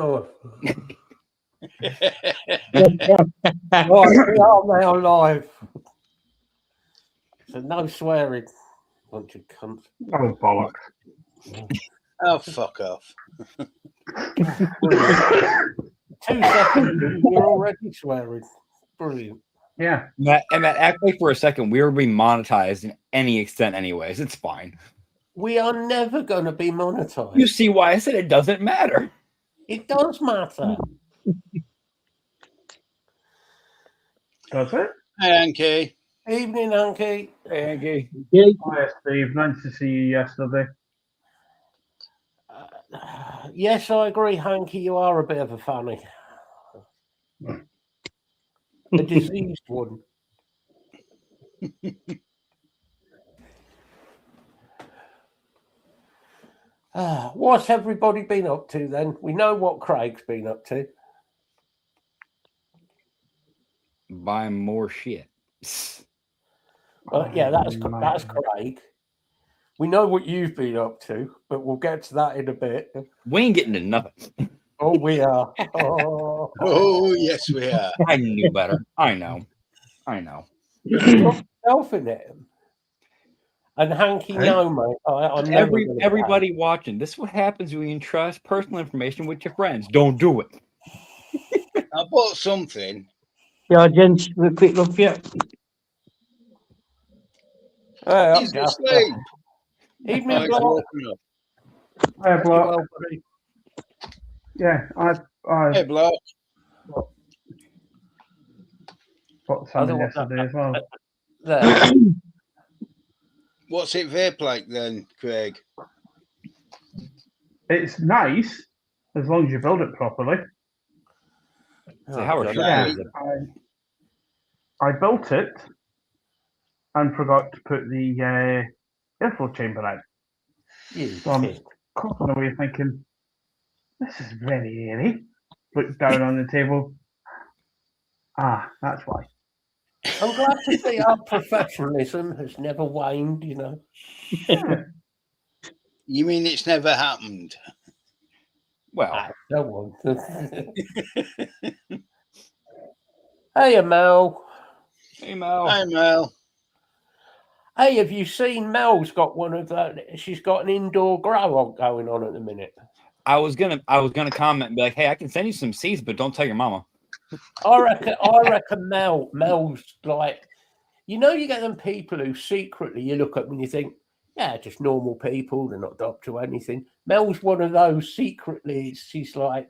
life. Right, we are now live. So no swearing. Bunch of cunts. Oh, bollocks. Oh, fuck off. 2 seconds, you're already swearing. Brilliant. Yeah. Matt, act like for a second we were being monetized in any extent anyways. It's fine. We are never going to be monetized. You see why I said it doesn't matter. It does matter. Does it? Hi, Anki. Evening, Anki. Hey, Angie. Hi, Steve. Nice to see you yesterday. Yes, I agree, Hanky. You are a bit of a fanny. A diseased one. What's everybody been up to then? We know what Craig's been up to. Buying more shit. Yeah, that's Craig. We know what you've been up to, but we'll get to that in a bit. We ain't getting to nothing. Oh, we are. Oh, Oh, yes, we are. I knew better. I know. yourself in it. And Hanky, Hey. no, mate. I'm never gonna Everybody watching, this is what happens when you entrust personal information with your friends. Don't do it. I bought something. Yeah, gents, a quick look for you. Hey, He's asleep. Evening, Oh, he's Block. woken up. Hi, Block. Well, buddy. Yeah, I Hey, Block. bought some Otherwise, yesterday as well. There. What's it vape like then, Craig? It's nice as long as you build it properly. So how are Yeah, is it? I built it and forgot to put the airflow chamber out. You So I'm kid. coughing away thinking, this is very airy. Look down on the table. Ah, that's why. I'm glad to see our professionalism has never waned, you know. Yeah. You mean it's never happened? Well, No one. Hey, Mel. hey Mel. Hi, Mel. Hey, have you seen Mel's got one of that? She's got an indoor grow going on at the minute. I was gonna comment and be like, hey, I can send you some seeds, but don't tell your mama. I reckon Mel's like, you know, you get them people who secretly you look at them and you think, yeah, just normal people, they're not up to anything. Mel's one of those secretly, she's like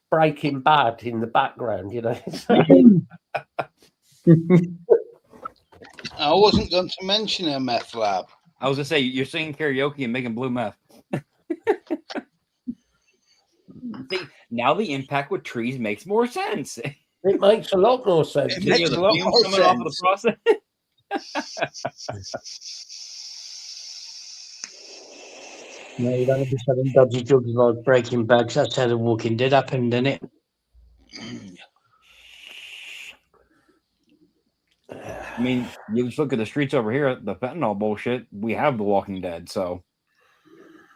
Breaking Bad in the background, you know. I wasn't going to mention a meth lab. I was gonna say you're singing karaoke and making blue meth. See, now the impact with trees makes more sense. It makes a lot more sense. It makes The a lot fumes more coming off of the process. No, you don't have to be selling dodgy drugs like Breaking Bad. That's how The Walking Dead happened, didn't it? I mean, you just look at the streets over here, the fentanyl bullshit. We have The Walking Dead, so.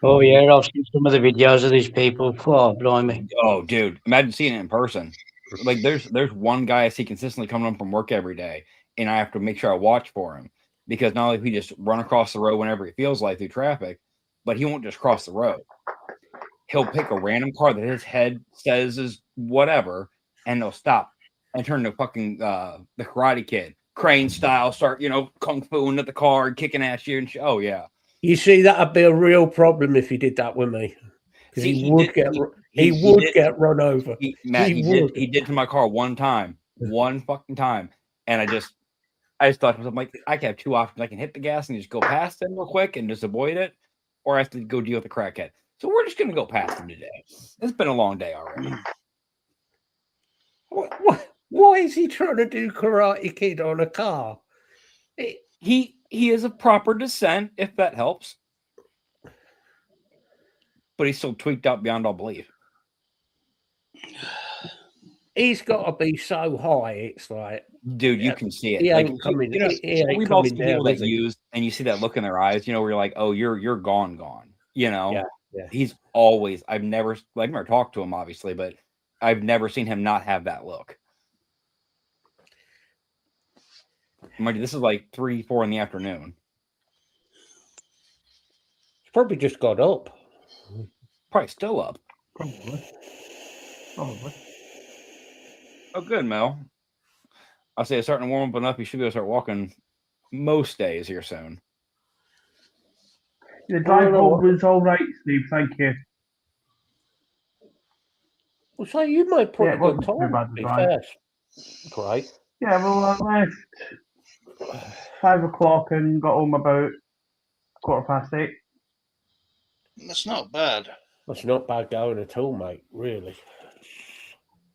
Oh, yeah, I've seen some of the videos of these people. Oh, blimey. Oh, dude, imagine seeing it in person. Like, there's one guy I see consistently coming home from work every day, and I have to make sure I watch for him because not only will he just run across the road whenever he feels like through traffic, but he won't just cross the road. He'll pick a random car that his head says is whatever, and they'll stop and turn to fucking the Karate Kid crane style, start kung fu at the car, kicking at you, and oh yeah. You see, that'd be a real problem if he did that with me, because he would get run over. He did to my car one fucking time, and I just thought to myself, like, I can have two options. I can hit the gas and just go past him real quick and just avoid it, or I have to go deal with the crackhead. So we're just gonna go past him today. It's been a long day already. Why is he trying to do Karate Kid on a car? He is of proper descent, if that helps. But he's still tweaked out beyond all belief. He's got to be so high. It's like, dude, you can see it. He like, ain't coming. We've all seen people that use, and you see that look in their eyes. Where you're like, oh, you're gone. Yeah. Yeah. He's always. I've never talked to him, obviously, but I've never seen him not have that look. Mind you, this is like 3, 4 in the afternoon. He's probably just got up. Probably still up. Probably. Oh, good, Mel. I'll say it's starting to warm up enough. You should be able to start walking most days here soon. The drive home was all right, Steve. Thank you. Well, so you might put Yeah, a it good wasn't too time. bad, To the be drive. fair. Great. Yeah, well, I left 5 o'clock and got home about 8:15. That's not bad. That's not bad going at all, mate. Really.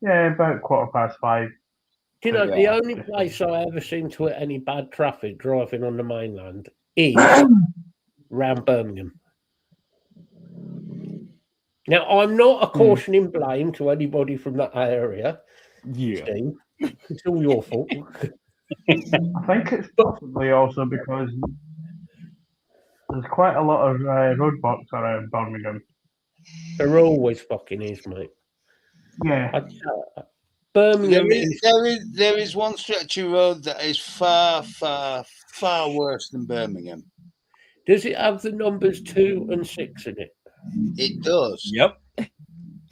Yeah, about 5:15. Do you know, the Yeah. only place I ever seem to hit any bad traffic driving on the mainland is round Birmingham. Now, I'm not apportioning blame to anybody from that area, Yeah. Steve. It's all your fault. I think it's possibly also because there's quite a lot of roadblocks around Birmingham. There always fucking is, mate. Yeah. Birmingham There is one stretch of road that is far, far, far worse than Birmingham. Does it have the numbers 2 and 6 in it? It does. Yep.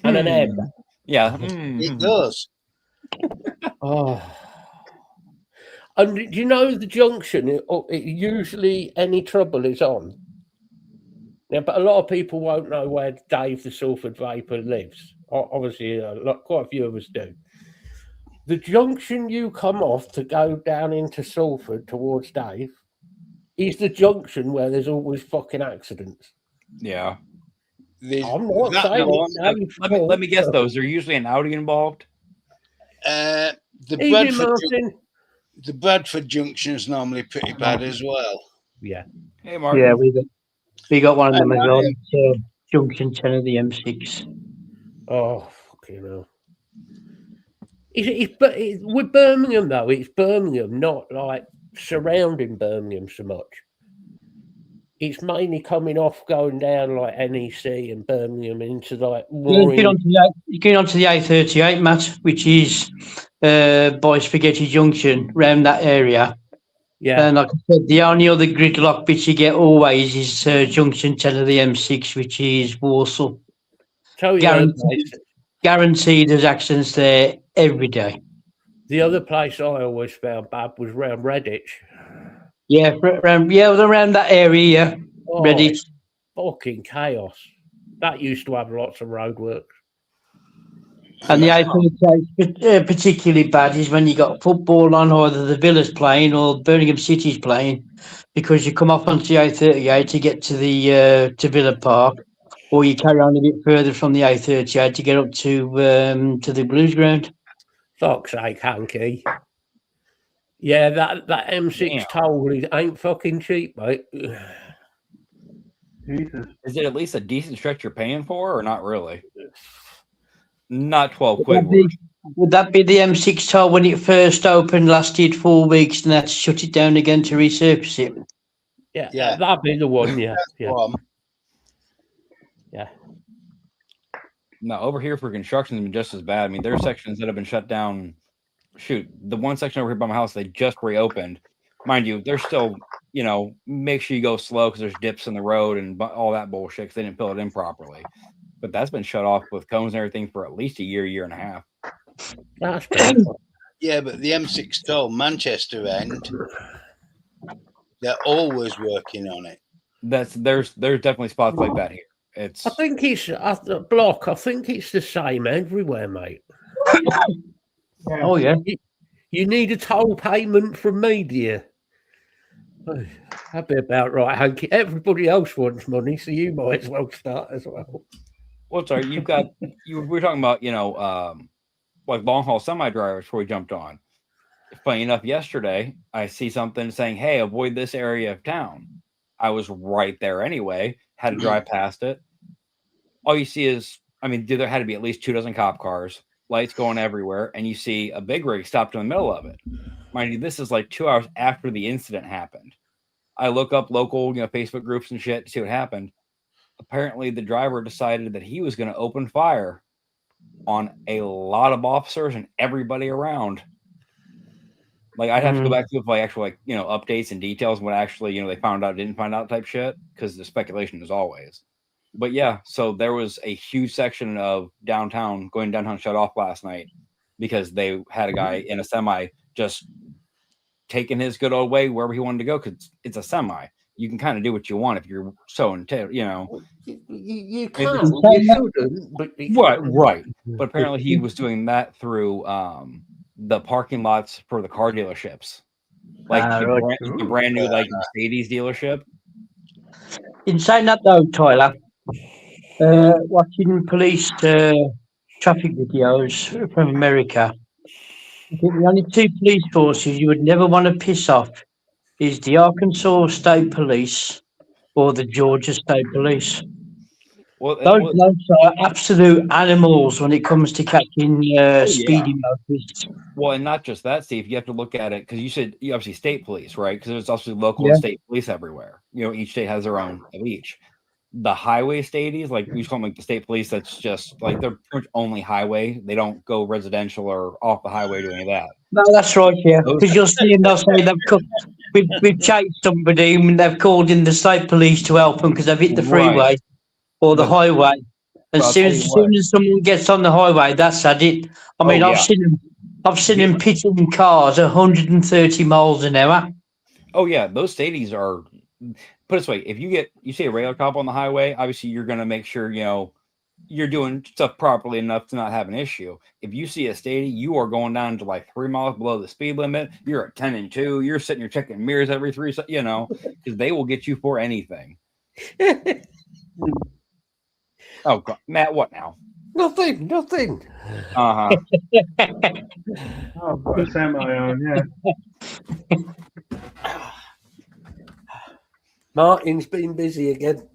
And an M? Yeah. It does. Oh. And do you know the junction? It usually any trouble is on. Yeah, but a lot of people won't know where Dave the Salford Vapor lives. Obviously, quite a few of us do. The junction you come off to go down into Salford towards Dave is the junction where there's always fucking accidents. Yeah. I'm not That saying one, it's Let me guess, though. Is there usually an Audi involved? the Evening, Martin. The Bradford junction is normally pretty bad as well. Yeah. Hey, Martin. Yeah, we got one of them as well. Martin. It's, Junction 10 of the M6. Oh, fucking hell. With Birmingham, though, it's Birmingham, not like surrounding Birmingham so much. It's mainly coming off, going down like NEC and Birmingham into like You get onto the A38, Matt, which is by Spaghetti Junction, round that area. Yeah. And like I said, the only other gridlock bit you get always is Junction 10 of the M6, which is Warsaw. So Guaranteed there's accidents there every day. the other place I always found bad was round Redditch. Yeah, around that area, Oh, Redditch. it's fucking chaos. That used to have lots of roadworks. And the A38 particularly bad is when you got football on, either the Villa's playing or Birmingham City's playing, because you come off onto the A38 to get to the to Villa Park, or you carry on a bit further from the A38 to get up to the Blues ground. Fuck's sake, Hanky. Yeah, that M6 toll ain't fucking cheap, mate. Jesus. Is it at least a decent stretch you're paying for, or not really? Not 12 quid. Would that be the M6 toll when it first opened, lasted 4 weeks, and had to shut it down again to resurface it? Yeah, that'd be the one, yeah. Yeah. No, over here for construction has been just as bad. I mean, there's sections that have been shut down. Shoot, the one section over here by my house, they just reopened. Mind you, they're still, make sure you go slow because there's dips in the road and all that bullshit because they didn't fill it in properly. But that's been shut off with cones and everything for at least a year and a half. That's bad. Yeah, but the M6 toll, Manchester end, they're always working on it. There's definitely spots like that here. I think it's Block. I think it's the same everywhere, mate. Yeah. Oh, yeah. You need a toll payment from me, dear. That'd be about right, Hanky. Everybody else wants money, so you might as well start as well. Well, sorry, we were talking about, like long haul semi drivers before we jumped on. Funny enough, yesterday I see something saying, "Hey, avoid this area of town." I was right there anyway. Had to drive past it. All you see is, there had to be at least 24 cop cars, lights going everywhere, and you see a big rig stopped in the middle of it. Mind you, this is like 2 hours after the incident happened. I look up local, Facebook groups and shit to see what happened. apparently the driver decided that he was going to open fire on a lot of officers and everybody around. Like, I'd have to go back to like actual, like, updates and details and what actually, they found out, didn't find out type shit, because the speculation is always. But yeah, so there was a huge section of going downtown shut off last night because they had a guy in a semi just taking his good old way wherever he wanted to go, because it's a semi. You can kind of do what you want if you're so intent, You can't. You shouldn't. But right. But apparently he was doing that through the parking lots for the car dealerships, like the brand new like Mercedes dealership. In saying that though, Tyler, watching police traffic videos from America, I think the only two police forces you would never want to piss off is the Arkansas State Police or the Georgia State Police. Well, those are absolute animals when it comes to catching speeding motorists. Well, and not just that, Steve. You have to look at it because you said you obviously state police, right? Because there's also local and state police everywhere. Each state has their own of each. The highway stateies, like we call them, like the state police, that's just like they're pretty much only highway. They don't go residential or off the highway to any of that. No, that's right, yeah. Because you'll see them, they'll say we've chased somebody and they've called in the state police to help them because they've hit the freeway or the highway. And as soon as someone gets on the highway, that's at it. I mean, I've seen them pitching cars 130 miles an hour. Oh yeah, those stateies are. Put it this way: if you see a radar cop on the highway, obviously you're going to make sure you're doing stuff properly enough to not have an issue. If you see a statey, you are going down to like 3 miles below the speed limit. You're at 10 and 2. You're sitting here checking mirrors every 3, because they will get you for anything. Oh God, Matt, what now? Nothing. Uh-huh. Oh, I've got a semi on, yeah. Martin's been busy again.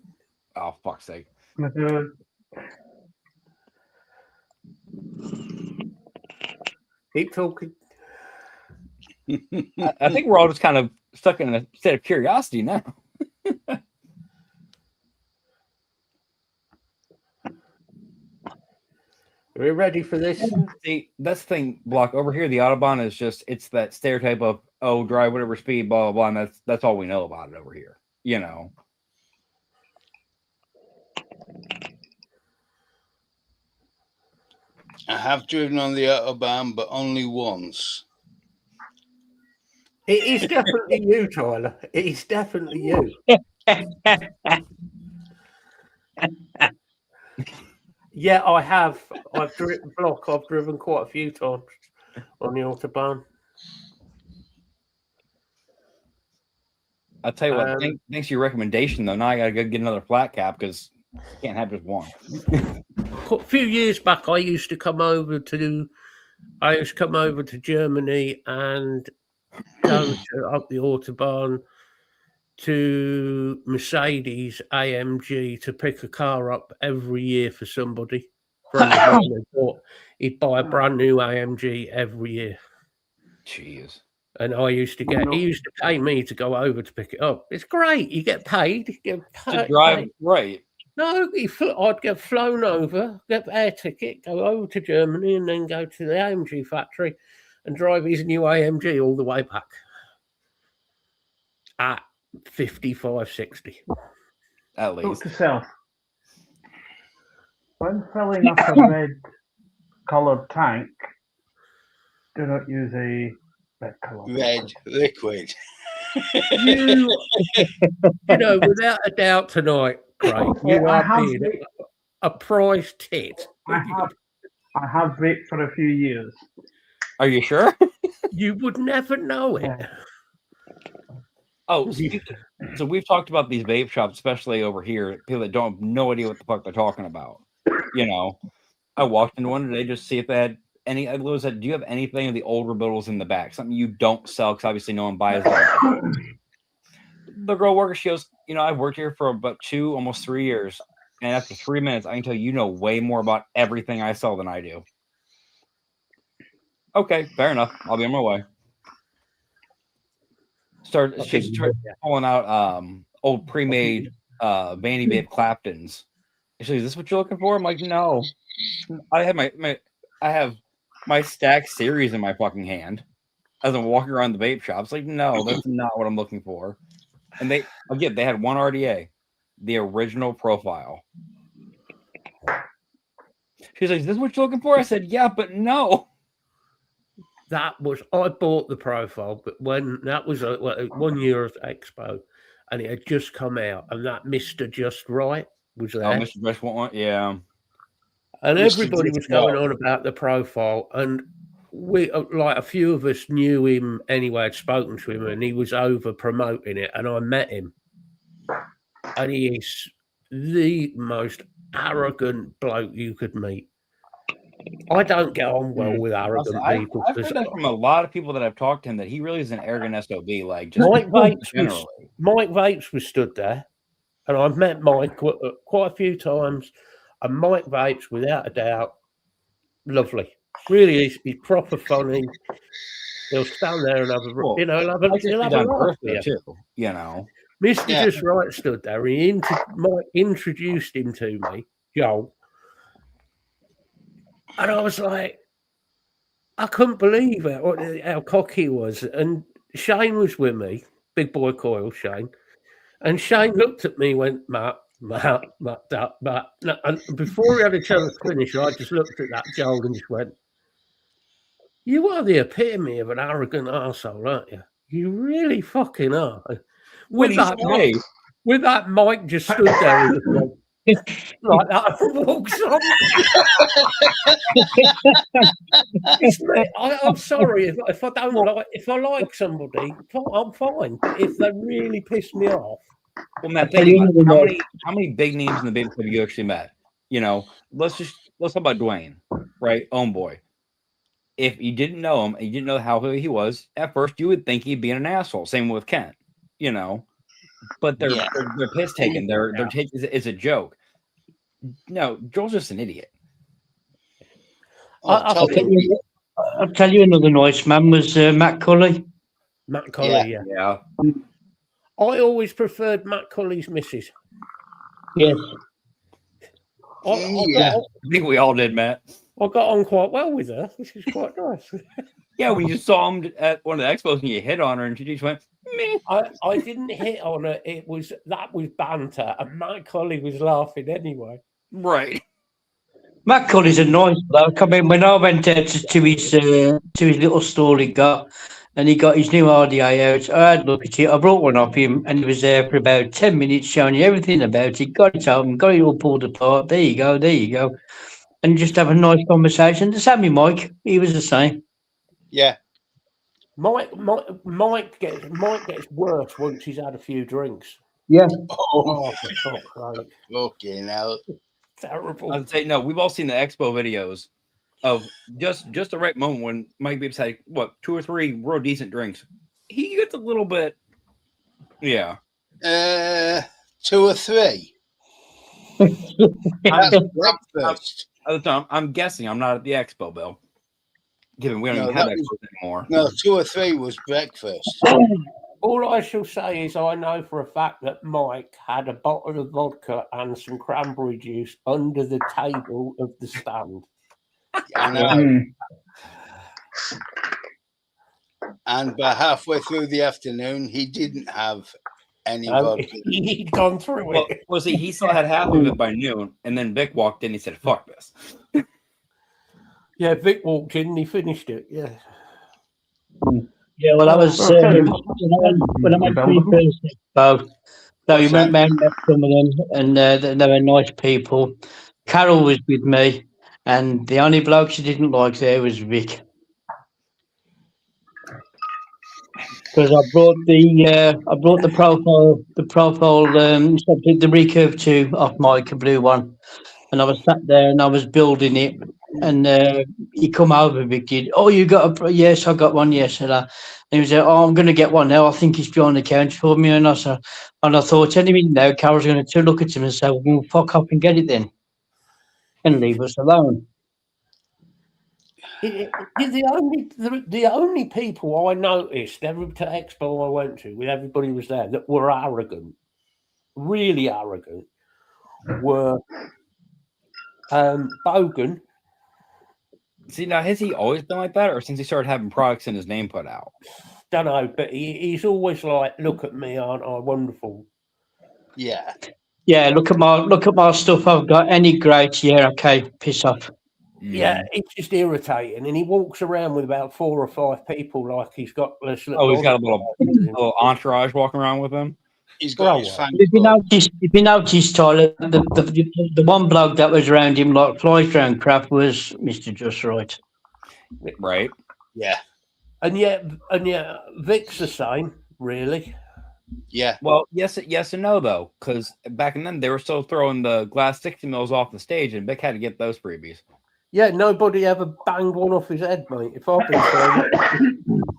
Oh, fuck's sake. Keep talking. I think we're all just kind of stuck in a state of curiosity now. Are we ready for this? See, that's the thing, Block. Over here, the Autobahn is just, it's that stereotype of, drive whatever speed, blah, blah, blah, and that's all we know about it over here. I have driven on the Autobahn, but only once. It is definitely you, Tyler. It is definitely you. Yeah, I have. I've driven quite a few times on the Autobahn. I'll tell you what, thanks to your recommendation, though, now I got to go get another flat cap because I can't have just one. A few years back, I used to come over to Germany and go up the Autobahn to Mercedes AMG to pick a car up every year for somebody. He'd buy a brand new AMG every year. Jeez. And he used to pay me to go over to pick it up. It's great. You get paid. To drive, right. No, I'd get flown over, get the air ticket, go over to Germany, and then go to the AMG factory and drive his new AMG all the way back at 55, 60. At least. Note to self. When filling up a red-coloured tank, do not use a red liquid. You know, without a doubt tonight, Craig, you are being a prize tit. I have vaped for a few years. Are you sure? You would never know it. Yeah. Oh, so we've talked about these vape shops, especially over here. People that don't have no idea what the fuck they're talking about. I walked into one today just to see if they had any. I was like, do you have anything of the old rebuttals in the back? Something you don't sell because obviously no one buys them. The girl worker, she goes, I've worked here for about almost 3 years. And after 3 minutes, I can tell you know way more about everything I sell than I do. Okay, fair enough. I'll be on my way. She's pulling out old pre-made Vandy Babe Clapton's. She's like, "Is this what you're looking for?" I'm like, "No, I have my Stack series in my fucking hand as I'm walking around the vape shops. Like, no, that's not what I'm looking for." And they had one RDA, the original profile. She's like, "Is this what you're looking for?" I said, "Yeah, but no." I bought the profile, but when that was 1 year at Expo, and it had just come out, and that Mr. Just Right was there. Oh, Mr. Just one, yeah. And Mr. everybody Just was going Right. on about the profile, and we, like a few of us, knew him anyway. I'd spoken to him, and he was over promoting it, and I met him, and he is the most arrogant bloke you could meet. I don't get on well with arrogant people. I've heard that from a lot of people that I've talked to him, that he really is an arrogant SOB. Like, just Mike generally. Vapes was stood there, and I've met Mike quite a few times. And Mike Vapes, without a doubt, lovely. Really is. He's proper funny. He'll stand there and have a, Cool. he'll have a, he'll have a laugh with you. too, you know. Mr. Yeah. Just Right stood there. Mike introduced him to me, Joel. And I was like, I couldn't believe it, how cocky he was. And Shane was with me, big boy Coyle, Shane. And Shane looked at me and went, Matt. And before he had a chance to finish, I just looked at that Joel and just went, "You are the epitome of an arrogant arsehole, aren't you? You really fucking are." With that, Mike just stood there like that and walks on. I'm sorry if I don't like. If I like somebody, I'm fine. But if they really piss me off, well, Matt, think about how many big names in the business have you actually met? You know, let's talk about Dwayne, right? Boy. If you didn't know him and you didn't know how he was, at first you would think he'd be an asshole. Same with Kent, you know. But they're piss taking. Their take is a joke. No, Joel's just an idiot. I'll tell you another nice man was Matt Cully. Matt Cully, Yeah. I always preferred Matt Cully's missus. Yes. I think we all did, Matt. I got on quite well with her, which is quite nice. Yeah, when you saw him at one of the expos and you hit on her and she just went, meh. I didn't hit on her. That was banter, and Matt Cully was laughing anyway. Right. Matt Cully's a nice bloke. I mean, when I went to his little stall he got his new RDA out, I had a look at it. I brought one off him, and he was there for about 10 minutes showing you everything about it. Got it open, got it all pulled apart. There you go. And just have a nice conversation. The same with Mike. He was the same. Yeah. Mike gets worse once he's had a few drinks. Yeah. Oh, for fuck's sake. Fucking hell. Terrible. I'd say no. We've all seen the expo videos of just the right moment when Mike Bibbs had 2 or 3 real decent drinks. He gets a little bit, yeah. 2 or 3. That's breakfast. I'm guessing. I'm not at the expo, Bill. Given we don't even have expos anymore. No, 2 or 3 was breakfast. All I shall say is I know for a fact that Mike had a bottle of vodka and some cranberry juice under the table of the stand. I know. And by halfway through the afternoon, he didn't have any vodka. He'd gone through it. Well, see, he still had half of it by noon, and then Vic walked in and he said, "Fuck this." Yeah, Vic walked in and he finished it. Yeah. Yeah, well, that was when I went to the first expo. So you met some of them, and they were nice people. Carol was with me, and the only bloke she didn't like there was Vic. Because I brought the profile, the recurve 2 off Mike, a blue one, and I was sat there and I was building it, and he come over, Vic did. Oh, you got yes, I got one, yes, and he was like, oh, I'm going to get one now. I think he's behind the counter for me, and I thought, any minute now, Carol's going to look at him and say, well, fuck up and get it then, and leave us alone. The only people I noticed every expo I went to, with everybody was there, that were arrogant, really arrogant were Bogan. See, now has he always been like that, or since he started having products in his name put out? Don't know, but he's always like, "Look at me, aren't I wonderful?" Yeah. Yeah, look at my stuff I've got. Any great? Yeah, okay, piss off. Yeah, it's just irritating, and he walks around with about 4 or 5 people like he's got this. Oh, he's got a little entourage walking around with him. He's got his Well, fan If you club. noticed, Tyler, the one bloke that was around him like flies around crap was Mr. Just Right. Right. Yeah. and yet Vic's the same, really. Yeah. Well, yes and no, though, because back then they were still throwing the glass 60 mils off the stage, and Vic had to get those freebies. Yeah, nobody ever banged one off his head, mate. If I've been saying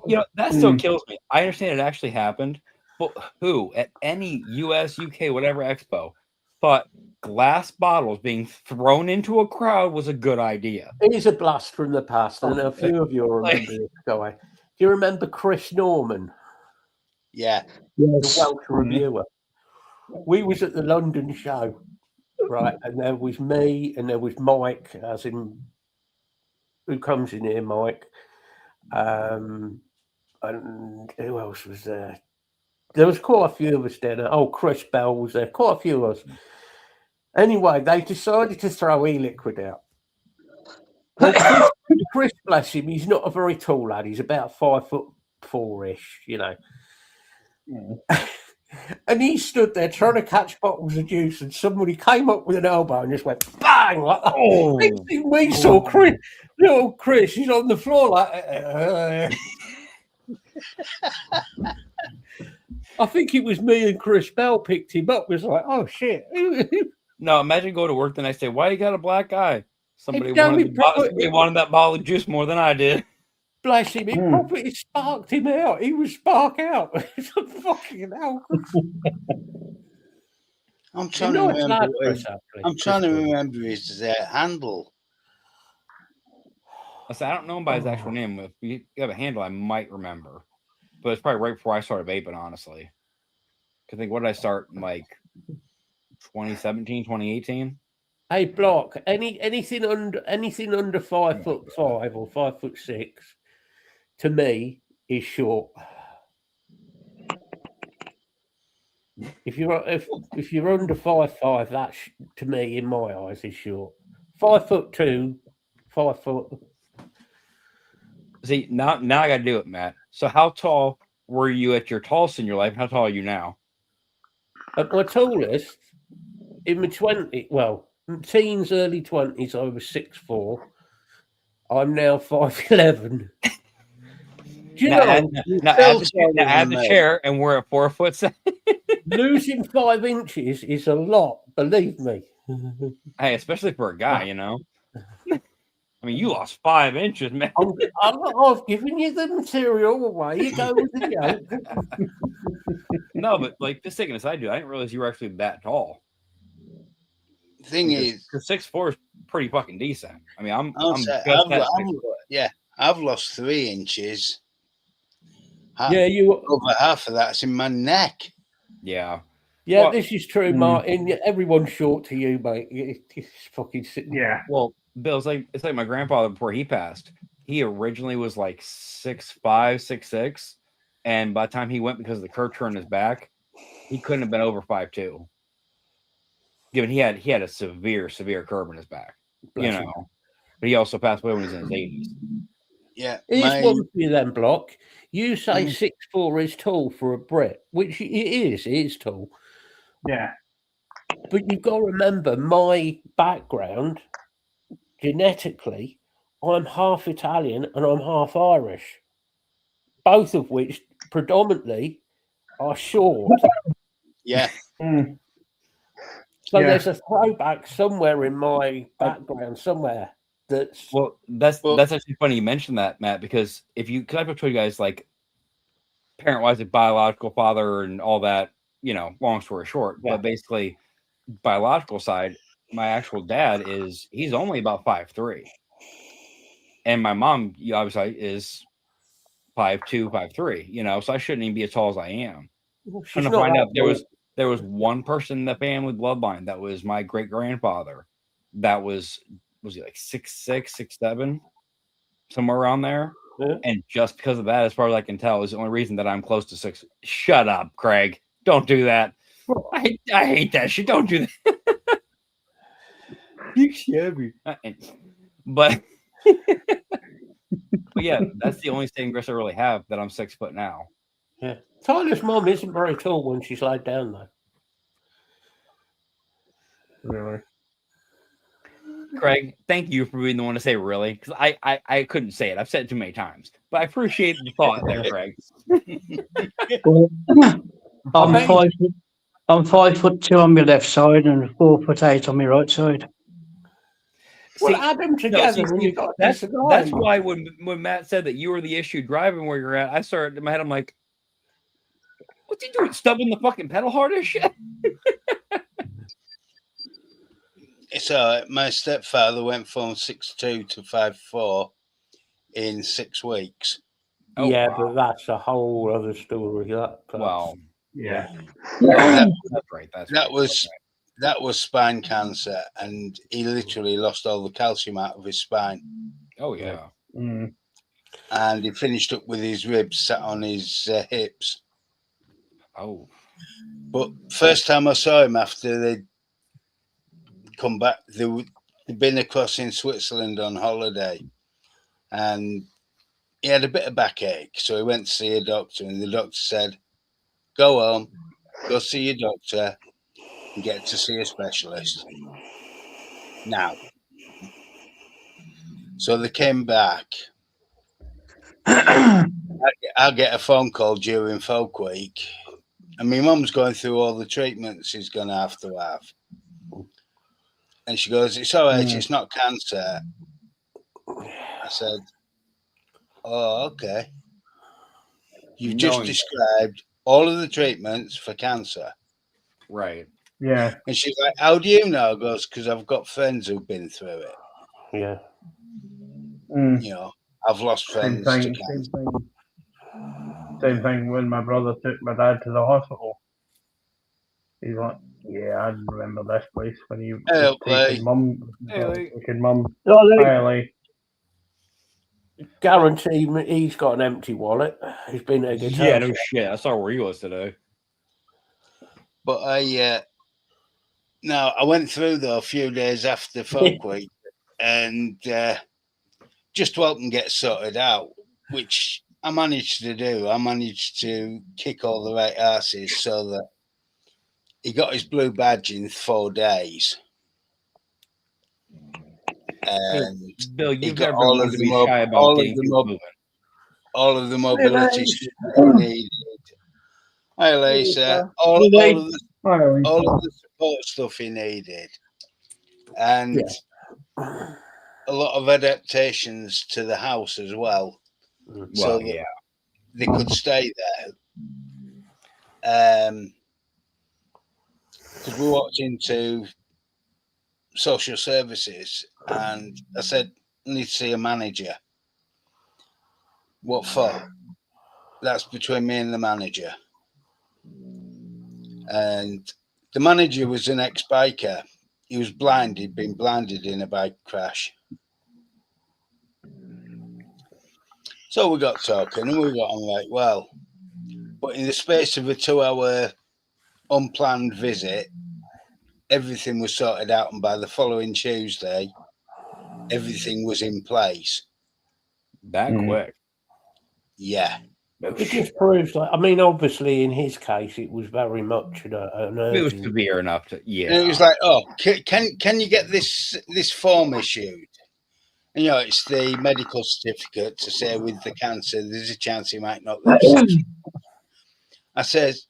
You know, that still kills me. I understand it actually happened, but who at any US, UK, whatever expo thought glass bottles being thrown into a crowd was a good idea? he's a blast from the past, and a few of you will remember this guy. Do you remember Chris Norman, Yeah. the Yes. Welsh reviewer? We was at the London show, right? And there was me, and there was Mike, as in who comes in here, Mike. And who else was there? There was quite a few of us there. Oh, Chris Bell was there. Quite a few of us. Anyway, they decided to throw e-liquid out. Well, Chris, bless him, he's not a very tall lad. He's about 5'4" you know. And he stood there trying to catch bottles of juice, and somebody came up with an elbow and just went bang like that. Oh. Next thing we saw Chris, little Chris, he's on the floor like. I think it was me and Chris Bell picked him up. Was like, oh shit. No, imagine going to work the next day. Why you got a black eye? Somebody Exactly. wanted that bottle of juice more than I did. Bless him, it probably sparked him out. He was spark out. It's a fucking hell. I'm trying to remember. I'm trying to remember. remember his handle. I don't know him by his actual name. If you have a handle, I might remember. But it's probably right before I started vaping, honestly. I think, what did I start in, like 2017, 2018? Hey, Block, anything under 5'5" or 5'6", to me is short. If you're under 5'5", that's to me, in my eyes, is short. 5'2", 5 foot. See, now I got to do it, Matt. So how tall were you at your tallest in your life? How tall are you now? At my tallest, in my teens, early 20s, I was 6'4". I'm now 5'11". Do you know, add the chair, and we're at 4'7". losing 5 inches is a lot, believe me. Hey, especially for a guy, you know. I mean, you lost 5 inches, man. I've given you the material. Away you go with the yoke. No, but like, just taking this, I didn't realize you were actually that tall. The thing is, 6'4" is pretty fucking decent. I mean, I've lost 3 inches. Over half of that's in my neck. Yeah. Yeah, well, this is true, Martin. Everyone's short to you, mate. It's fucking sitting. Yeah. Well, Bill, it's like my grandfather before he passed. He originally was like 6'5", 6'6", and by the time he went, because of the curvature in his back, he couldn't have been over 5'2". Given he had a severe curve in his back, you know. But he also passed away when he was in his 80s. Yeah. Here's one for you then, Block. You say 6'4" is tall for a Brit, which it is. It is tall. Yeah. But you've got to remember my background. Genetically, I'm half Italian and I'm half Irish, both of which predominantly are short. Yeah. So there's a throwback somewhere in my background, somewhere that's. Well, that's actually funny you mentioned that, Matt, because because I've told you guys, like, parent-wise, a biological father and all that, you know, long story short, but basically, biological side, my actual dad he's only about 5'3", and my mom, obviously, is 5'2", 5'3", you know, so I shouldn't even be as tall as I am. She's to find out There was one person in the family bloodline that was my great grandfather. That was he like 6'6", 6'7", somewhere around there. Yeah. And just because of that, as far as I can tell, is the only reason that I'm close to 6. Shut up, Craig. Don't do that. I hate that shit. Don't do that. You shabby. But yeah, that's the only saving grace I really have, that I'm 6 foot now. Yeah. Tyler's mum isn't very tall when she's laid down, though. Really. Craig, thank you for being the one to say really, because I couldn't say it. I've said it too many times, but I appreciate the thought there, Craig. I'm 5'2" on my left side and 4'8" on my right side. Well, See, add them together no, and see, you've got that's this guy. why when Matt said that you were the issue driving where you're at, I started in my head. I'm like, what's he doing? Stubbing the fucking pedal hard as shit? It's my stepfather went from 6'2" to 5'4" in 6 weeks. Oh, yeah, wow. but that's a whole other story. Well, Yeah. That, that's right. That's that right. was that was spine cancer, and he literally lost all the calcium out of his spine. Oh yeah. Mm. And he finished up with his ribs sat on his hips. Oh. But first time I saw him after they'd come back, they'd been across in Switzerland on holiday, and he had a bit of backache, so he went to see a doctor, and the doctor said, "Go home, go see your doctor, and get to see a specialist now." So they came back. I'll get a phone call during Folk Week, and my mum's going through all the treatments she's going to have. And she goes, "It's all right, it's not cancer." I said, "Oh, okay. You've just described all of the treatments for cancer." Right. Yeah. And she's like, "How do you know?" I goes, "Because I've got friends who've been through it. Yeah. Mm. You know, I've lost Same friends to thing. cancer." Same thing when my brother took my dad to the hospital. He's like, "Yeah, I remember this place when he was taking mum." Taking mum. Hi, Lee. Guarantee he's got an empty wallet. He's been at a guitar. Yeah, no shit. I saw where he was today. But I went through though a few days after Folk Week, and just to help him get sorted out, which I managed to do. I managed to kick all the right asses so that he got his blue badge in 4 days. And Bill, he you've got never been all one of to the be shy about getting people moving. all of the mobility stuff he needed. Hi, Lisa. All of the support stuff he needed, and a lot of adaptations to the house as well, so that they could stay there. Because we walked into social services, and I said, "I need to see a manager." "What for?" "That's between me and the manager." And the manager was an ex-biker. He was blind. He'd been blinded in a bike crash. So we got talking, and we got on like, well. But in the space of a 2-hour unplanned visit, everything was sorted out, and by the following Tuesday, everything was in place. That quick? Yeah. It just proves, like, I mean, obviously in his case, it was very much an urgent. It was severe enough to, yeah. And it was like, "Oh, can you get this form issued?" And, you know, it's the medical certificate to say with the cancer, there's a chance he might not live 6 years. I says,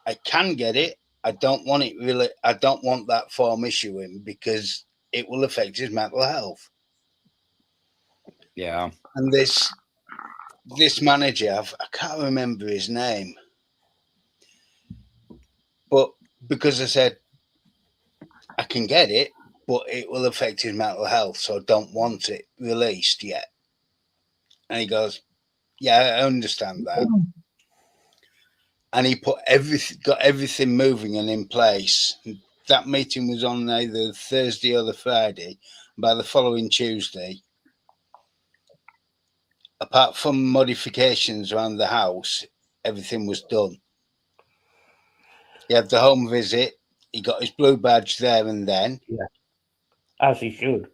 "I can get it. I don't want it really. I don't want that form issuing because it will affect his mental health." Yeah. And this manager, I can't remember his name, but because I said I can get it, but it will affect his mental health, so I don't want it released yet. And he goes, "Yeah, I understand that." and he got everything moving and in place. That meeting was on either Thursday or the Friday. By the following Tuesday, apart from modifications around the house, everything was done. He had the home visit. He got his blue badge there and then. Yeah, as he should.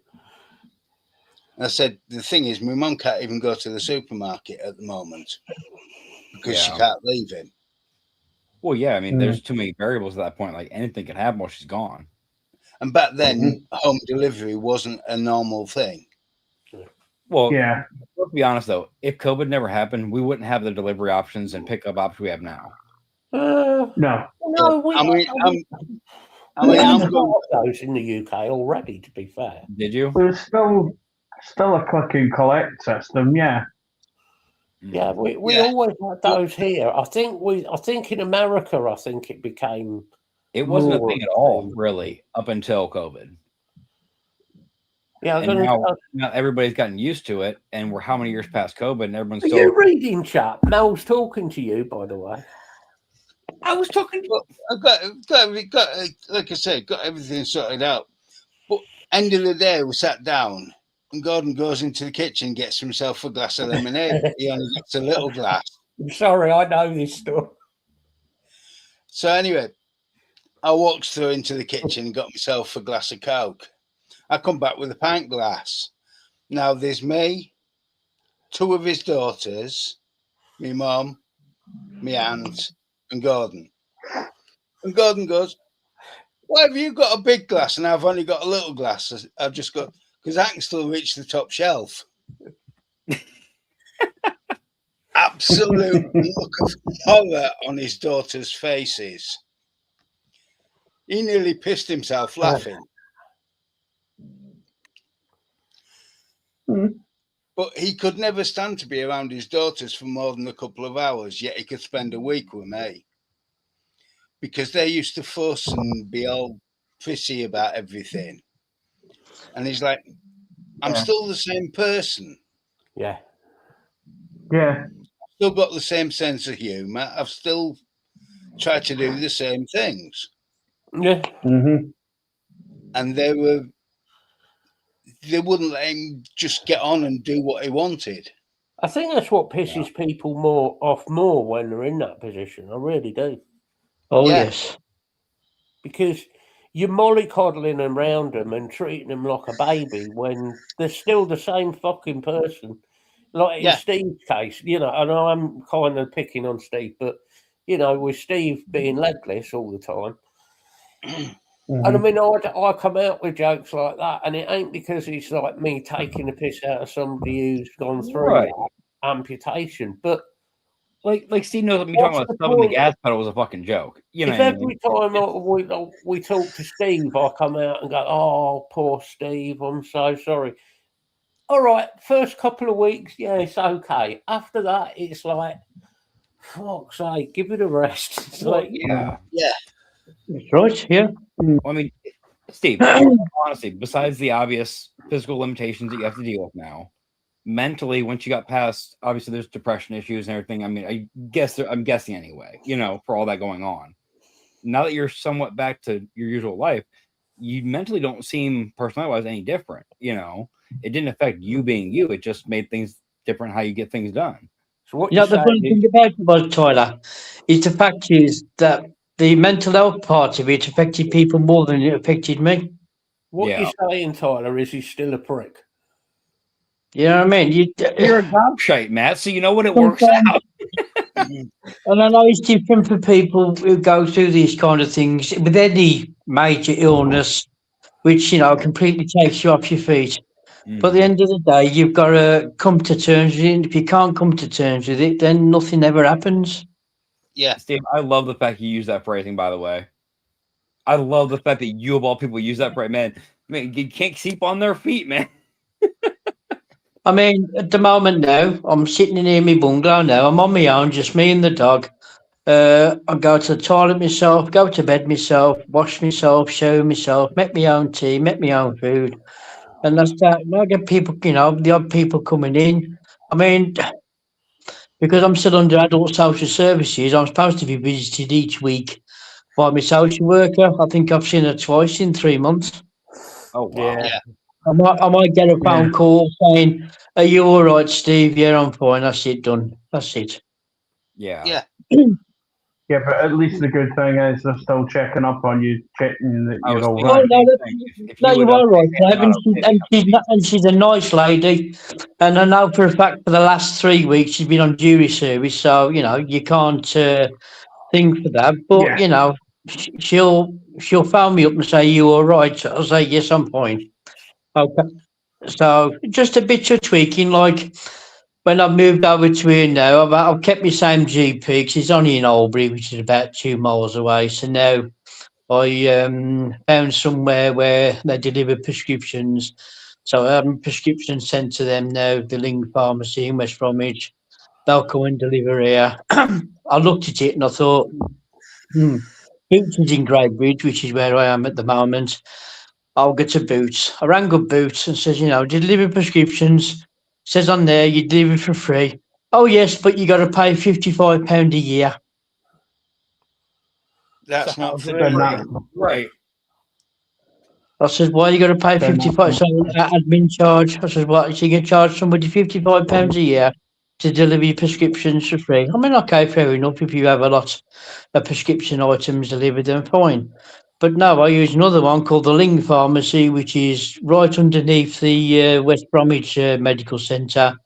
And I said, the thing is, my mum can't even go to the supermarket at the moment because she can't leave him. Well, yeah, I mean, there's too many variables at that point. Like anything can happen while she's gone. And back then, home delivery wasn't a normal thing. Well, yeah. Let's be honest though, if COVID never happened, we wouldn't have the delivery options and pickup options we have now. No. I'm got those in the UK already. To be fair, did you? There's still a click and collect system, yeah. Yeah, we always had those here. I think in America, I think it became. It wasn't a thing at all, really, up until COVID. Yeah, now everybody's gotten used to it, and we're how many years past COVID, and everyone's still. Are you reading, chap? Mel's talking to you, by the way. I was talking. I've got like I said, got everything sorted out. But end of the day, we sat down, and Gordon goes into the kitchen, gets himself a glass of lemonade. He only gets a little glass. I'm sorry, I know this story. So anyway, I walked through into the kitchen and got myself a glass of Coke. I come back with a pint glass. Now there's me, two of his daughters, my mum, my aunt, and Gordon. And Gordon goes, "Why have you got a big glass and I've only got a little glass?" I've just got, because I can still reach the top shelf. Absolute look of horror on his daughters' faces. He nearly pissed himself laughing. But he could never stand to be around his daughters for more than a couple of hours, yet he could spend a week with me. Because they used to fuss and be all pissy about everything. And he's like, I'm still the same person. Yeah. Yeah. Still got the same sense of humour. I've still tried to do the same things. Yeah. Mm-hmm. And they wouldn't let him just get on and do what he wanted. I think that's what pisses people off more when they're in that position. I really do. Oh, yes. Because you're mollycoddling around them and treating them like a baby when they're still the same fucking person. Like in Steve's case, and I'm kind of picking on Steve, but, with Steve being legless all the time. And I mean, I come out with jokes like that, and it ain't because it's like me taking the piss out of somebody who's gone through amputation, but like Steve knows me talking about stubbing the gas pedal was a fucking joke. If every time we talk to Steve, I come out and go, "Oh, poor Steve, I'm so sorry." All right, first couple of weeks, it's okay. After that, it's like, fuck's sake, give it a rest. It's like, That's right, yeah. Well, I mean, Steve, honestly, besides the obvious physical limitations that you have to deal with now, mentally, once you got past, obviously there's depression issues and everything. I mean, I'm guessing anyway, for all that going on. Now that you're somewhat back to your usual life, you mentally don't seem personality-wise any different, It didn't affect you being you. It just made things different how you get things done. So what the funny thing about it was, Tyler, is the fact is that the mental health part of it affected people more than it affected me. What you're saying, Tyler, is he's still a prick. You know what I mean? You're a gobshite, Matt, so you know when it works out. And I know it's different for people who go through these kind of things with any major illness, which, completely takes you off your feet. But at the end of the day, you've got to come to terms with it. If you can't come to terms with it, then nothing ever happens. Yeah. Steve, I love the fact you use that phrasing, by the way. I love the fact that you, of all people, use that phrase. Man, you can't keep on their feet, man. I mean, at the moment now, I'm sitting in my bungalow now. I'm on my own, just me and the dog. I go to the toilet myself, go to bed myself, wash myself, shower myself, make my own tea, make my own food. And that's that. And I get people, the odd people coming in. I mean, because I'm still under adult social services. I'm supposed to be visited each week by my social worker. I think I've seen her twice in 3 months. Oh wow. Yeah. I might get a phone call saying, "Are you all right, Steve?" Yeah, I'm fine. That's it, done. That's it. Yeah. Yeah, but at least the good thing is they're still checking up on you, checking that I you're was all thinking right. Oh, no, the same thing. If no, you you would are right, update Dave, me, and she's a nice lady. And I know for a fact for the last 3 weeks she's been on jury service, so you can't think for that. But Yeah. she'll phone me up and say, "You all right?" So I'll say, "Yes, I'm fine." Okay. So just a bit of tweaking, like when I've moved over to here now, I've kept my same GP because it's only in Albury, which is about 2 miles away. So now I found somewhere where they deliver prescriptions. So I have a prescription sent to them now, the Ling Pharmacy in West Bromwich. They'll come and deliver here. I looked at it and I thought, Boots is in Great Bridge, which is where I am at the moment. I'll get to Boots. I rang up Boots and says, deliver prescriptions. Says on there, you deliver for free. Oh, yes, but you got to pay £55 a year. That's not free. Right. I said, why you got to pay 55? So admin charge. I said, what? So you can charge somebody £55 a year to deliver your prescriptions for free. I mean, okay, fair enough. If you have a lot of prescription items delivered, then fine. But no, I use another one called the Ling Pharmacy, which is right underneath the West Bromwich Medical Centre.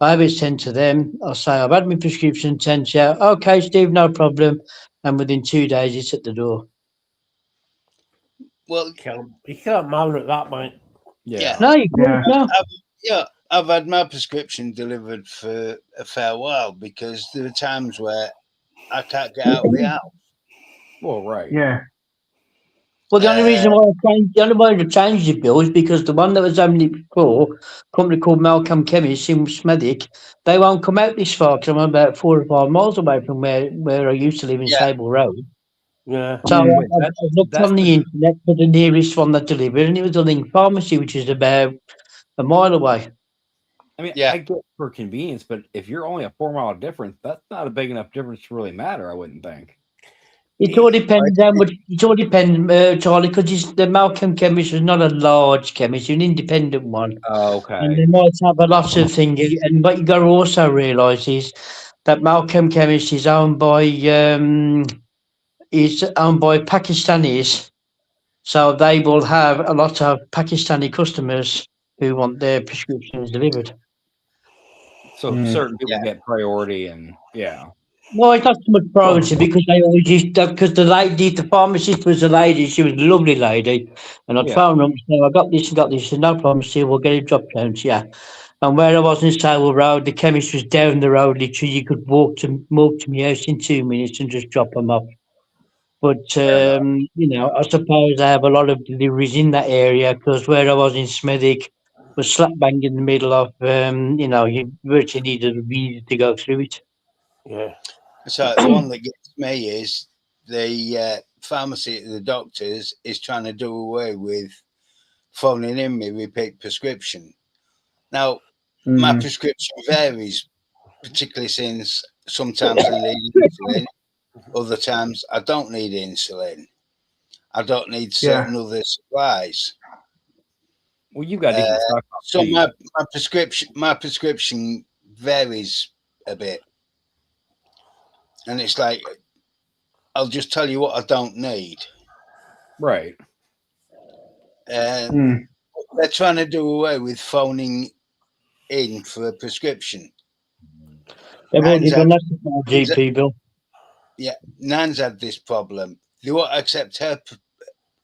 I have it sent to them. I say, I've had my prescription sent out. Okay, Steve, no problem. And within 2 days, it's at the door. Well, you can't moan at that, mate. Yeah. No, you can't. No. I've had my prescription delivered for a fair while because there are times where I can't get out of the house. Well, right. Yeah. Well, the only reason why I changed the bill is because the one that was having it before, a company called Malcolm Chemists in Smethwick, they won't come out this far because I'm about 4 or 5 miles away from where I used to live in Sable Road. Yeah. So I looked on the internet for the nearest one that delivered, and it was the Ling Pharmacy, which is about a mile away. I mean, I get for convenience, but if you're only a 4 mile difference, that's not a big enough difference to really matter, I wouldn't think. It all depends how much. It all depends, Charlie, because the Malcolm Chemist is not a large chemist, an independent one. Oh, okay. And they might have a lot of things. And what you got to also realise is that Malcolm Chemist is owned by Pakistanis, so they will have a lot of Pakistani customers who want their prescriptions delivered. So certain people get priority, and Well, it's not so much priority because they always used to, because the pharmacist was a lady, she was a lovely lady, and I'd phone her and say, I got this and got this, and no problem, see, we'll get it dropped down to you. And where I was in Sale Road, the chemist was down the road, literally, you could walk to my house in 2 minutes and just drop them off. But, I suppose I have a lot of deliveries in that area because where I was in Smethwick was slap bang in the middle of, you virtually needed to go through it. Yeah. So the one that gets me is the pharmacy, the doctors is trying to do away with phoning in me repeat prescription. Now, my prescription varies, particularly since sometimes I need insulin, other times I don't need insulin. I don't need certain other supplies. Well, you got different stuff. So my prescription varies a bit. And it's like, I'll just tell you what I don't need. Right. They're trying to do away with phoning in for a prescription. They've already done that for GP, Bill. Yeah, Nan's had this problem. They won't accept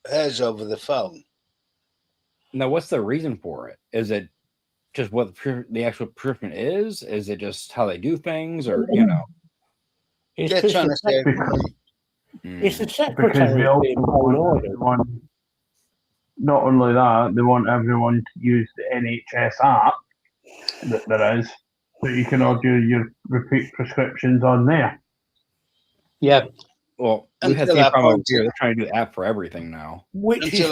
hers over the phone. Now, what's the reason for it? Is it just what the actual prescription is? Is it just how they do things, or They're trying to say it's the because secretary they also being want everyone, not only that, they want everyone to use the NHS app that there is, so you can order your repeat prescriptions on there. Yeah. Well, we had the same problem over here. They're trying to do the app for everything now. Which is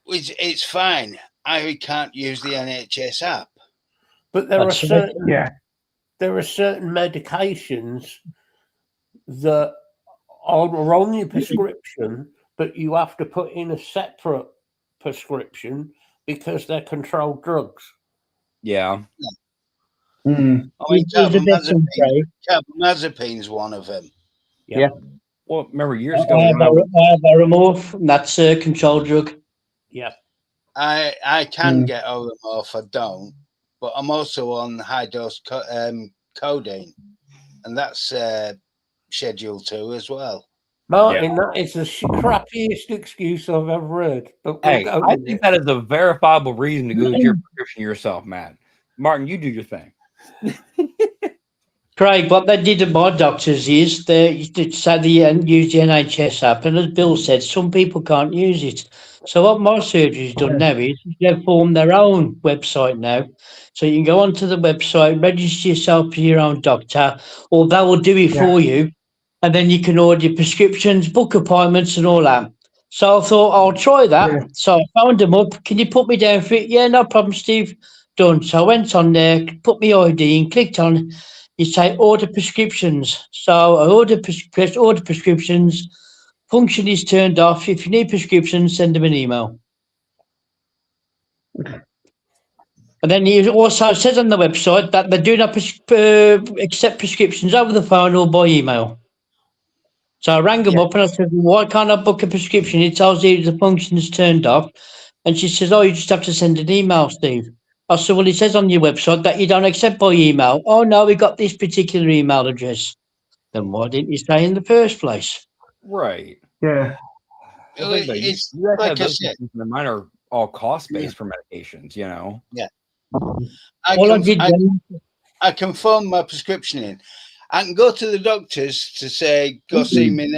it's fine. I can't use the NHS app. But there are certain there are certain medications that are on your prescription, but you have to put in a separate prescription because they're controlled drugs. Yeah. I mean, carbamazepine's one of them. Yeah. Well, remember years ago, Oromorph, that's a controlled drug. Yeah. I can get Oromorph, I don't, but I'm also on high dose codeine, and that's Schedule 2 as well. Martin, that is the crappiest excuse I've ever heard. But hey, I think that is a verifiable reason to go get your prescription yourself, Matt. Martin, you do your thing. Craig, what they did at my doctors is they said they use the NHS app, and as Bill said, some people can't use it. So what my surgery's done now is they've formed their own website now. So you can go onto the website, register yourself as your own doctor, or they will do it for you. And then you can order your prescriptions, book appointments and all that. So I thought, I'll try that. Yeah. So I phoned them up. Can you put me down for it? Yeah, no problem, Steve. Done. So I went on there, put my ID in, clicked on. You say order prescriptions. So I order prescriptions. Function is turned off. If you need prescriptions, send them an email. And then he also says on the website that they do not accept prescriptions over the phone or by email. So I rang them up and I said, why can't I book a prescription? It tells you the function is turned off. And she says, you just have to send an email, Steve. I said, well, it says on your website that you don't accept by email. Oh, no, we got this particular email address. Then why didn't you say in the first place? Right. Yeah. It's like I said. Mine are all cost-based for medications, you know? Yeah. I can phone my prescription in. I can go to the doctors to say, go see me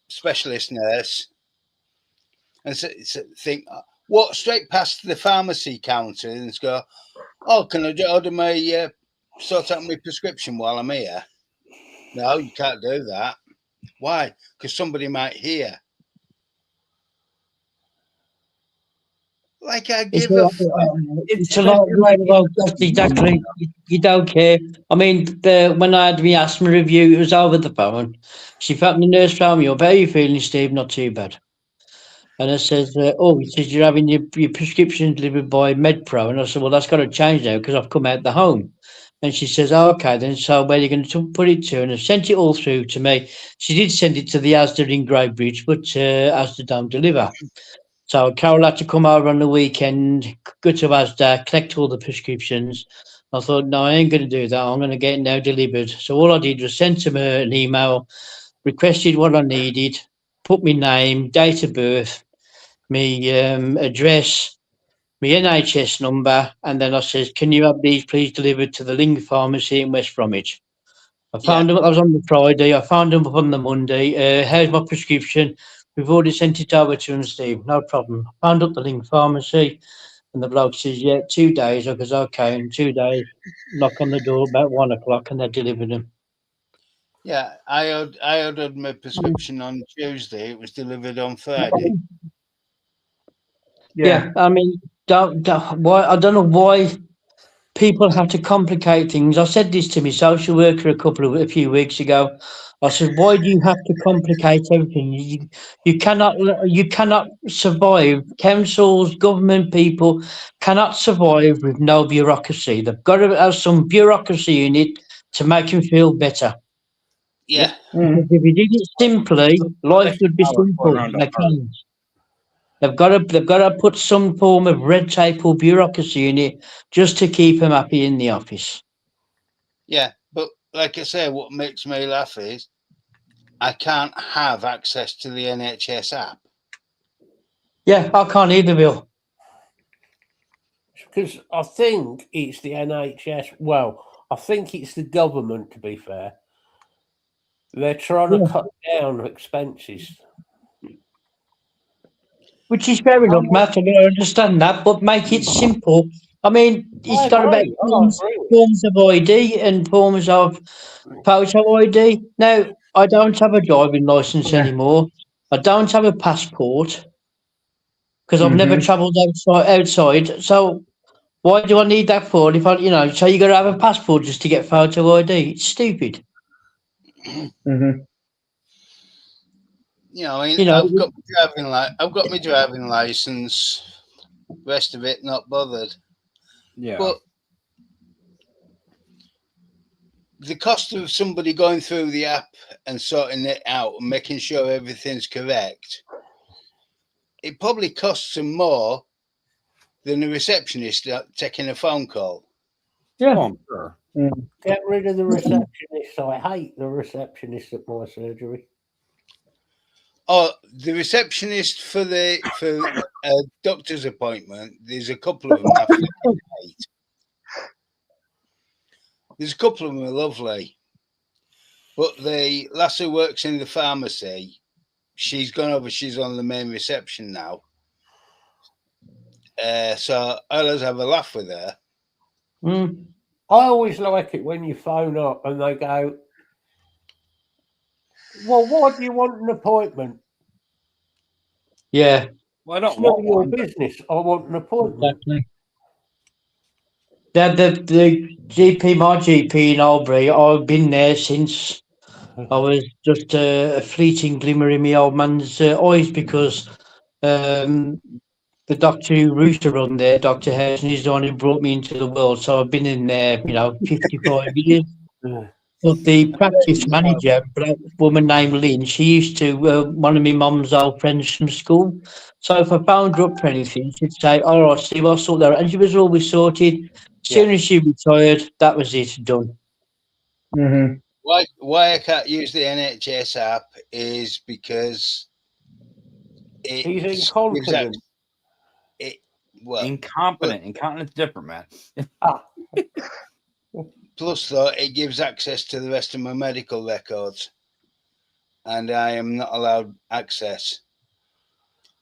specialist nurse, and think, walk straight past the pharmacy counter and go, can I order my, sort out my prescription while I'm here? No, you can't do that. Why? Because somebody might hear. Like I give it's a lot of exactly. You don't care. I mean, when I had my asthma review, it was over the phone. The nurse phoned me up. How are you feeling, Steve? Not too bad. And I says, he says, you're having your prescription delivered by MedPro. And I said, well, that's got to change now because I've come out the home. And she says, okay, then. So where are you going to put it to? And I sent it all through to me. She did send it to the Asda in Greybridge, but Asda don't deliver. So Carol had to come over on the weekend, go to Asda, collect all the prescriptions. I thought, no, I ain't going to do that. I'm going to get it now delivered. So all I did was send them an email, requested what I needed, put my name, date of birth, my address, my NHS number, and then I says, can you have these please delivered to the Ling Pharmacy in West Bromwich? I found them. I was on the Friday. I found them up on the Monday. Here's my prescription. We've already sent it over to him, Steve. No problem. I found up the Ling Pharmacy, and the bloke says, 2 days. I goes, okay. In 2 days, knock on the door about 1 o'clock, and they delivered them. Yeah, I ordered my prescription on Tuesday. It was delivered on Friday. Yeah, I mean, why? I don't know why people have to complicate things. I said this to my social worker a few weeks ago. I said, why do you have to complicate everything? You cannot survive. Councils, government people cannot survive with no bureaucracy. They've got to have some bureaucracy in it to make them feel better. Yeah. If you did it simply, life would be simple. They can't. They've got to put some form of red tape or bureaucracy in it just to keep them happy in the office. Yeah, but like I say, what makes me laugh is I can't have access to the NHS app. Yeah, I can't either, Bill. Because I think it's the NHS. Well, I think it's the government, to be fair. They're trying to cut down expenses. Which is fair enough, Matt. I understand that, but make it simple. I mean, it's got about forms of ID and forms of photo ID. Now, I don't have a driving license anymore. I don't have a passport because I've never travelled outside. So Why do I need that for? If I, so you got to have a passport just to get photo ID. It's stupid. Mm-hmm. I mean, I've got my driving license. Rest of it, not bothered. Yeah. But the cost of somebody going through the app and sorting it out and making sure everything's correct, it probably costs them more than a receptionist taking a phone call. Yeah. Oh, I'm sure. Get rid of the receptionist. I hate the receptionist at my surgery. Oh, the receptionist for a doctor's appointment, there's a couple of them after 8. There's a couple of them are lovely. But the lass who works in the pharmacy, she's gone over, she's on the main reception now. So I'll always have a laugh with her. Mm. I always like it when you phone up and they go, well, why do you want an appointment? Yeah. Well, I don't It's not want your one. business. I want an appointment. Exactly. The GP, my GP in Albury, I've been there since I was just a fleeting glimmer in my old man's eyes because the doctor who used to run there, Dr. Harrison, is the one who brought me into the world. So I've been in there, 55 years. But the practice manager, a black woman named Lynn, she used to, one of my mum's old friends from school. So if I phoned her up for anything, she'd say, all right, Steve, I'll sort that out. And she was always sorted. As soon as she retired, that was it, done. Mm-hmm. Why I can't use the NHS app is because He's incompetent. Incompetent. Incompetent's different, man. Plus, though, it gives access to the rest of my medical records, and I am not allowed access.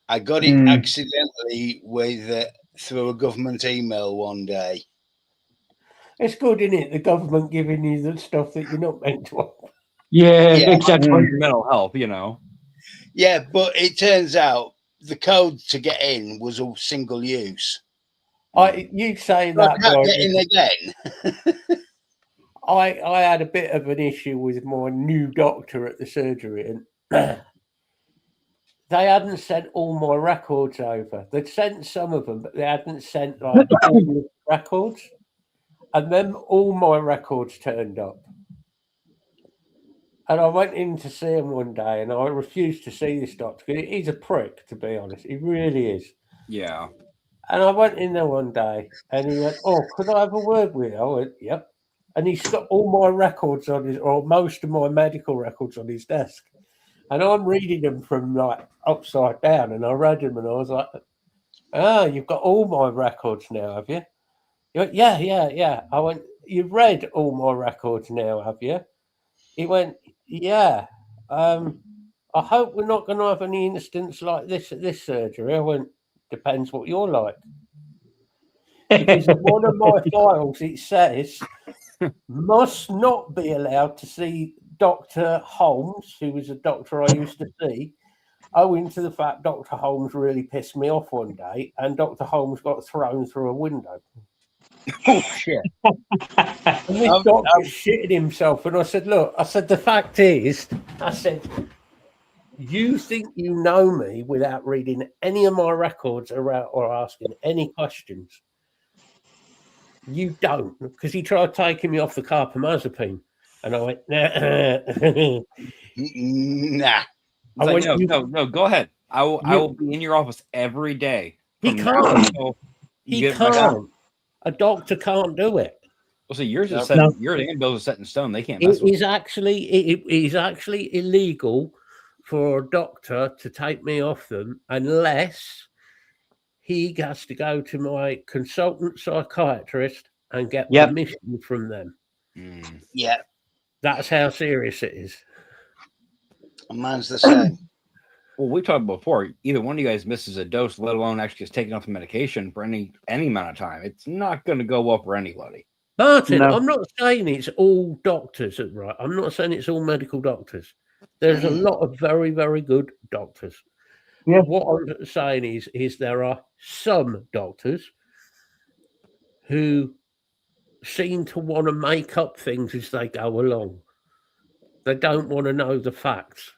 I got it accidentally through a government email one day. It's good, isn't it? The government giving you the stuff that you're not meant to have. Yeah, exactly. Mental health, Yeah, but it turns out the code to get in was a single use. You say that, I can't get in again. I had a bit of an issue with my new doctor at the surgery, and they hadn't sent all my records over. They'd sent some of them, but they hadn't sent like all the records. And then all my records turned up. And I went in to see him one day, and I refused to see this doctor. He's a prick, to be honest. He really is. Yeah. And I went in there one day, and he went, "Oh, could I have a word with you?" I went, "Yep." And he's got all my records or most of my medical records on his desk. And I'm reading them from like upside down, and I read them, and I was like, "Ah, you've got all my records now, have you?" He went, yeah. I went, "You've read all my records now, have you?" He went, "Yeah. I hope we're not going to have any incidents like this at this surgery." I went, "Depends what you're like." Because in one of my files, it says, must not be allowed to see Dr. Holmes, who was a doctor I used to see, owing to the fact Dr. Holmes really pissed me off one day, and Dr. Holmes got thrown through a window. Oh, shit. And this doctor shitted himself. And I said, "Look," I said, "the fact is," I said, "you think you know me without reading any of my records or asking any questions. You don't." Because he tried taking me off the carbamazepine. And I went, "Nah." Nah. No, go ahead. I will be in your office every day. He can't. He can't. A doctor can't do it. Well, so yours is set. Your bills are set in stone. They can't. It is actually illegal for a doctor to take me off them unless he has to go to my consultant psychiatrist and get permission from them. Yeah, that's how serious it is. Mine's the same. Well, we talked before. Either one of you guys misses a dose, let alone actually just taking off the medication for any amount of time. It's not going to go well for anybody. Martin, I'm not saying it's all doctors, right? I'm not saying it's all medical doctors. There's a lot of very, very good doctors. Yeah. What I'm saying is there are some doctors who seem to want to make up things as they go along. They don't want to know the facts.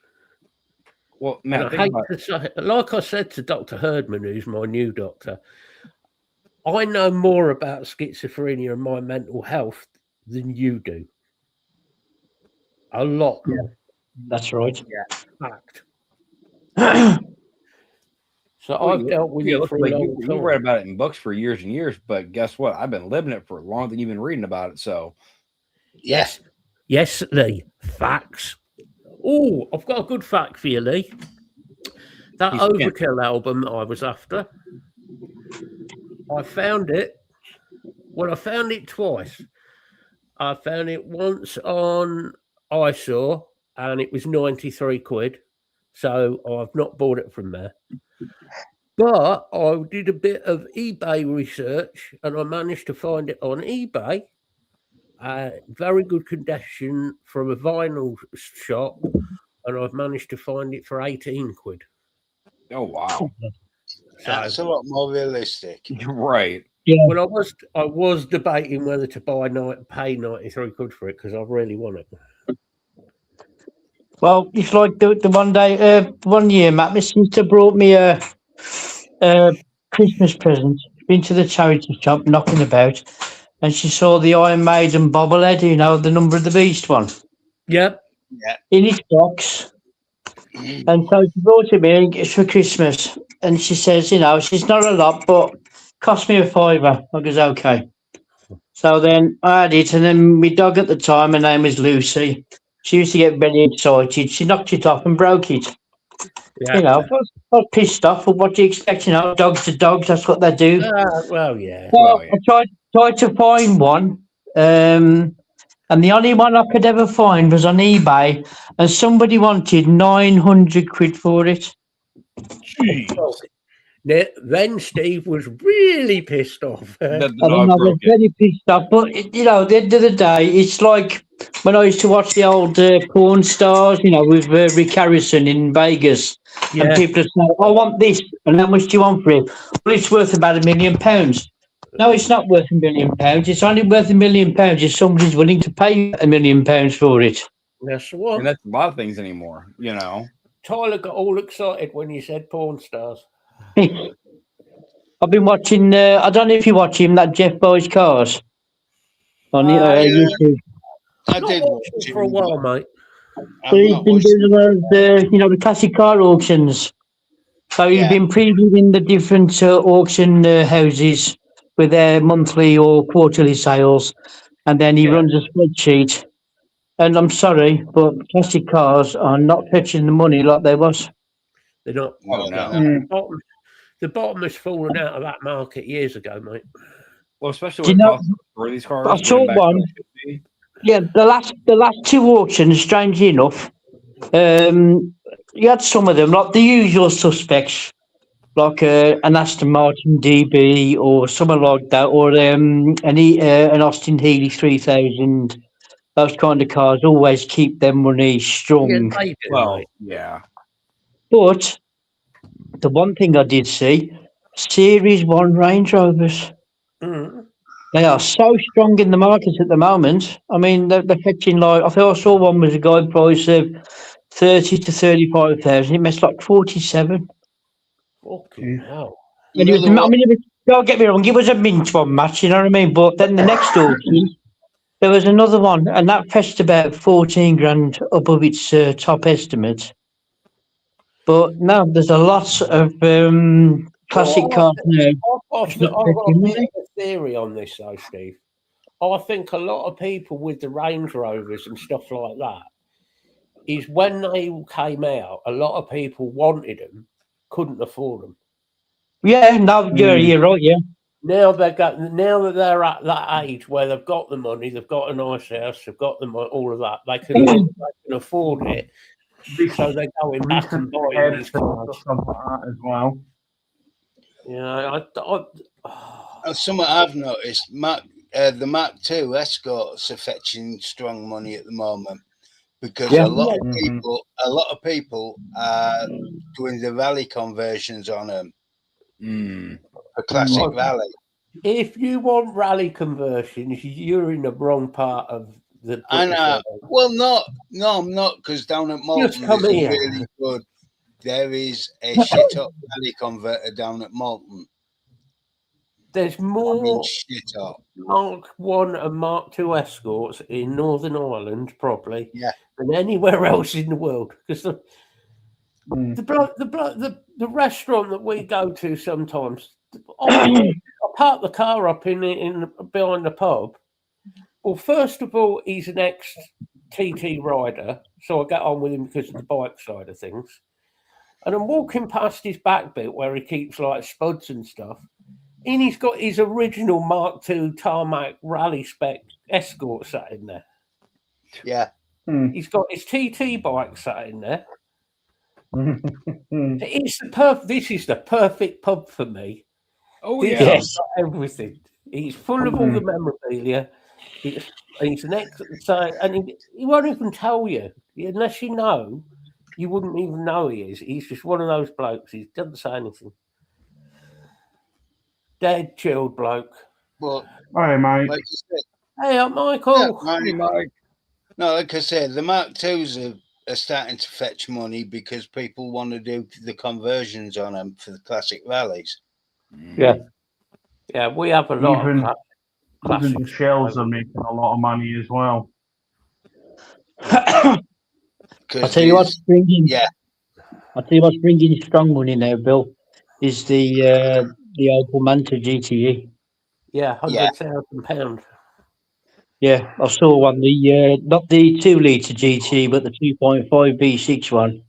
Well, And Matt, I hate to say, like I said to Dr. Herdman, who's my new doctor, I know more about schizophrenia and my mental health than you do. A lot more. That's right. Fact. So I've dealt with it for a long time. You read about it in books for years and years, but guess what? I've been living it for longer than you've been reading about it. So, yes, Lee. Facts. Oh, I've got a good fact for you, Lee. That Overkill album I was after, I found it. Well, I found it twice. I found it once on iSaw, and it was 93 quid. So I've not bought it from there. But I did a bit of eBay research, and I managed to find it on eBay. Very good condition from a vinyl shop, and I've managed to find it for 18 quid. Oh wow, that's a lot more realistic. Right? Yeah. Well, I was debating whether to pay 93 quid for it because I really want it. Well, it's like the one year, Matt, my sister brought me a Christmas present. Been to the charity shop, knocking about, and she saw the Iron Maiden bobblehead, you know, the Number of the Beast one. Yep. Yeah. In its box. And so she brought it me it's for Christmas. And she says, you know, she's not a lot, but cost me £5. I goes, okay. So then I had it, and then my dog at the time, her name was Lucy. She used to get very excited. She knocked it off and broke it. Yeah. You know, I was pissed off. But what do you expect? You know, dogs are dogs. That's what they do. Well, yeah. So I tried to find one, and the only one I could ever find was on eBay, and somebody wanted 900 quid for it. Jeez. Then Steve was really pissed off. I was very pissed off. But, you know, at the end of the day, it's like when I used to watch the old porn stars, you know, with Rick Harrison in Vegas. Yeah. And people say, I want this. And how much do you want for it? Well, it's worth about £1 million. No, it's not worth £1 million. It's only worth £1 million if somebody's willing to pay £1 million for it. That's the one. And that's a lot of things anymore, you know. Tyler got all excited when you said porn stars. I've been watching, I don't know if you watch him, that Jeff Buys Cars on YouTube. I did watch it for a while, mate. So he's been doing you know, the classic car auctions. So he's been previewing the different auction houses with their monthly or quarterly sales, and then he runs a spreadsheet. And I'm sorry, but classic cars are not fetching the money like they was. They're not. Oh, no. The bottom has fallen out of that market years ago, mate. Well, especially when for these cars. I saw one. Yeah, the last two auctions, strangely enough, you had some of them, like the usual suspects, like an Aston Martin DB or something like that, or an Austin Healey 3000. Those kind of cars always keep their money strong. Yeah, well, yeah. But the one thing I did see, Series 1 Range Rovers. Mm. They are so strong in the market at the moment. I mean, they're fetching like, I think I saw one was a guide price of 30 to 35,000. It missed like 47. Fucking hell. And it was, I mean, don't get me wrong, it was a mint one match, you know what I mean? But then the next auction, there was another one, and that fetched about 14 grand above its top estimate. But no, there's a lot of classic cars now. I've got a theory on this, though, Steve. I think a lot of people with the Range Rovers and stuff like that is when they came out, a lot of people wanted them, couldn't afford them. Yeah, no, you're right, yeah. Now that they're at that age where they've got the money, they've got a nice house, they've got them all of that, they can afford it. So they're going back and buying these cars as well. Yeah, something I've noticed, the Mark II Escorts are fetching strong money at the moment because a lot of people are doing the rally conversions on them for classic rally. If you want rally conversions, you're in the wrong part of the. I know. Well, no, I'm not, because down at Malton come there's a here. really good. There is a shit up rally converter down at Malton. There's more shit up. Mark 1 and Mark 2 escorts in Northern Ireland, probably, Yeah, than anywhere else in the world. Because the restaurant that we go to sometimes, I park the car up in behind the pub. Well, first of all, he's an ex-TT rider, so I get on with him because of the bike side of things. And I'm walking past his back bit where he keeps like spuds and stuff. And he's got his original Mark II tarmac rally spec escort sat in there. Yeah. He's got his TT bike sat in there. This is the perfect pub for me. Oh, This yeah. has got everything. He's full of all the memorabilia. He's an and he won't even tell you. Unless you know, you wouldn't even know he is. He's just one of those blokes. He doesn't say anything. Dead, chilled bloke. Well, Hi, mate. like you said, Hey, I'm Michael. Mike. No, like I said, the Mark IIs are starting to fetch money because people want to do the conversions on them for the classic rallies. Yeah. Yeah, we have a lot Even of classic the shells are making a lot of money as well. I'll tell you what's bringing. Yeah. I'll tell you what's bringing strong money now, Bill, is the Opel Manta GTE. Yeah, £100,000. Yeah, I saw one. The not the 2-litre GT, but the 2.5 V6 one.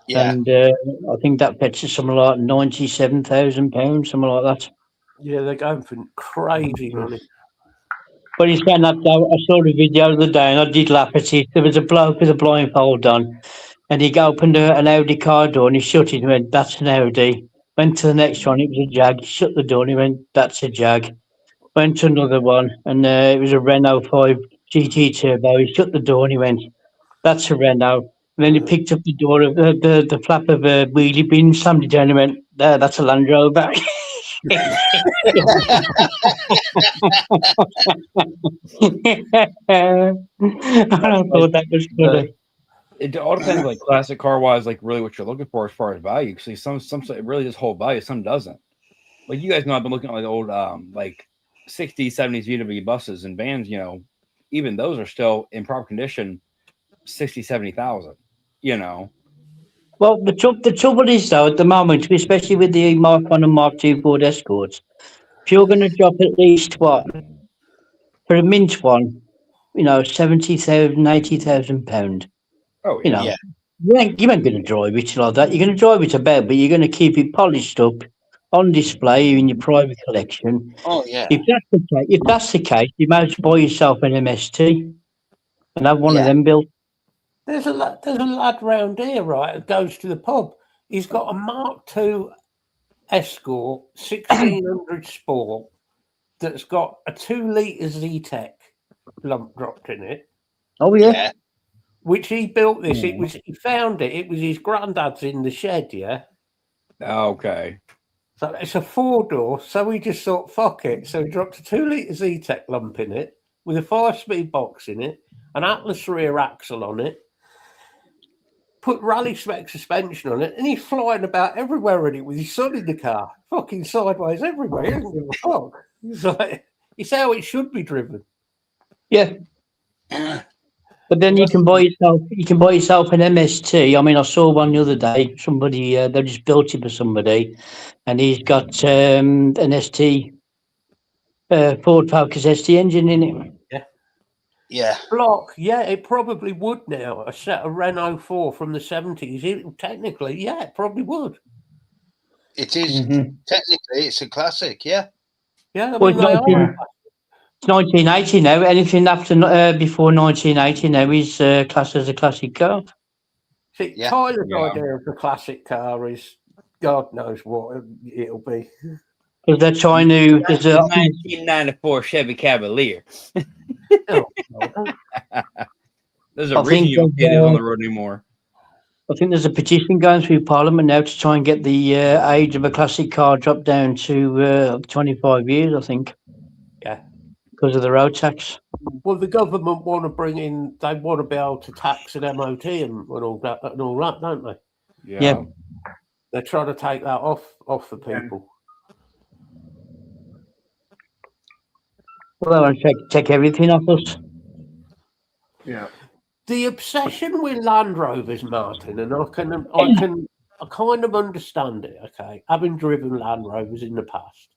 Yeah. And I think that fetches something like £97,000, something like that. Yeah, they're going for crazy money. But he's saying that I saw the video the other day, and I did laugh at it. There was a bloke with a blindfold on, and he opened an Audi car door, and he shut it and went, "That's an Audi." Went to the next one, it was a Jag. He shut the door, and he went, "That's a Jag." Went to another one, and it was a Renault 5 GT Turbo. He shut the door, and he went, "That's a Renault." And then he picked up the door of the flap of a wheelie bin, slammed it down, and went, "That's a Land Rover." I thought that was funny. It all depends, like classic car wise, like really what you're looking for as far as value. Because some it really does hold value, some doesn't. Like you guys know, I've been looking at like old like 60s, 70s VW buses and vans. You know, even those are still in proper condition, 60,000, 70,000. You know. Well, the trouble is though, at the moment, especially with the Mark 1 and Mark 2 Ford Escorts, if you're going to drop at least what for a mint one, you know, £70,000, £80,000. Oh, you know, yeah. you ain't going to drive it like that. You're going to drive it about, but you're going to keep it polished up on display in your private collection. Oh yeah. If that's the case, you might as well buy yourself an MST and have one of them built. There's a lad round here, right, that goes to the pub. He's got a Mark II Escort 1600 Sport that's got a 2-litre Z-Tech lump dropped in it. Oh yeah. Which he built this. He found it. It was his granddad's in the shed. Yeah. Okay. So it's a 4-door. So he just thought, fuck it. So he dropped a 2-litre Z-Tech lump in it with a 5-speed box in it, an Atlas rear axle on it, put rally spec suspension on it, and he's flying about everywhere in it with his son in the car, fucking sideways everywhere. He doesn't give a fuck. He's like, it's how it should be driven. Yeah. But then you can buy yourself an MST. I mean, I saw one the other day. Somebody they just built it for somebody, and he's got an ST Ford Focus ST engine in it. Yeah. Block, yeah, it probably would now. A set of Renault 4 from the 70s. Technically, yeah, it probably would. It is technically it's a classic, yeah. Yeah, I Well, mean, it's 1980 now. Anything after before 1980 now is classed as a classic car. See, Tyler's idea of the classic car is God knows what it'll be. Because they're trying to. There's a 1994 Chevy Cavalier. There's a reason you don't get it on the road anymore. I think there's a petition going through Parliament now to try and get the age of a classic car dropped down to 25 years, I think. Yeah. Because of the road tax. Well, the government want to bring in, they want to be able to tax an MOT and all that, don't they? Yeah. They're trying to take that off the people. Well, they want to take everything off us. Yeah. The obsession with Land Rovers, Martin, and I kind of understand it. Okay, having driven Land Rovers in the past,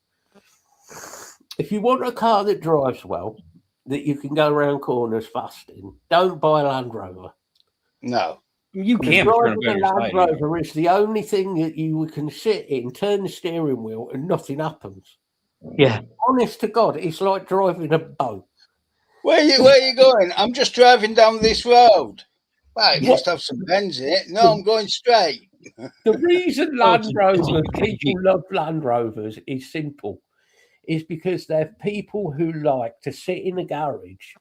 if you want a car that drives well, that you can go around corners fast in, don't buy a Land Rover. No, you can't. Driving a Land Rover is the only thing that you can sit in, turn the steering wheel, and nothing happens. Yeah. Honest to God, it's like driving a boat. Where are you going? I'm just driving down this road. Right, it must have some bends in it. No, I'm going straight. The reason Land Rovers, people love Land Rovers, is simple. Is because they're people who like to sit in a garage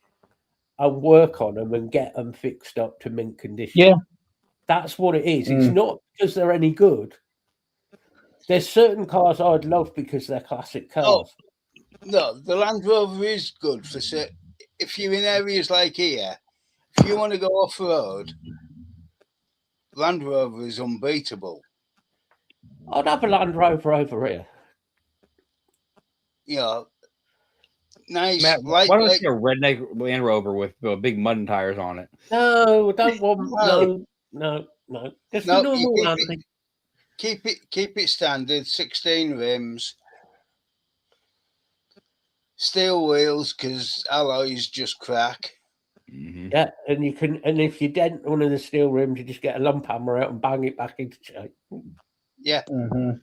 and work on them and get them fixed up to mint condition. Yeah. That's what it is. It's not because they're any good. There's certain cars I'd love because they're classic cars. Oh, no, the Land Rover is good for if you're in areas like here. If you want to go off road, Land Rover is unbeatable. I'd have a Land Rover over here. You know, nice. Matt, why don't you see a redneck Land Rover with big mudden tires on it? No, don't want no. Just a normal Land. Keep it standard. 16 rims, steel wheels because alloys just crack. Mm-hmm. Yeah, and if you dent one of the steel rims, you just get a lump hammer out and bang it back into shape. Yeah. Mm-hmm.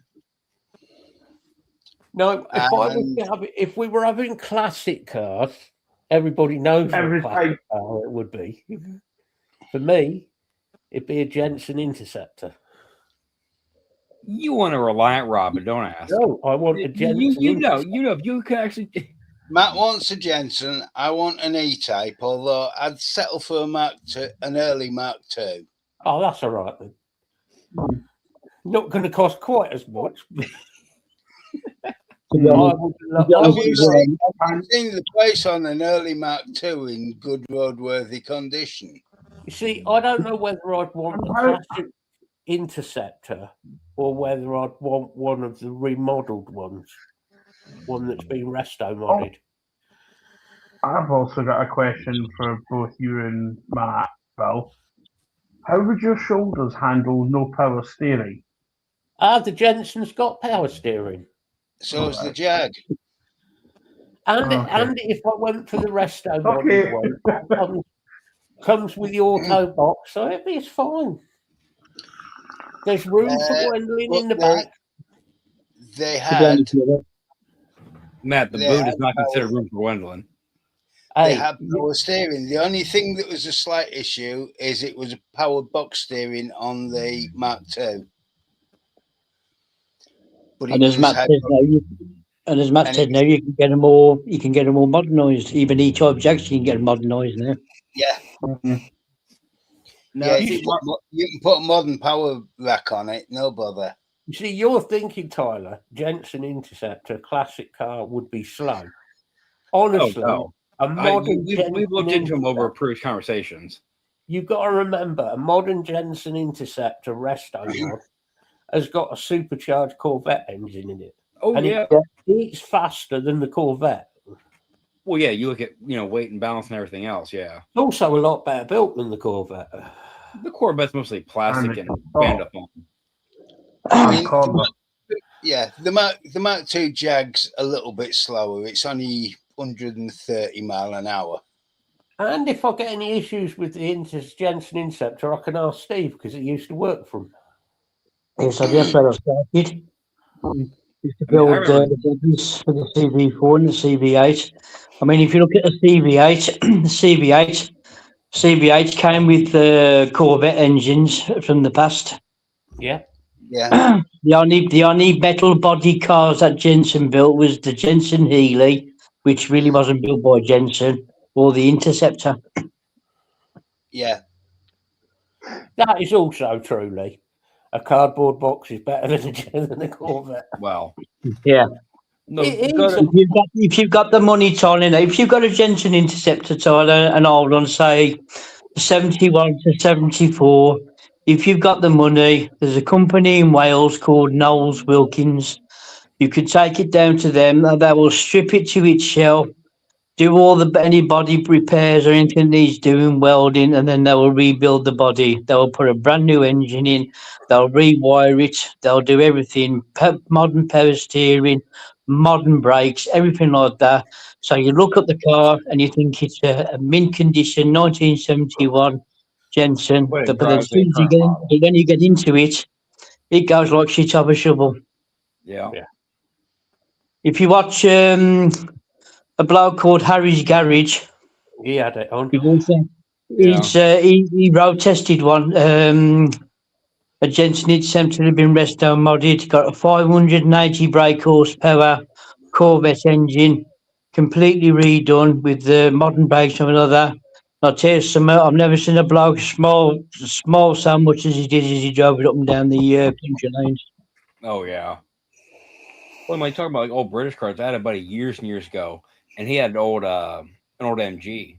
No, if we were having classic cars, everybody knows what classic car it would be. For me, it'd be a Jensen Interceptor. You want a Reliant, Robin? Don't ask. No, I want a Jensen. You know, if you can actually. Matt wants a Jensen. I want an E-Type, although I'd settle for an early Mark II. Oh, that's all right then. Not going to cost quite as much. I've seen the place on an early Mark II in good roadworthy condition. You see, I don't know whether I'd want a classic Interceptor or whether I'd want one of the remodeled ones, one that's been resto modded. I've also got a question for both you and Matt, Phil. How would your shoulders handle no power steering? The Jensen's got power steering. So is the Jag. And if I went for the resto modded one, comes with the auto box, so it's fine. There's room for Gwendolyn in the back. They had Matt, the boot is not considered room for Gwendolyn. They had power steering. The only thing that was a slight issue is it was a power box steering on the Mark II. But and as Matt said now, you can get them all. You can get them all modernised. Even E-Type Jacks, you can get them modernised now. Yeah. Mm-hmm. No, you can put a modern power rack on it. No bother. You see, you're thinking, Tyler, Jensen Interceptor, classic car would be slow. Honestly, a modern we've looked into them over previous conversations. You've got to remember, a modern Jensen Interceptor resto mod has got a supercharged Corvette engine in it. Oh, and yeah. It's faster than the Corvette. Well, yeah, you look at, weight and balance and everything else, yeah. It's also a lot better built than the Corvette. The Corvette's mostly plastic and band up on. Yeah, the Mark II Jag's a little bit slower. It's only 130 mile an hour. Oh. And if I get any issues with the Jensen Interceptor, I can ask Steve because he used to work for him. Yes, that's where I started. Used to build the bodies for the CV4 and the CV8. I mean, if you look at the CV8, the CV8 came with the Corvette engines from the past. Yeah. Yeah. The only metal body cars that Jensen built was the Jensen Healey, which really wasn't built by Jensen, or the Interceptor. Yeah. That is also truly a cardboard box is better than a Corvette. Well, Yeah. no, If you've got the money, Tyler, if you've got a Jensen Interceptor, Tyler, and hold on, say 71 to 74, if you've got the money, there's a company in Wales called Knowles Wilkins. You could take it down to them, and they will strip it to its shell, do all any body repairs or anything needs doing, welding, and then they will rebuild the body. They will put a brand new engine in, they'll rewire it, they'll do everything, modern power steering, modern brakes, everything like that. So you look at the car and you think it's a mint condition 1971 Jensen, But it but then drives a current model. when you get into it, it goes like shit off a shovel. Yeah. If you watch a bloke called Harry's Garage, He had it on. he road tested one. A Jensen Interceptor had been resto modded, got a 580 brake horsepower Corvette engine, completely redone with the modern brakes and all that. I'll tell you something, I've never seen a bloke small so much as he did as he drove it up and down the country lanes. Oh yeah. Well, when you talk about like old British cars, I had a buddy years and years ago, and he had an old MG.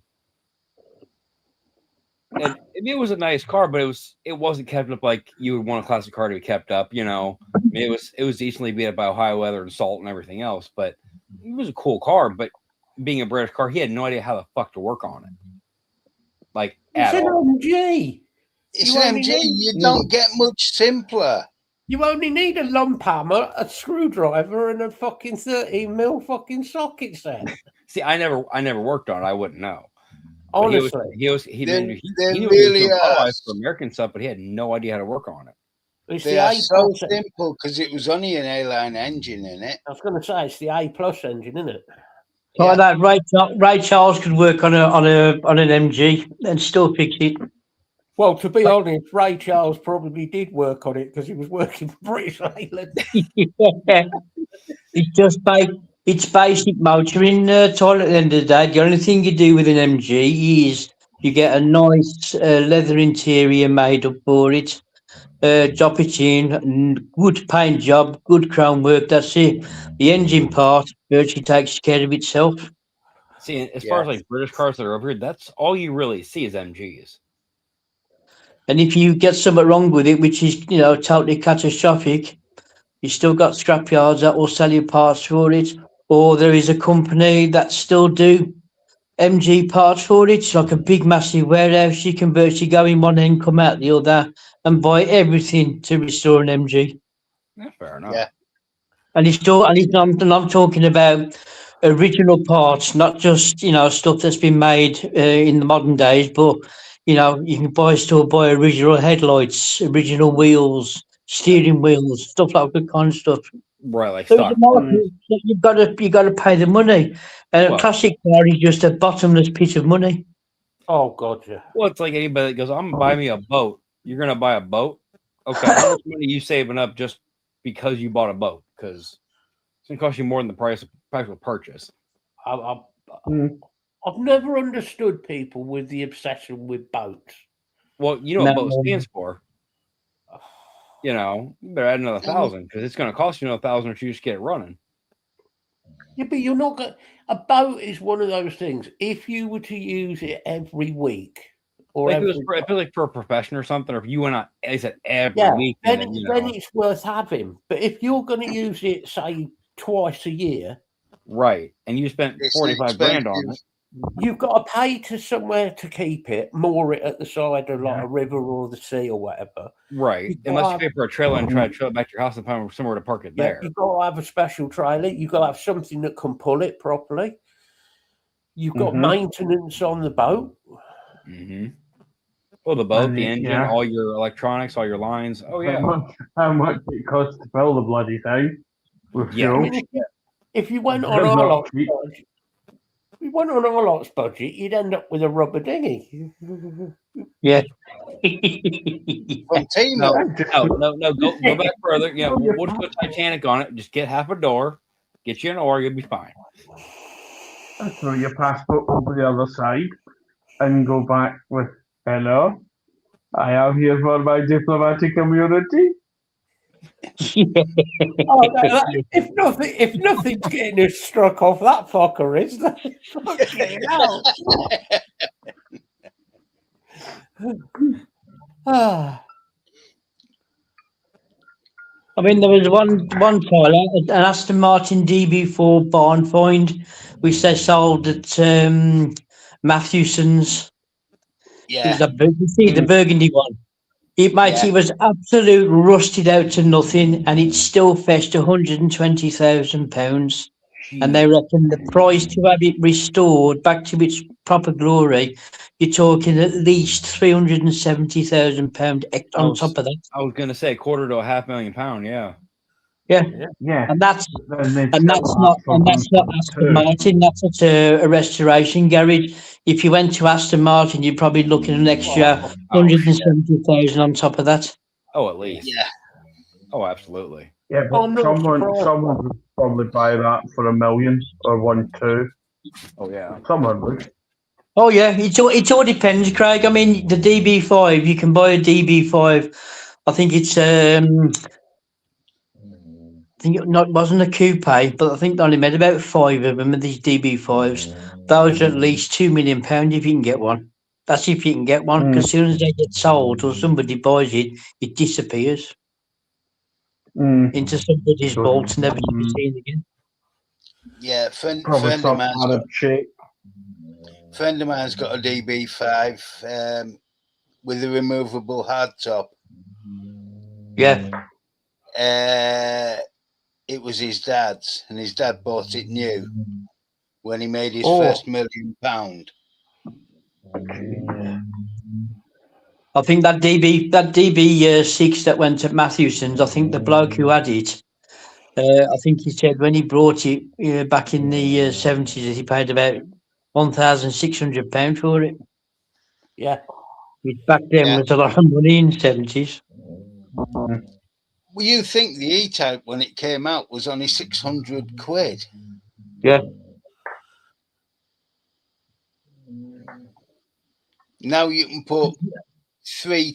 And it was a nice car, but it wasn't kept up like you would want a classic car to be kept up. You know, I mean, it was decently beat up by Ohio weather and salt and everything else. But it was a cool car. But being a British car, he had no idea how the fuck to work on it. Like It's an MG. It's an MG. You don't get much simpler. You only need a lump hammer, a screwdriver, and a fucking 13mm fucking socket set. See, I never worked on it. I wouldn't know. Honestly, he knew really for American stuff, but he had no idea how to work on it. They are so simple because it was only an A-line engine in it. I was going to say it's the A+ engine, isn't it? Like that, Ray Charles could work on an MG and still fix it. Well, to be honest, Ray Charles probably did work on it because he was working for British Leyland. It's just it's basic motoring, Tyler, at the end of the day. The only thing you do with an MG is you get a nice leather interior made up for it, drop it in, good paint job, good crown work, that's it. The engine part virtually takes care of itself. See, as far as like British cars that are over here, that's all you really see is MGs. And if you get something wrong with it, which is, totally catastrophic, you still got scrapyards that will sell you parts for it, or there is a company that still do MG parts for it. It's like a big, massive warehouse. You can virtually go in one end, come out the other, and buy everything to restore an MG. Yeah, fair enough. Yeah. And I'm talking about original parts, not just stuff that's been made in the modern days, but you can still buy original headlights, original wheels, steering wheels, stuff like that kind of stuff. Right, like so stock. You've got to pay the money. And a classic car is just a bottomless piece of money. Oh God, yeah. Well, it's like anybody that goes, "I'm gonna buy me a boat." You're gonna buy a boat, okay? How much money are you saving up just because you bought a boat? Because it's gonna cost you more than the price of purchase. I've never understood people with the obsession with boats. Well, you know what boat stands for. You better add another 1,000 because it's going to cost you another 1,000 if you just get it running. Yeah, but you're not going. A boat is one of those things. If you were to use it every week, or if it was like for a profession or something, or if you went out, I said every week, then it's worth having. But if you're going to use it, say twice a year, right, and you spent 45 grand on it. You've got to pay to somewhere to keep it, moor it at the side of like a river or the sea or whatever. Right. Unless you pay for a trailer and try to trail it back to your house and find somewhere to park it there. You've got to have a special trailer. You've got to have something that can pull it properly. You've got maintenance on the boat. Mm-hmm. Well, the boat, the engine, all your electronics, all your lines. Oh, yeah. How much it costs to fill the bloody thing with fuel. I mean, if you went on our lot's budget, you'd end up with a rubber dinghy. Yeah. No, go back further. Yeah, we'll put Titanic on it. Just get half a door, get you an oar, you'll be fine. Throw your passport over the other side and go back with hello. I am here for my diplomatic immunity. If nothing's getting us struck off that fucker, is there? Fucking hell. I mean, there was one file, an Aston Martin DB4 barn find, which they sold at Matthewson's. It was the burgundy one. It was absolute rusted out to nothing, and it still fetched £120,000. And they reckon the price to have it restored back to its proper glory, you're talking at least £370,000 on top of that. I was going to say £250,000 to £500,000. Yeah. Yeah. And that's not Aston Martin. That's at a restoration garage. If you went to Aston Martin, you're probably looking at an extra 170,000 on top of that. Oh, at least. Yeah. Oh, absolutely. Yeah, but someone would probably buy that for $1 million or 1, 2. Oh yeah. Someone would. Oh yeah, it all depends, Craig. I mean, the DB5, you can buy a DB5. I think it's I think it wasn't a coupe, but I think they only made about 5 of them of these DB5s. Those are at least £2 million if you can get one. That's if you can get one, because as soon as they get sold or somebody buys it, it disappears into somebody's vault and never to be seen again. Yeah, friend of mine's got a DB5 with a removable hardtop. Yeah. It was his dad's, and his dad bought it new when he made his first £1 million. I think that DB6 that went at Matthewson's, I think the bloke who had it, I think he said when he brought it back in the 70s, he paid about £1,600 for it. Yeah. Which back then was a lot of money in the 70s. Well, you think the E-Type, when it came out, was only £600? Yeah. Now you can put 3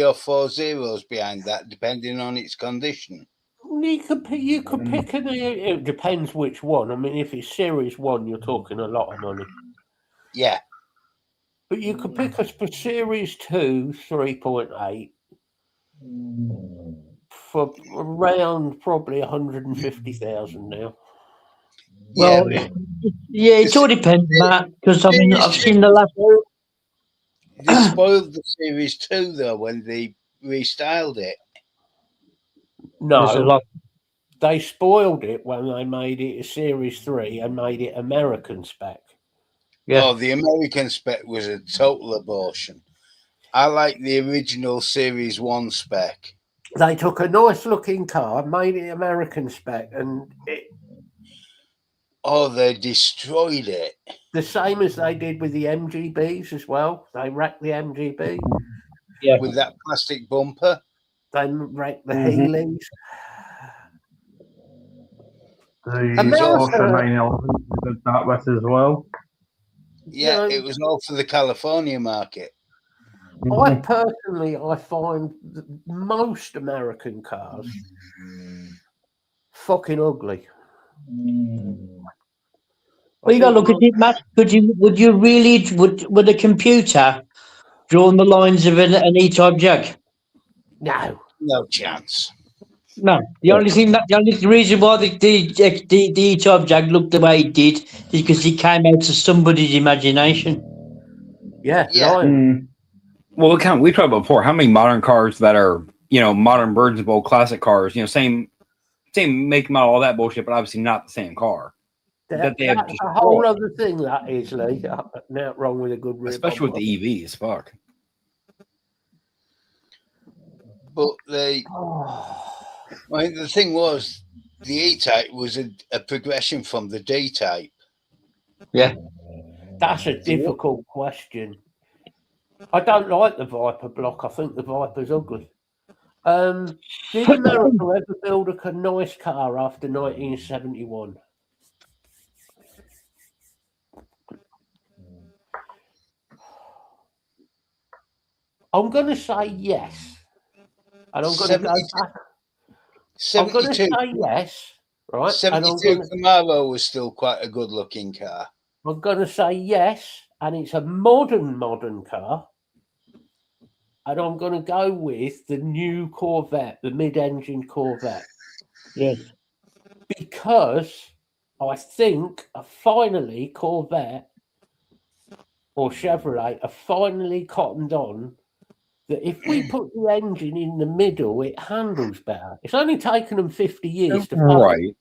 or 4 zeros behind that, depending on its condition. You could pick it depends which one. I mean, if it's Series 1, you're talking a lot of money. Yeah. But you could pick a Series 2 3.8 for around probably 150,000 now. Well, yeah, it all depends, Matt, because I mean, I've seen the last. They spoiled the Series 2 though when they restyled it. No, they spoiled it when they made it a Series 3 and made it American spec. Yeah. Oh, the American spec was a total abortion. I like the original Series 1 spec. They took a nice looking car, made it American spec, and they destroyed it. The same as they did with the MGBs as well. They wrecked the MGB. Yeah. With that plastic bumper. They wrecked the Heelys. The Porsche 911 did that with as well. Yeah, it was all for the California market. I find most American cars fucking ugly. Well, you got to look at it, Matt. Would a computer drawn the lines of an E-Type Jag? No chance. No. The only reason why the E-Type Jag looked the way it did is because it came out of somebody's imagination. Yeah. Well, we talked about before how many modern cars that are, modern versions of old classic cars, same make, model, all that bullshit, but obviously not the same car. That's a whole other thing, that is, Lee. Now wrong with a good rip. Especially with the EVs, fuck. But the thing was, the E-Type was a progression from the D-Type. Yeah. That's a difficult question. I don't like the Viper block. I think the Viper's ugly. Did America ever build a nice car after 1971? I'm going to say yes. And I'm going to go back. I'm going to 72. say yes, right? 72 Camaro was still quite a good-looking car. I'm going to say yes, and it's a modern car. And I'm going to go with the new Corvette, the mid-engine Corvette. Yes. Because I think finally Corvette or Chevrolet are finally cottoned on that if we put the engine in the middle, it handles better. It's only taken them 50 years to Right.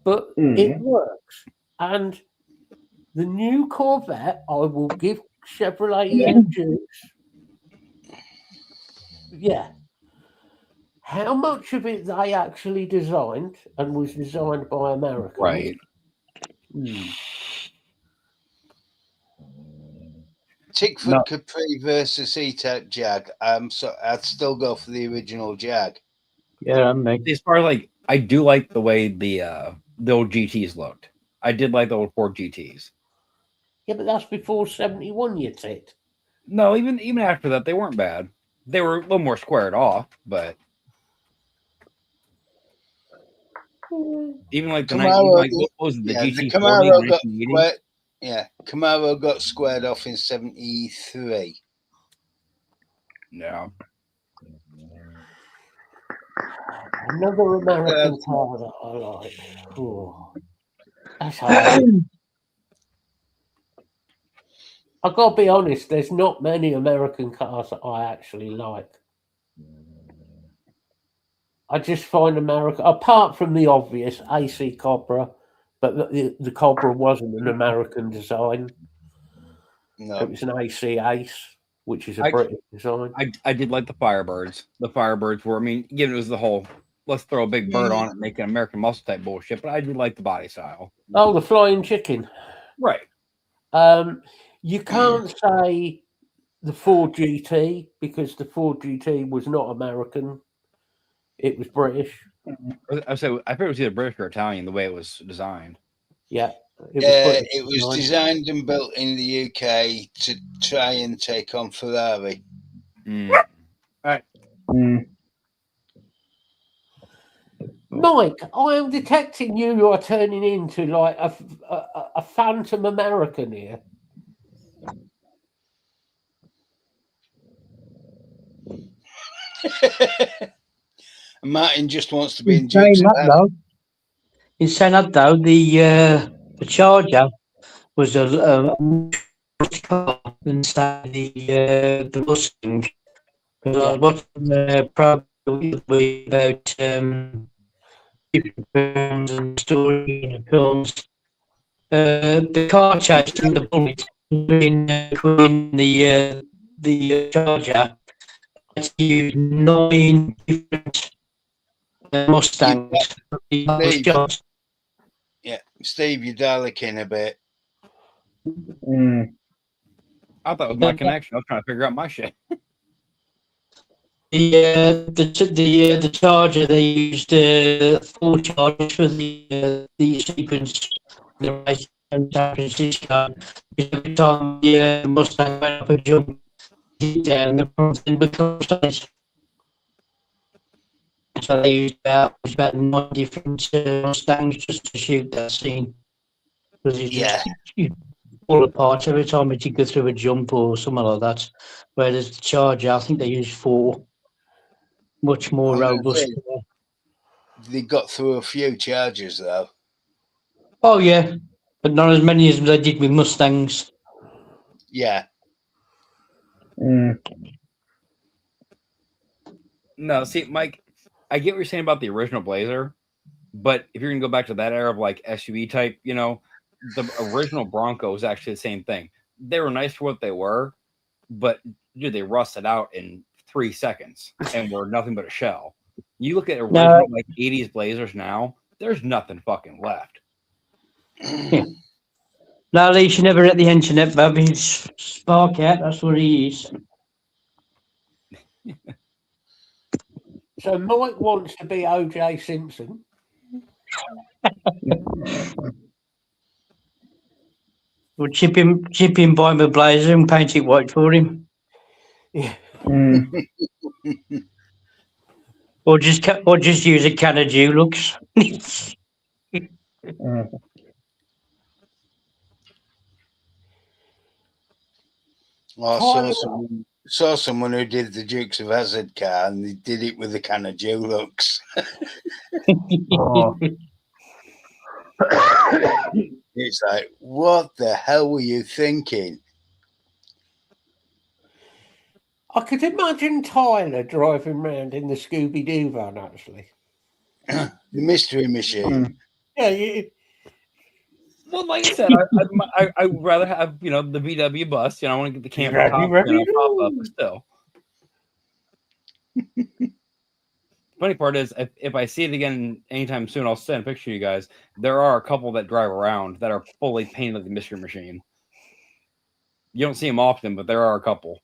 but it works. And the new Corvette, I will give Chevrolet engines. Yeah. How much of it they actually designed and was designed by Americans? Right. Tickford Capri versus E-Type Jag. So I'd still go for the original Jag. Yeah, I'm like, As far as like, I do like the way the old GTs looked. I did like the old Ford GTs. Yeah, but that's before 71, you tit. No, even after that, they weren't bad. They were a little more squared off, but even like the Camaro, what was it, the GT40? the Camaro got squared. Yeah, Camaro got squared off in 73. Yeah. Another American car that I like. Oh, that's hard. I've got to be honest, there's not many American cars that I actually like. I just find America, apart from the obvious AC Cobra, but the Cobra wasn't an American design. No. It was an AC Ace, which is a British design. I did like the Firebirds. The Firebirds were, I mean, given it was the whole, let's throw a big bird on it and make an American muscle type bullshit, but I did like the body style. Oh, the Flying Chicken. Right. You can't say the Ford GT because the Ford GT was not American. It was British. I think it was either British or Italian, the way it was designed. Yeah. It was designed and built in the UK to try and take on Ferrari. All right. Mike, I am detecting you are turning into like a phantom American here. Martin just wants to be in in saying that though, the Charger was a car than say the Mustang. Because I was watching probably about different films and stories and films. The car chasing the bullet between the Charger. It's used 9 different Mustangs. Steve, you're dialing a bit. I thought it was my connection. I was trying to figure out my shit. The Charger, they used 4 chargers for the sequence. The race in San Francisco. Every time the Mustang went up a jump, down the front and becomes size. So they used about 9 different Mustangs just to shoot that scene. Because you fall apart every time you go through a jump or something like that. Whereas the Charger, I think they use 4. Much more robust. They got through a few Chargers though. Oh yeah, but not as many as they did with Mustangs. Yeah. No, see, Mike, I get what you're saying about the original Blazer, but if you're gonna go back to that era of like SUV type, you know, the original Bronco was actually the same thing. They were nice for what they were, but dude, they rusted out in 3 seconds and were nothing but a shell. You look at original like 80s Blazers now, there's nothing fucking left. No, at least you never at the internet, Bob. He's Spark out, that's what he is. So Mike wants to be O.J. Simpson. We'll chip him by my Blazer and paint it white for him. Yeah. Or just use a can of Dulux. I saw someone who did the Dukes of Hazzard car, and they did it with a can of Dulux. It's like, what the hell were you thinking? I could imagine Tyler driving around in the Scooby-Doo van, actually. The Mystery Machine. Yeah, well, like I said, I would rather have the VW bus. I want to get the camper pop up, but still. Funny part is, if I see it again anytime soon, I'll send a picture to you guys. There are a couple that drive around that are fully painted like the Mystery Machine. You don't see them often, but there are a couple.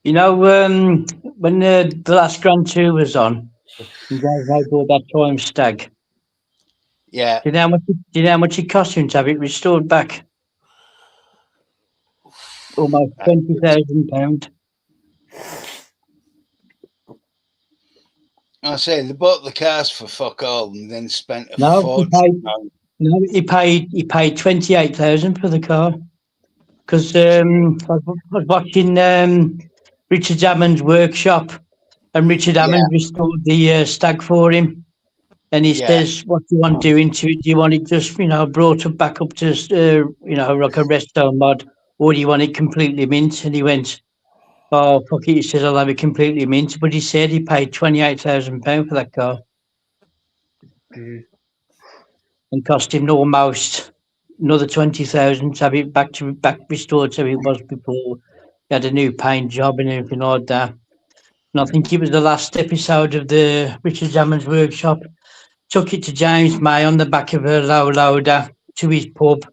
When the last Grand Tour was on, you guys know about that Time Stag. Yeah. Do you know how much it cost him to have it restored back? Almost £20,000. I say they bought the cars for fuck all and then spent a fortune. He paid $28,000 for the car. Because I was watching Richard Hammond's workshop, and Richard Hammond restored the Stag for him. And he says, "What do you want doing to it? Do you want it just brought up back up to like a resto mod, or do you want it completely mint?" And he went, "Oh fuck it," he says, "I'll have it completely mint." But he said he paid £28,000 for that car, and cost him almost another 20,000 to have it back restored to it was before. He had a new paint job and everything like that. And I think it was the last episode of the Richard Hammond's workshop. Took it to James May on the back of a low loader to his pub.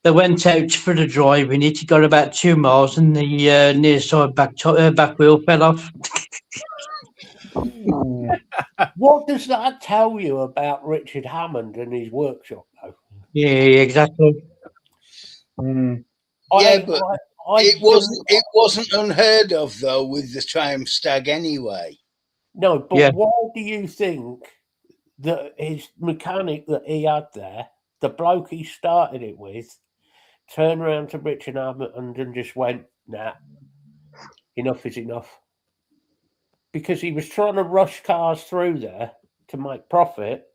They went out for the drive in it. He got about 2 miles and the near side back wheel fell off. What does that tell you about Richard Hammond and his workshop, though? Yeah, exactly. But it wasn't unheard of though with the Triumph Stag anyway. No, but why do you think that his mechanic that he had there, the bloke he started it with, turned around to Richard Hammond and just went, "Nah, enough is enough"? Because he was trying to rush cars through there to make profit,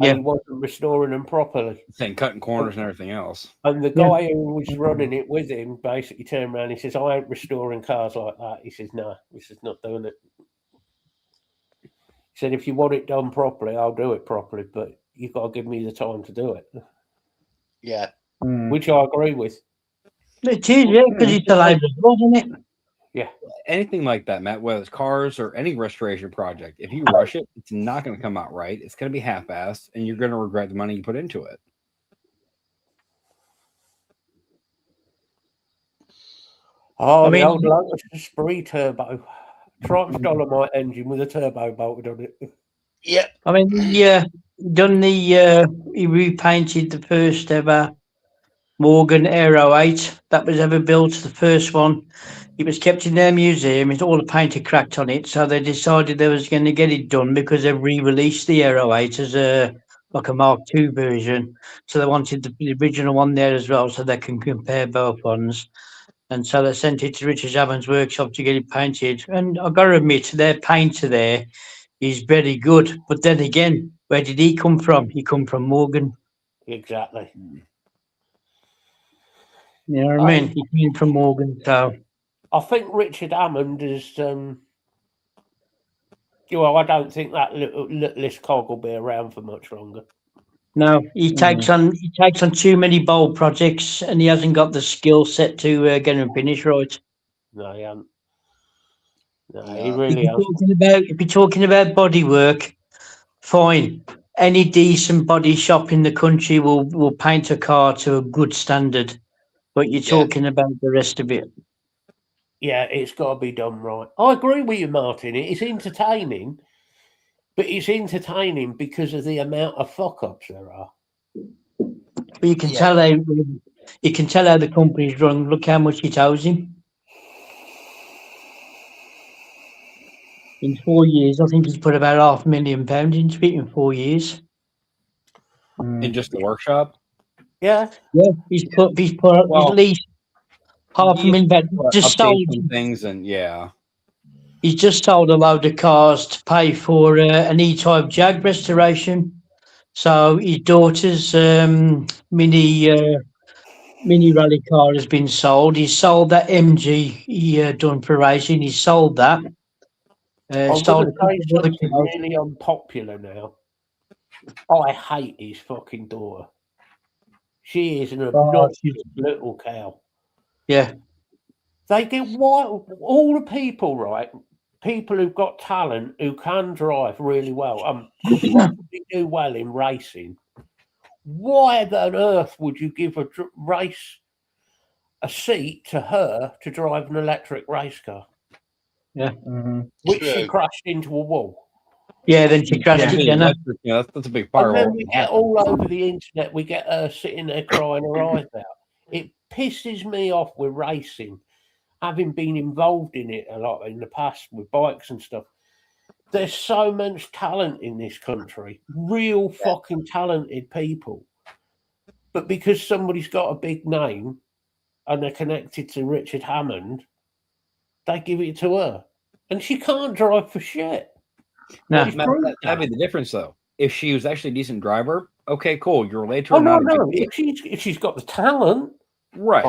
and he wasn't restoring them properly. Saying cutting corners and everything else. And the guy who was running it with him basically turned around and he says, "I ain't restoring cars like that." He says, "No, this is not doing it." He said, "If you want it done properly, I'll do it properly, but you've got to give me the time to do it." Yeah. Which I agree with. It is, because it's a labour, isn't it? Yeah. Anything like that, Matt, whether it's cars or any restoration project, if you rush it, it's not going to come out right. It's going to be half-assed, and you're going to regret the money you put into it. Oh, the old Lotus Spree turbo. Triumph Dolomite engine with a turbo bolted on it. Yeah. I mean, he repainted the first ever Morgan Aero 8 that was ever built, the first one. It was kept in their museum. All the paint had cracked on it, so they decided they was going to get it done because they re-released the Aero 8 as like a Mark II version. So they wanted the original one there as well, so they can compare both ones. And so they sent it to Richard Hammond's workshop to get it painted. And I've got to admit, their painter there is very good. But then again, where did he come from? He come from Morgan. Exactly. You know what I mean? He came from Morgan, so... I think Richard Hammond is... I don't think that littlest cog will be around for much longer. No, he takes on too many bold projects, and he hasn't got the skill set to get them finished right. No, he hasn't. No, he really hasn't. If you're talking about body work, fine. Any decent body shop in the country will paint a car to a good standard, but you're talking about the rest of it. Yeah, it's got to be done right. I agree with you, Martin. It's entertaining. But it's entertaining because of the amount of fuck-ups there are. But you can tell how the company's run. Look how much it owes him. In 4 years, I think he's put about £500,000 into it in 4 years. In just the workshop. Yeah. Yeah, he's put Well, at least £500,000. Just sold updates and things, and yeah. He's just sold a load of cars to pay for an E-Type Jag restoration. So his daughter's mini rally car has been sold. He's sold that MG he done for racing. He's sold that. I'm Sold going to say something really unpopular now. I hate his fucking daughter. She is an obnoxious little cow. Yeah. They get all the people, right? People who've got talent, who can drive really well, they do well in racing. Why on earth would you give a seat to her to drive an electric race car? Yeah. Which she crashed into a wall. Yeah, then she crashed again. That's a big firewall. And then we get all over the internet, we get her sitting there crying her eyes out. It pisses me off with racing, having been involved in it a lot in the past with bikes and stuff. There's so much talent in this country, real fucking talented people. But because somebody's got a big name and they're connected to Richard Hammond, they give it to her. And she can't drive for shit. No, that'd be the difference, though. If she was actually a decent driver, okay, cool. You're related to her. No. If she's got the talent, right?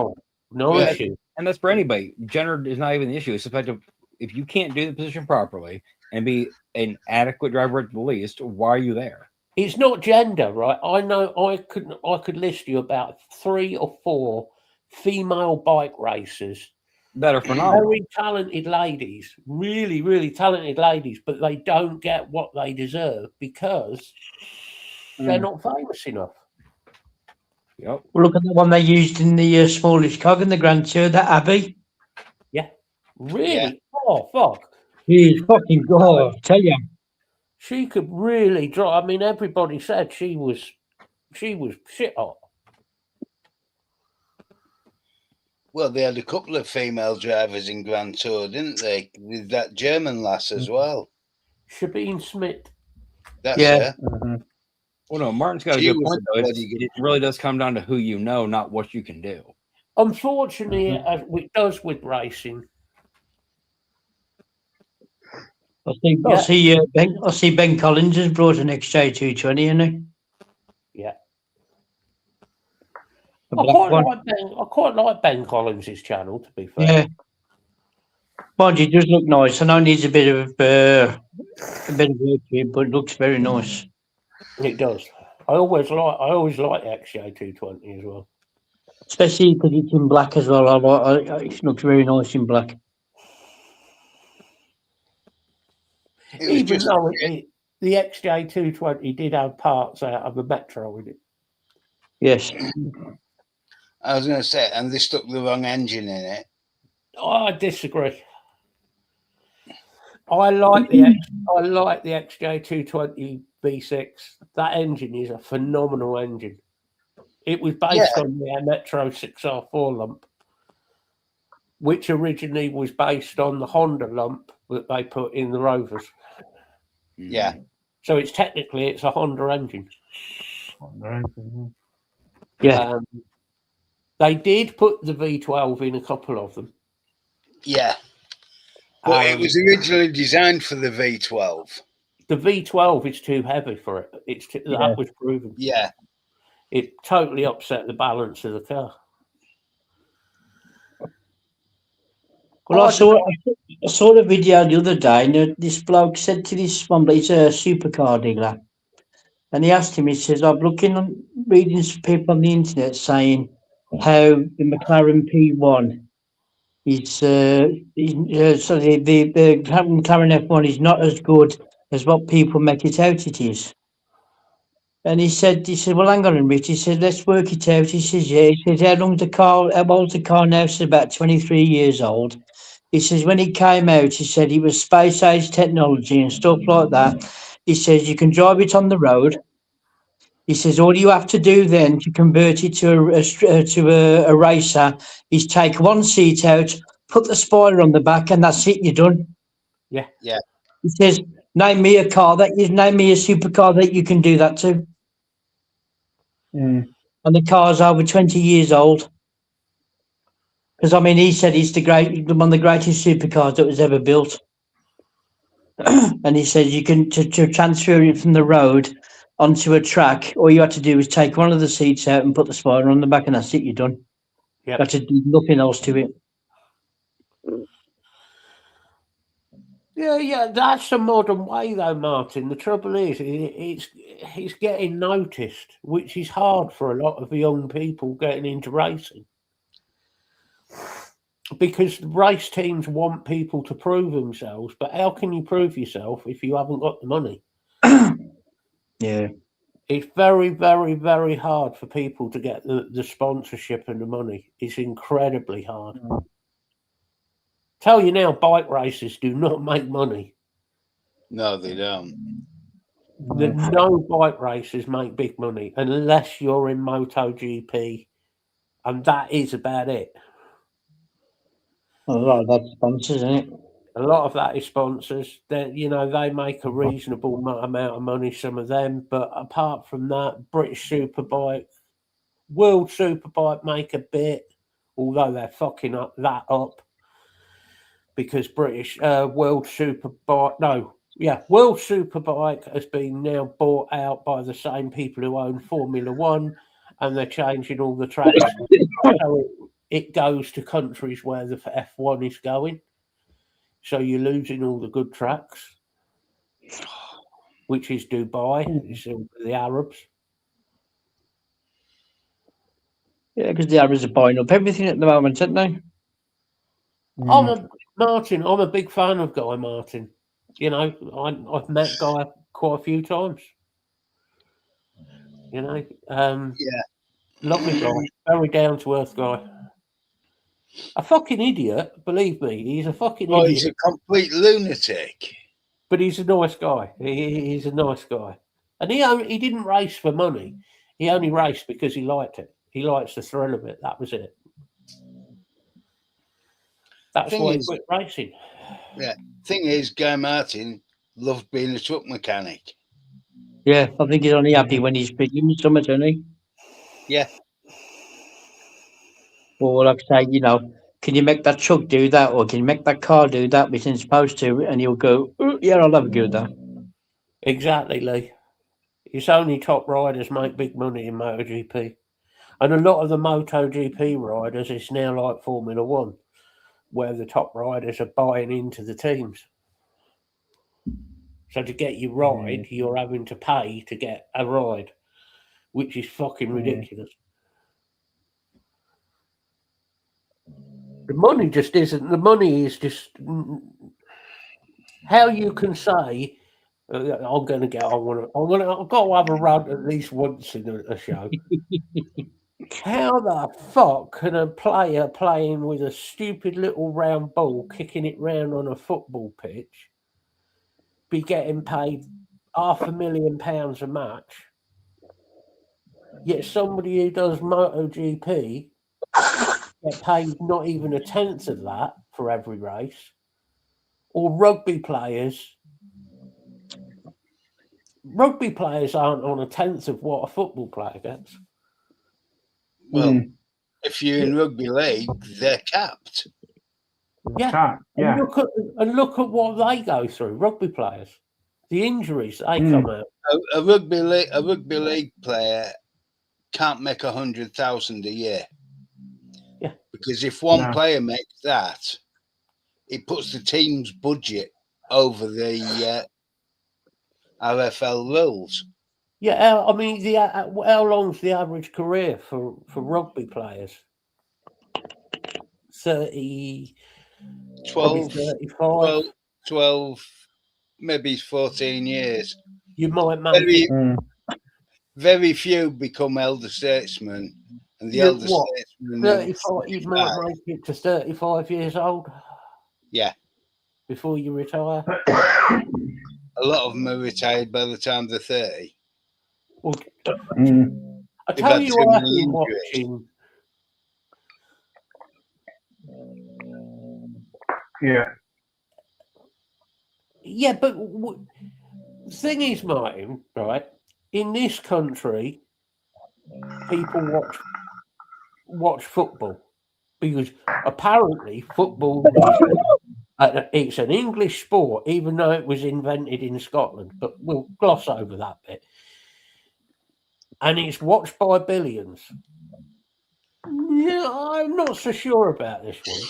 No issue. And that's for anybody. Gender is not even the issue. It's the fact of if you can't do the position properly and be an adequate driver at the least, why are you there? It's not gender, right? I know I could list you about 3 or 4 female bike racers that are phenomenal. Very talented ladies, really, really talented ladies, but they don't get what they deserve because they're not famous enough. Yep. Well, look at the one they used in the smallish cog in the Grand Tour, that Abbey. Yeah. Really? Yeah. Oh, fuck. He's fucking God, I tell you. She could really drive. I mean, everybody said she was shit hot. Well, they had a couple of female drivers in Grand Tour, didn't they? With that German lass as well. Sabine Smith. That's her. Mm-hmm. Well, no, Martin's got a good point, though. It really does come down to who you know, not what you can do. Unfortunately, it does with racing. I see Ben Collins has brought an XJ220, isn't he? Yeah. I quite like Ben Collins' channel, to be fair. Yeah. Mind you, it does look nice. I know it needs a bit of work to it, but it looks very nice. It does. I always like the XJ220 as well. Especially because it's in black as well. It looks very nice in black. Even though the XJ220 did have parts out of the Metro in it. Yes. I was going to say, and they stuck the wrong engine in it. I disagree. I like the XJ220 V6. That engine is a phenomenal engine. It was based on the Metro 6R4 lump, which originally was based on the Honda lump that they put in the Rovers. Yeah. So it's a Honda engine. Yeah. They did put the V12 in a couple of them. Yeah. But it was originally designed for the V12. The V12 is too heavy for it. That was proven. Yeah. It totally upset the balance of the car. Well, I saw the video the other day, and this bloke said to this one, but he's a supercar dealer, and he asked him, he says, I'm reading some people on the internet saying how the McLaren P1 is, the McLaren F1 is not as good as what people make it out it is. And he said, well, hang on a minute. He said, let's work it out. He says, yeah. He says, how old's the car now? He said, about 23 years old. He says, when it came out, he said it was space age technology and stuff like that. He says, you can drive it on the road. He says, all you have to do then to convert it to a racer is take one seat out, put the spoiler on the back, and that's it, you're done. Yeah. Yeah. He says, name me a supercar that you can do that to. Mm. And the car's over 20 years old. Because, I mean, he said it's one of the greatest supercars that was ever built. And he said you can, to transfer it from the road onto a track, all you have to do is take one of the seats out and put the spoiler on the back, and that's it, you're done. Yep. You have to do nothing else to it. Yeah, that's the modern way, though, Martin. The trouble is, it's getting noticed, which is hard for a lot of young people getting into racing. Because the race teams want people to prove themselves, but how can you prove yourself if you haven't got the money? Yeah. It's very, very, very hard for people to get the sponsorship and the money. It's incredibly hard. Tell you now, bike races do not make money. No, they don't. No bike races make big money unless you're in MotoGP, and that is about it. A lot of that's sponsors, isn't it? A lot of that is sponsors. That they make a reasonable amount of money, some of them, but apart from that, British Superbike, World Superbike make a bit, although they're fucking that up because British World Superbike has been now bought out by the same people who own Formula One, and they're changing all the tracks so it goes to countries where the F1 is going. So you're losing all the good tracks, which is Dubai, it's the Arabs. Yeah, because the Arabs are buying up everything at the moment, aren't they? I'm a big fan of Guy Martin. I've met Guy quite a few times. Lovely guy, very down to earth guy. A fucking idiot, believe me, he's a fucking idiot. He's a complete lunatic. But he's a nice guy. He's a nice guy, and he didn't race for money. He only raced because he liked it. He likes the thrill of it. That was it. That's why he quit racing. Yeah. Thing is, Guy Martin loved being a truck mechanic. Yeah, I think he's only happy when he's speaking so much, isn't he? Yeah. Or like I say, can you make that truck do that, or can you make that car do that? We ain't supposed to, and he'll go, yeah, I'll have a go at that. Exactly, Lee. It's only top riders make big money in MotoGP. And a lot of the MotoGP riders, it's now like Formula One, where the top riders are buying into the teams. So to get your ride, you're having to pay to get a ride, which is fucking ridiculous. The money just isn't. The money is just how you can say, I'm going to get. I've got to have a run at least once in a show. How the fuck can a player playing with a stupid little round ball, kicking it round on a football pitch, be getting paid £500,000 a match? Yet somebody who does MotoGP get paid not even a tenth of that for every race. Or rugby players aren't on a tenth of what a football player gets. Well, if you're in rugby league, they're capped. Yeah. And look at what they go through, rugby players. The injuries they come out. A rugby league player can't make 100,000 a year. Yeah. Because if one player makes that, it puts the team's budget over the RFL rules. Yeah, I mean, how long's the average career for rugby players? 30, 12, 35. 12, maybe 14 years. You might make very few become elder statesmen, and the elder statesmen 35. You might make it to 35 years old. Yeah. Before you retire. A lot of them are retired by the time they're 30. Well, I tell you what I've been watching. Yeah. Yeah, but the thing is, Martin, right? In this country, people watch football because apparently football it's an English sport, even though it was invented in Scotland. But we'll gloss over that bit. And it's watched by billions. Yeah, I'm not so sure about this one.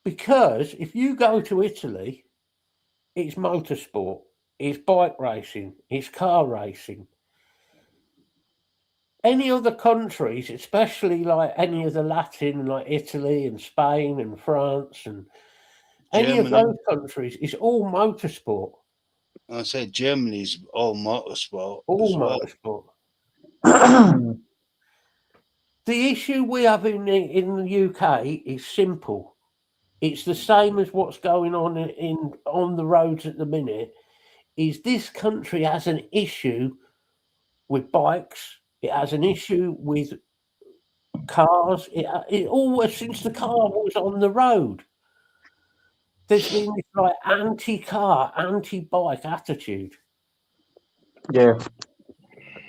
Because if you go to Italy, it's motorsport, it's bike racing, it's car racing. Any other countries, especially like any of the Latin, like Italy and Spain and France and any of those countries, it's all motorsport. I say Germany's all motorsport. All motorsport. The issue we have in the UK is simple. It's the same as what's going on the roads at the minute. Is this country has an issue with bikes? It has an issue with cars. It always since the car was on the road. There's been this like anti-car, anti-bike attitude. Yeah.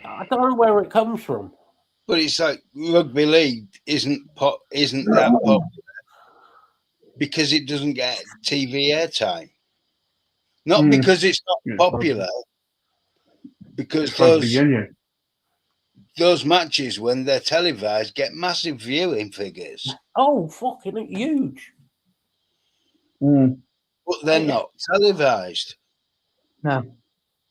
I don't know where it comes from. But it's like rugby league isn't that popular because it doesn't get TV airtime. Not because it's not popular, because those matches, when they're televised, get massive viewing figures. Oh, fucking huge. But they're not televised. No.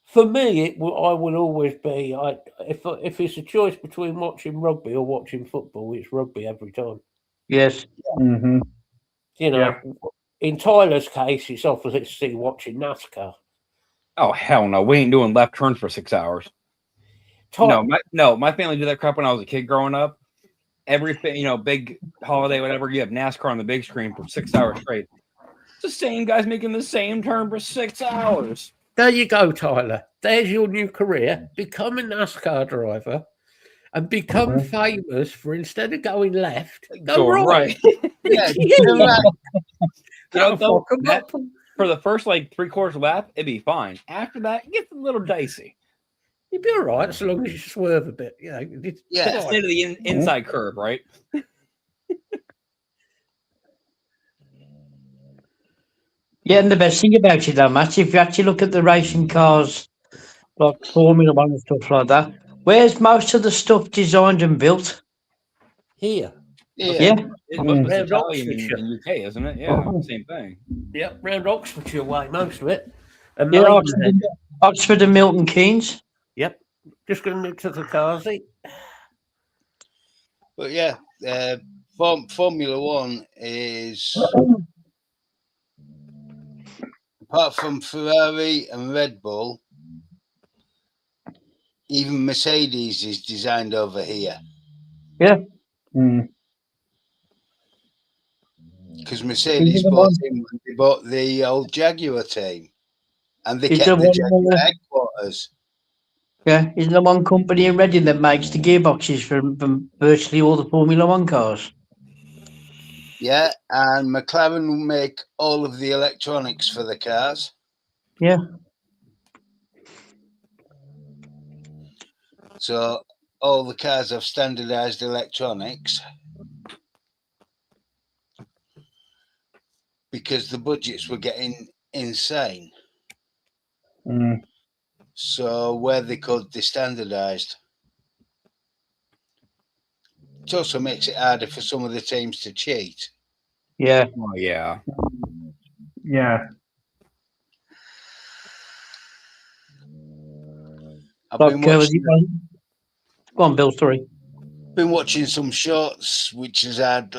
For me, I will always be. If it's a choice between watching rugby or watching football, it's rugby every time. Yes. Mm-hmm. You know, in Tyler's case, it's obviously watching NASCAR. Oh hell no, we ain't doing left turns for 6 hours. My family did that crap when I was a kid growing up. Everything, big holiday, whatever, you have NASCAR on the big screen for 6 hours straight. It's the same guys making the same turn for 6 hours. There you go, Tyler. There's your new career. Become a NASCAR driver and become famous for instead of going left, go right. Yeah, for the first 3/4 lap, it'd be fine. After that, it gets a little dicey. You'd be all right as long as you swerve a bit. Instead of the inside curve, right? Yeah, and the best thing about it, though, Matt, if you actually look at the racing cars, like Formula One and stuff like that, where's most of the stuff designed and built? Here. Yeah. It's mostly Italian in UK, isn't it? Yeah, same thing. Yeah, round Oxfordshire way, most of it. And Oxford and Milton Keynes. Yep, just going to to the cars. But yeah, Formula One is, apart from Ferrari and Red Bull, even Mercedes is designed over here. Yeah. Because Mercedes bought the old Jaguar team, and they kept the Jaguar headquarters. Yeah, isn't there one company in Reading that makes the gearboxes from virtually all the Formula One cars? Yeah, and McLaren will make all of the electronics for the cars. Yeah. So all the cars have standardized electronics because the budgets were getting insane. So where they could, they standardized. It also makes it harder for some of the teams to cheat. Yeah. Oh, yeah. Yeah. Go on, Bill, sorry. Been watching some shorts which has had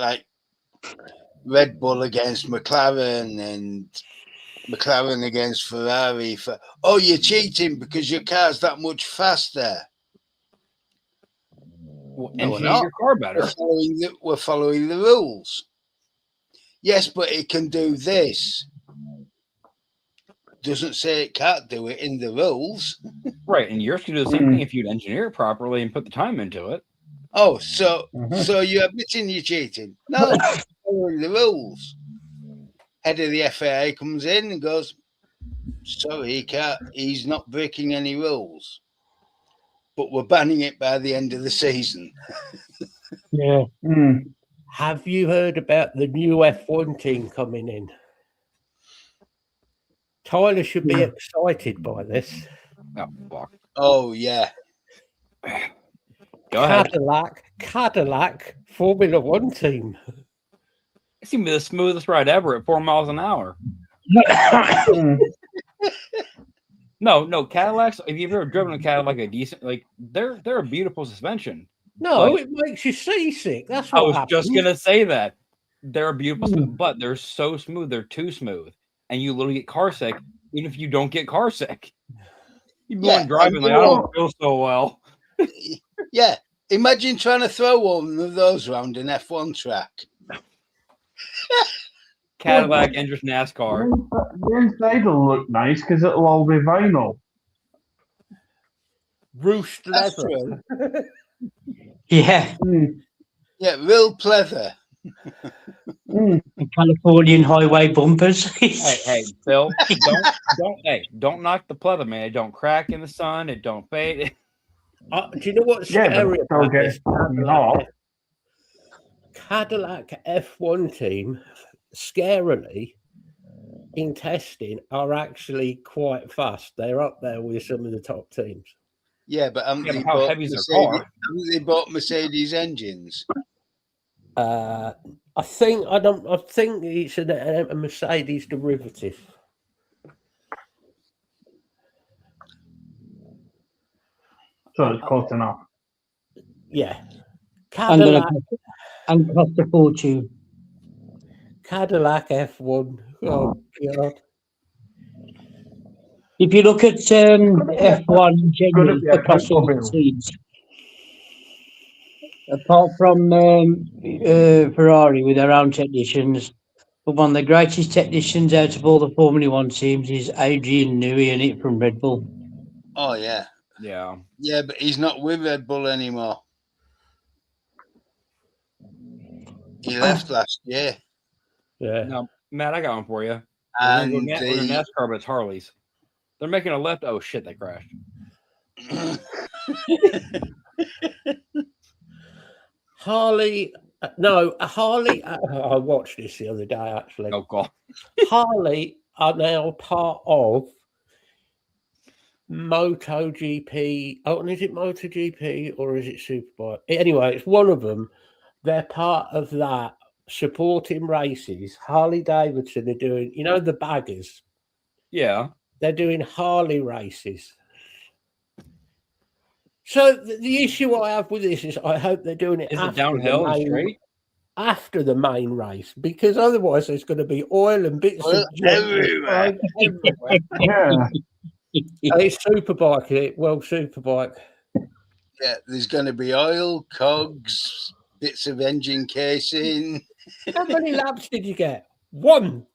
Red Bull against McLaren and McLaren against Ferrari. You're cheating because your car's that much faster. No, we're not. Your car better. We're following the rules. Yes, but it can do this. Doesn't say it can't do it in the rules. Right, and yours can do the same thing if you'd engineer it properly and put the time into it. Oh, so you're admitting you're cheating? No, following the rules. Head of the FAA comes in and goes, sorry, he can't. He's not breaking any rules. But we're banning it by the end of the season. Yeah. Have you heard about the new F1 team coming in? Tyler should be excited by this. Oh, fuck. Oh, yeah. Go ahead. Cadillac Formula One team. It's gonna be the smoothest ride ever at 4 miles an hour. No, Cadillacs. If you've ever driven a Cadillac, a decent, like they're a beautiful suspension. No, But- it makes you seasick. That's I what was happens. just gonna say that they're a beautiful, but they're so smooth. They're too smooth, and you literally get car sick. Even if you don't get car sick, you'd be Yeah, driving like I don't feel so well. Yeah. Imagine trying to throw one of those around an F1 track. Cadillac enters NASCAR. The inside will look nice because it'll all be vinyl. Roost That's leather. true. Yeah. Yeah, real pleather. Californian highway bumpers. Hey, Phil, don't knock the pleather, man. It don't crack in the sun. It don't fade. Do you know what's Yeah, but scary it's about okay. this Cadillac F1 team? Scarily, in testing, are actually quite fast. They're up there with some of the top teams. Yeah, but Yeah, but how heavy is their car? haven't they bought Mercedes engines? I think it's a Mercedes derivative. So it's close enough. Yeah, and Cadillac cost a fortune. Cadillac F1. Oh God! If you look at F1 in general be a across all the Batmobile. teams, apart from Ferrari with their own technicians, but one of the greatest technicians out of all the Formula One teams is Adrian Newey, and it from Red Bull. Oh, yeah. Yeah. Yeah, but he's not with Red Bull anymore. He left last year. Yeah. No, Matt, I got one for you. We're And gonna go NASCAR, but it's Harleys. They're making a left. Oh shit, they crashed. Harley. I watched this the other day actually. Oh god. Harley are now part of MotoGP. Oh, and is it MotoGP or is it Superbike? Anyway, it's one of them. They're part of that, supporting races. Harley Davidson are doing, the baggers. Yeah. They're doing Harley races. So the issue I have with this is I hope they're doing it Is it after downhill the and main, straight? after the main race, because otherwise there's going to be oil and bits Oil of junk everywhere. everywhere. Yeah. It's Superbike, World Superbike. Yeah, there's going to be oil, cogs, bits of engine casing. How many laps did you get? One.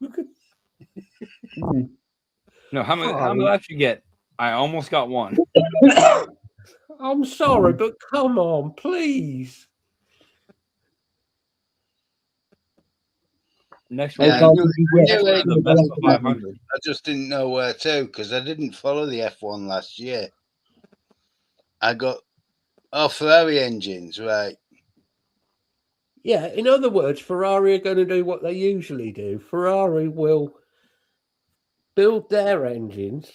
No, how many laps you get? I almost got one. I'm sorry, but come on, please. Next Yeah, week, the best of 500. I just didn't know where to because I didn't follow the F1 last year. I got Ferrari engines, right? Yeah, in other words, Ferrari are going to do what they usually do. Ferrari will build their engines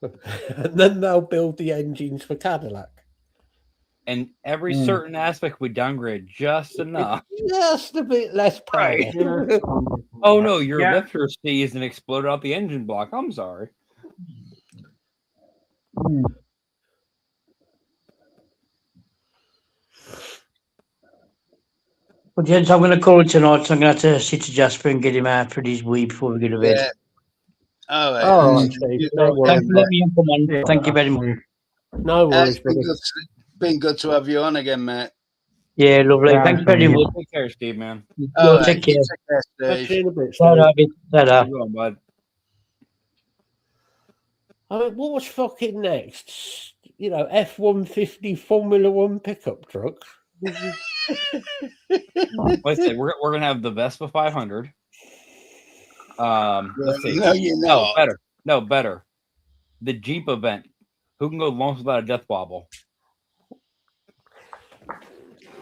and then they'll build the engines for Cadillac. And every certain aspect we downgrade just enough. Just a bit less power. Right. Oh no, your Yeah. lifter seized and exploded out the engine block. I'm sorry. Well, gents, I'm going to call it tonight, so I'm going to have to sit to Jasper and get him out for his wee before we go to bed. Yeah. All right. Oh, Steve, no worries. Thank you for letting me come on. Thank you very much. No worries, It's buddy. been good to have you on again, mate. Yeah, lovely. Yeah, Thanks very much. Take care, Steve, man. All Take care. Catch Steve. you in a bit, Bye, Steve. David. Ta-ra. How you doing, bud? I mean, what's fucking next? F-150 Formula One pickup trucks. Like I said, we're gonna have the Vespa 500. Let's see. No, you're No, not. better. No, better. The Jeep event. Who can go longest without a death wobble?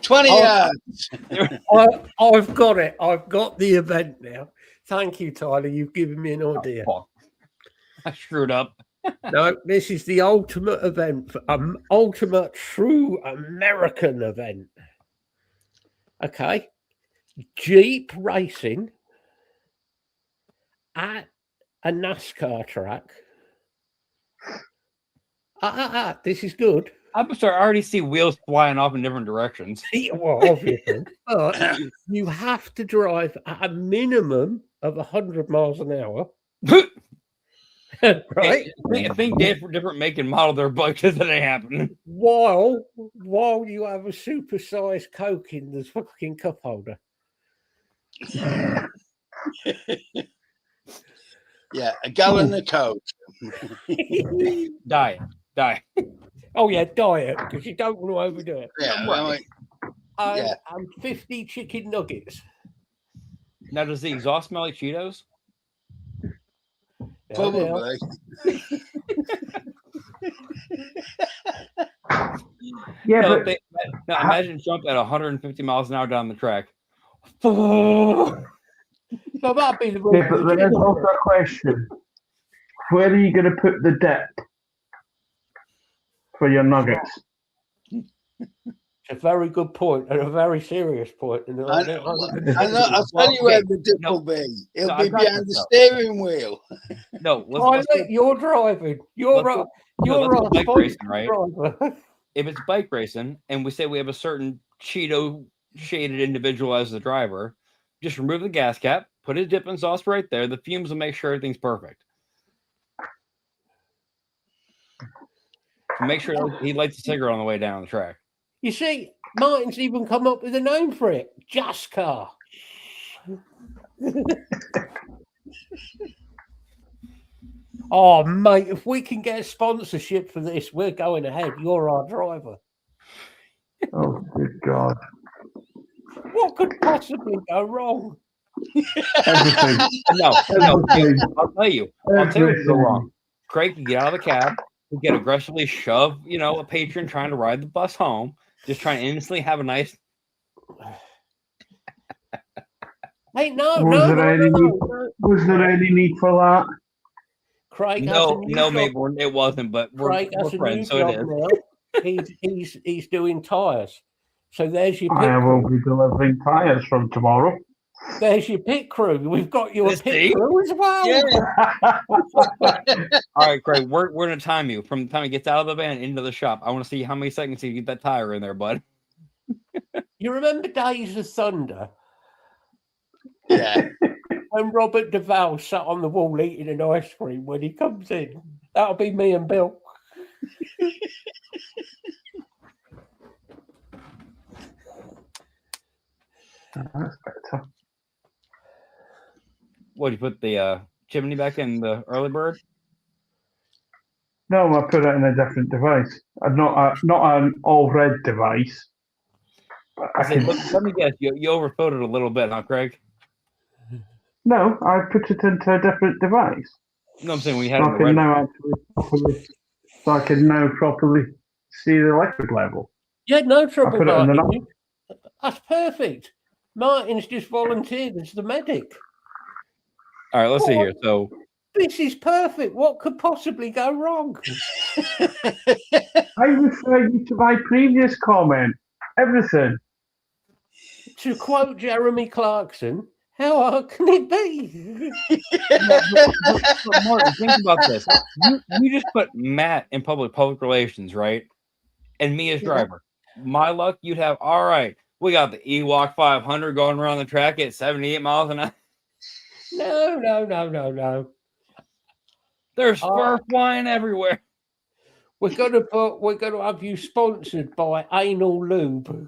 20 yards. I've got it. I've got the event now. Thank you, Tyler. You've given me an idea. Oh, I screwed up. No, this is the ultimate event, ultimate true American event. Okay. Jeep racing at a NASCAR track. This is good. I'm sorry, I already see wheels flying off in different directions. Well, obviously. But you have to drive at a minimum of 100 miles an hour. Right? I think different make and model their bikes that ain't happening. While you have a supersized Coke in the fucking cup holder. Yeah, a gallon of Coke. Die. Oh yeah, diet, because you don't want to overdo it. Yeah, And 50 chicken nuggets. Now, does the exhaust smell like Cheetos? probably. Yeah, No, but now imagine jump at 150 miles an hour down the track. So that'd be the yeah, but there's also a question. Where are you going to put the depth for your nuggets? a very good point and a very serious point. And I'll tell you where the dip will be. It'll be behind the steering wheel. No, you're driving. You're right. Bike racing, right? Driver. If it's bike racing and we say we have a certain Cheeto shaded individual as the driver, just remove the gas cap, put his dipping sauce right there. The fumes will make sure everything's perfect. Make sure he lights a cigarette on the way down the track. You see, Martin's even come up with a name for it. Jaskar. Oh, mate, if we can get a sponsorship for this, we're going ahead. You're our driver. Oh, good God. What could possibly go wrong? Everything. No. Everything. I'll tell you what could go wrong. Craig can get out of the cab, he get aggressively shove, a patron trying to ride the bus home, just trying to instantly have a nice. Hey, Was there any need for that? Craig, no, mate, it wasn't. But we're friends, so it is. He's doing tires. So there's your. I will be delivering tires from tomorrow. There's your pit crew. We've got your pit crew as well. Yeah. All right, Craig, we're going to time you from the time he gets out of the van into the shop. I want to see how many seconds you get that tire in there, bud. You remember Days of Thunder? Yeah. When Robert Duvall sat on the wall eating an ice cream when he comes in. That'll be me and Bill. That's better. What, you put the chimney back in the early bird? No, I put it in a different device. Not an all red device. Let me guess, you overfilled it a little bit, huh, Craig? No, I put it into a different device. No, I'm saying we had so I can now properly see the liquid level. Yeah, no trouble, I put it in Martin. That's perfect. Martin's just volunteered as the medic. All right, let's see here. So this is perfect. What could possibly go wrong? I refer you to my previous comment. Everything. To quote Jeremy Clarkson, how hard can it be? but Martin, think about this. You just put Matt in public relations, right? And me as driver. My luck, you'd have, all right, we got the Ewok 500 going around the track at 78 miles an hour. No. There's fur flying everywhere. We're gonna have you sponsored by Anal Lube.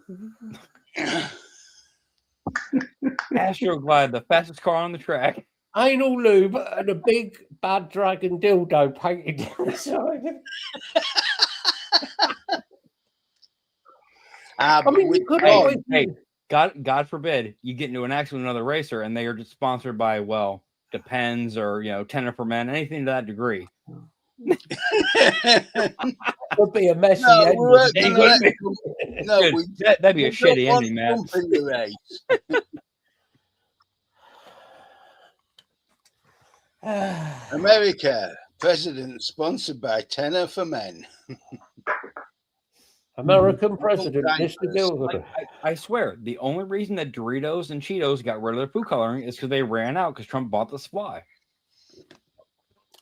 Astroglide, the fastest car on the track. Anal Lube and a big bad dragon dildo painted down the side. I mean, we could always. Hey, God forbid you get into an accident with another racer and they are just sponsored by, well, Depends, or Tenor for Men, anything to that degree. Would be a messy No, ending. we weren't It gonna would let be. no, Dude, that'd be a we don't shitty want ending, Matt. Trump in the race. America, president sponsored by Tenor for Men. American president, Mr. Diapers. Gilder. I swear, the only reason that Doritos and Cheetos got rid of their food coloring is because they ran out because Trump bought the supply.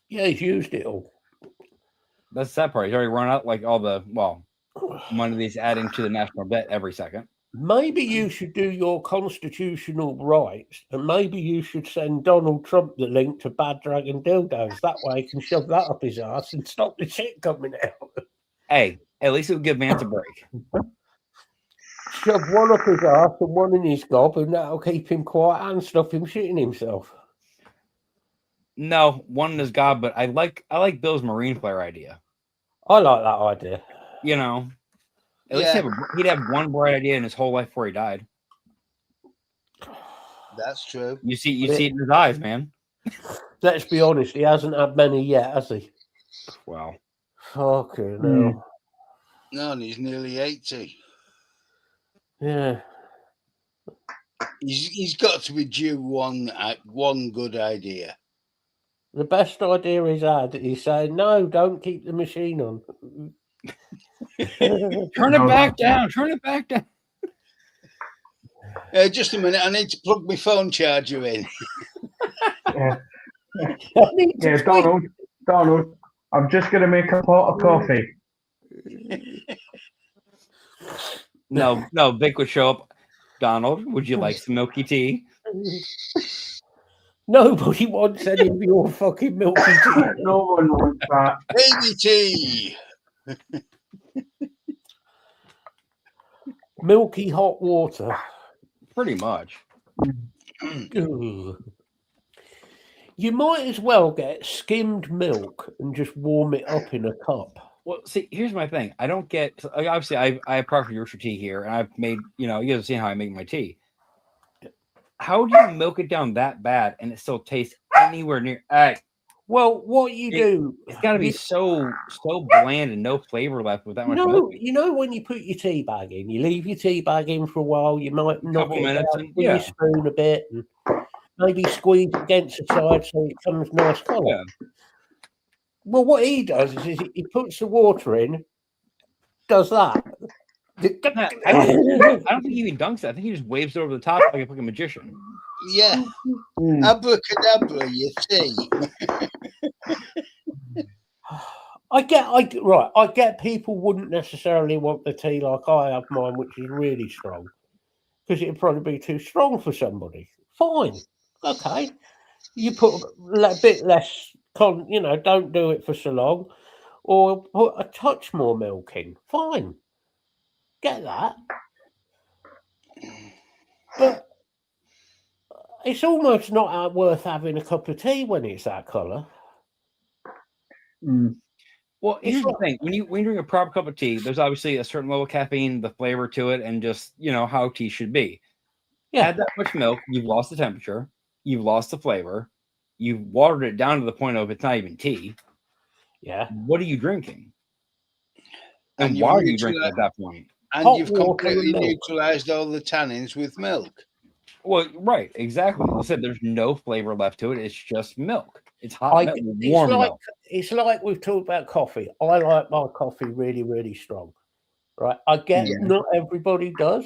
Yeah, he's used it all. That's the sad part. He's already run out like all the money he's adding to the national debt every second. Maybe you should do your constitutional rights, and maybe you should send Donald Trump the link to Bad Dragon Dildos. That way he can shove that up his ass and stop the shit coming out. Hey, at least it'll give Vance a break. Shove one up his ass and one in his gob, and that'll keep him quiet and stop him shitting himself. No, one is God, but I like Bill's marine flare idea. I like that idea. At least he'd have one bright idea in his whole life before he died. That's true. You see it in his eyes, man. Let's be honest, he hasn't had many yet, has he? Wow. Fucking hell. No, and he's nearly 80. Yeah. He's got to be due one good idea. The best idea he's had, he's saying, no, don't keep the machine on. Turn it back down. Turn it back down. Just a minute. I need to plug my phone charger in. Yeah, Donald, I'm just going to make a pot of coffee. No, Vic would show up. Donald, would you like some milky tea? Nobody wants any of your fucking milky tea. No one wants that. Baby tea. Milky hot water. Pretty much. Ugh. You might as well get skimmed milk and just warm it up in a cup. Well, see, here's my thing. I don't get. Obviously, I have Procter Yorkshire tea here, and I've made. You guys have seen how I make my tea. How do you milk it down that bad and it still tastes anywhere near? Well, what you do? It's got to be so bland and no flavor left with that much milk. When you put your tea bag in, you leave your tea bag in for a while. You might knock it minutes out with your spoon a bit, and maybe squeeze it against the side so it comes nice colour. Yeah. Well, what he does is he puts the water in, does that. I don't think he even dunks it. I think he just waves it over the top like a fucking magician. Yeah. Abracadabra, you see. I get people wouldn't necessarily want the tea like I have mine, which is really strong, because it'd probably be too strong for somebody. Fine. Okay. You put a bit less, don't do it for so long, or put a touch more milk in. Fine. Get that. But it's almost not worth having a cup of tea when it's that colour. Well, here's the thing: when you drink a proper cup of tea, there's obviously a certain level of caffeine, the flavor to it, and just how tea should be. Yeah. Add that much milk, you've lost the temperature, you've lost the flavor, you've watered it down to the point of it's not even tea. Yeah. What are you drinking? And why are you drinking at that point? And you've completely neutralized all the tannins with milk. Well, right, exactly. I said there's no flavor left to it. It's just milk. It's hot milk, warm milk. It's like we've talked about coffee. I like my coffee really, really strong. Right? I get not everybody does,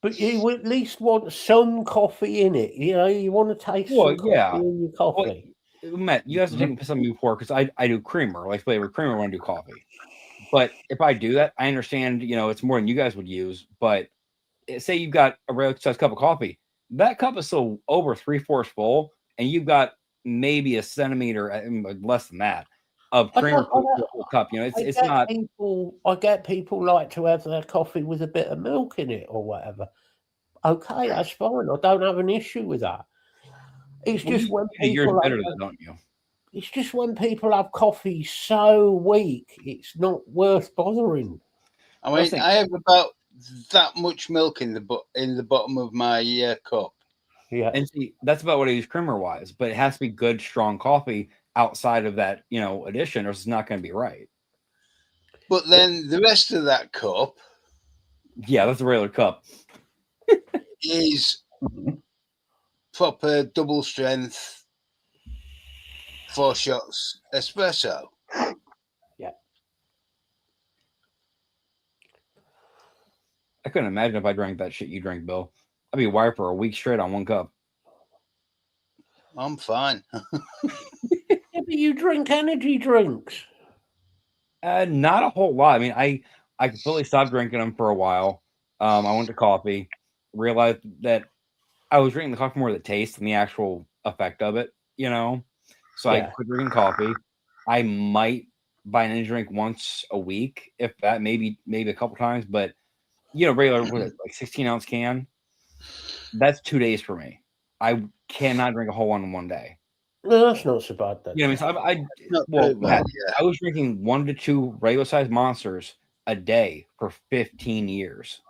but you at least want some coffee in it. You want to taste some coffee in your coffee. Well, Matt, you have to take some of me before because I do creamer, like flavored creamer when I do coffee. But if I do that, I understand, it's more than you guys would use. But say you've got a regular size cup of coffee, that cup is still over 3/4 full, and you've got maybe a centimeter, less than that, of creamer cup. It's not. I get people like to have their coffee with a bit of milk in it or whatever. Okay, that's fine. I don't have an issue with that. It's just when people better than, don't you? It's just when people have coffee so weak, it's not worth bothering. I mean, I have about that much milk in the bottom of my cup. Yeah. And see, that's about what I use creamer wise, but it has to be good, strong coffee outside of that, addition, or it's not going to be right. But then the rest of that cup, yeah, that's a regular cup, is proper double strength 4 shots espresso. Yeah. I couldn't imagine if I drank that shit you drank, Bill. I'd be wired for a week straight on 1 cup. I'm fine. Yeah, but you drink energy drinks. Not a whole lot. I mean, I completely stopped drinking them for a while. I went to coffee, realized that I was drinking the coffee more the taste than the actual effect of it, So I quit drinking coffee. I might buy an energy drink once a week, if that, maybe a couple times, but regular, like 16-ounce can. That's 2 days for me. I cannot drink a whole one in 1 day. No, that's not so bad then. You know what I mean? I was drinking 1 to 2 regular sized monsters a day for 15 years.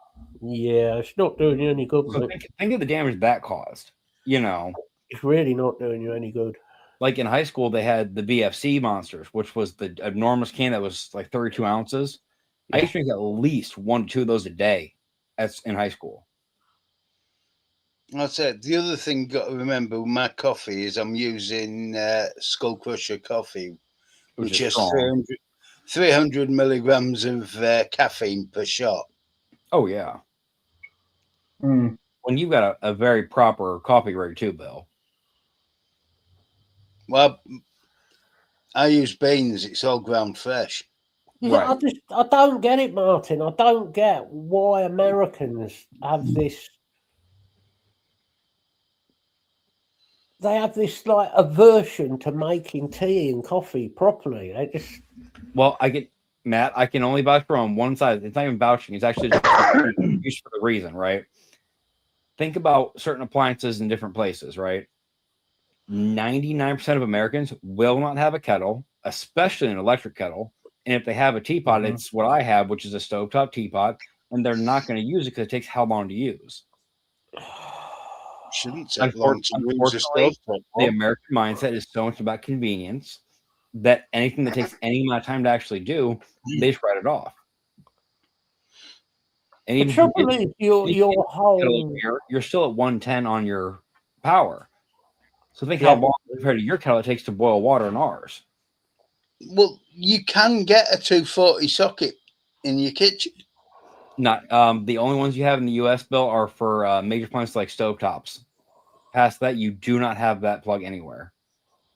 Yeah, it's not doing you any good. So think of the damage that caused. It's really not doing you any good. Like in high school, they had the VFC monsters, which was the enormous can that was like 32 ounces. Yeah. I used to drink at least 1 to 2 of those a day. That's in high school. That's it. The other thing you got to remember with my coffee is I'm using Skull Crusher coffee, which is 300 milligrams of caffeine per shot. Oh, yeah. When you've got a very proper coffee rig too, Bill. Well, I use beans. It's all ground fresh. Yeah, right. I don't get it, Martin. I don't get why Americans have this. They have this like aversion to making tea and coffee properly. They just. Well, Matt, I can only vouch for on one side. It's not even vouching. It's actually used for the reason, right? Think about certain appliances in different places, right? 99% of Americans will not have a kettle, especially an electric kettle. And if they have a teapot, it's what I have, which is a stovetop teapot, and they're not going to use it because it takes how long to use. Shouldn't take long to use a stovetop. The American mindset is so much about convenience that anything that takes any amount of time to actually do, they just write it off. And even your whole you're still at 110 on your power. So think how long compared to your kettle it takes to boil water in ours. Well, you can get a 240 socket in your kitchen. Not the only ones you have in the U.S. Bill are for major appliances like stovetops. Past that, you do not have that plug anywhere.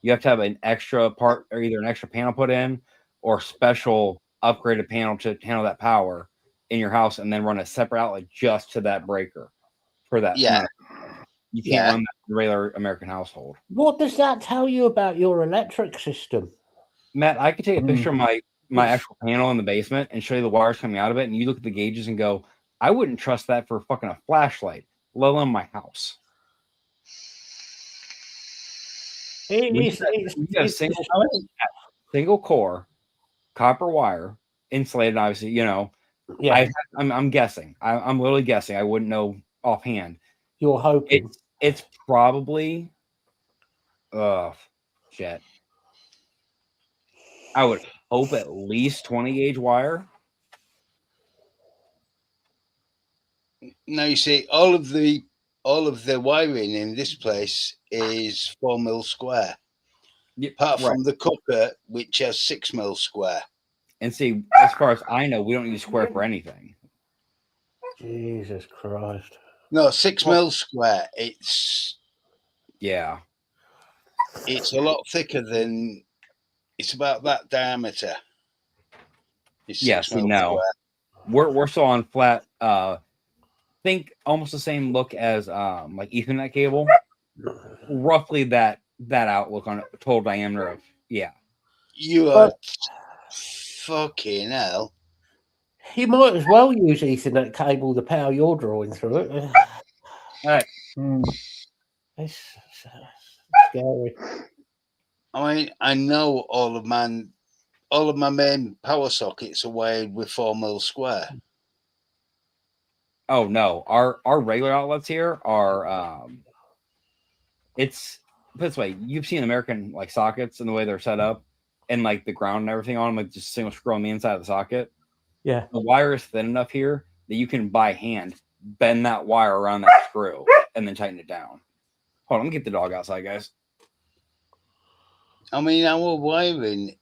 You have to have an extra part, or either an extra panel put in, or special upgraded panel to handle that power in your house, and then run a separate outlet just to that breaker for that. Yeah. You can't run that in a regular American household. What does that tell you about your electric system? Matt, I could take a picture of my actual panel in the basement and show you the wires coming out of it, and you look at the gauges and go, I wouldn't trust that for fucking a flashlight, let alone my house. It's single core, copper wire, insulated, obviously, Yeah. I'm guessing. I'm literally guessing. I wouldn't know offhand. You're hoping. It's probably shit. I would hope at least 20 gauge wire. Now you see all of the wiring in this place is 4 mil square. Apart from the cooker, which has 6 mil square. And see, as far as I know, we don't use square for anything. Jesus Christ. No, 6 mil square. It's a lot thicker than. It's about that diameter. Yes, no. We're still on flat. Think almost the same look as like Ethernet cable. Roughly that outlook on total diameter of You are fucking hell. You might as well use Ethernet cable to power your drawing through it. All right. It's scary. I mean, I know all of my main power sockets are wired with 4 mil square. Oh no, our regular outlets here are it's this way. You've seen American like sockets and the way they're set up, and like the ground and everything on them, like just single screw on the inside of the socket. Yeah. The wire is thin enough here that you can by hand bend that wire around that screw and then tighten it down. Hold on, let me get the dog outside, guys. I mean, our wiring.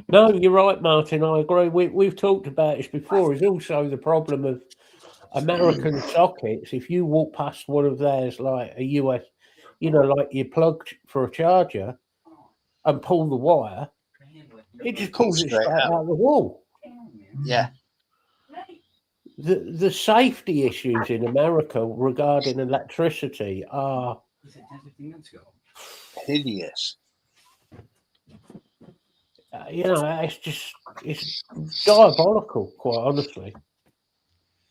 No, you're right, Martin. I agree. We've talked about this before. It's also the problem of American sockets. If you walk past one of theirs, like a US, like you plugged for a charger and pull the wire, it just pulls it straight out of the wall. Yeah. The safety issues in America regarding electricity are hideous. It's diabolical, quite honestly.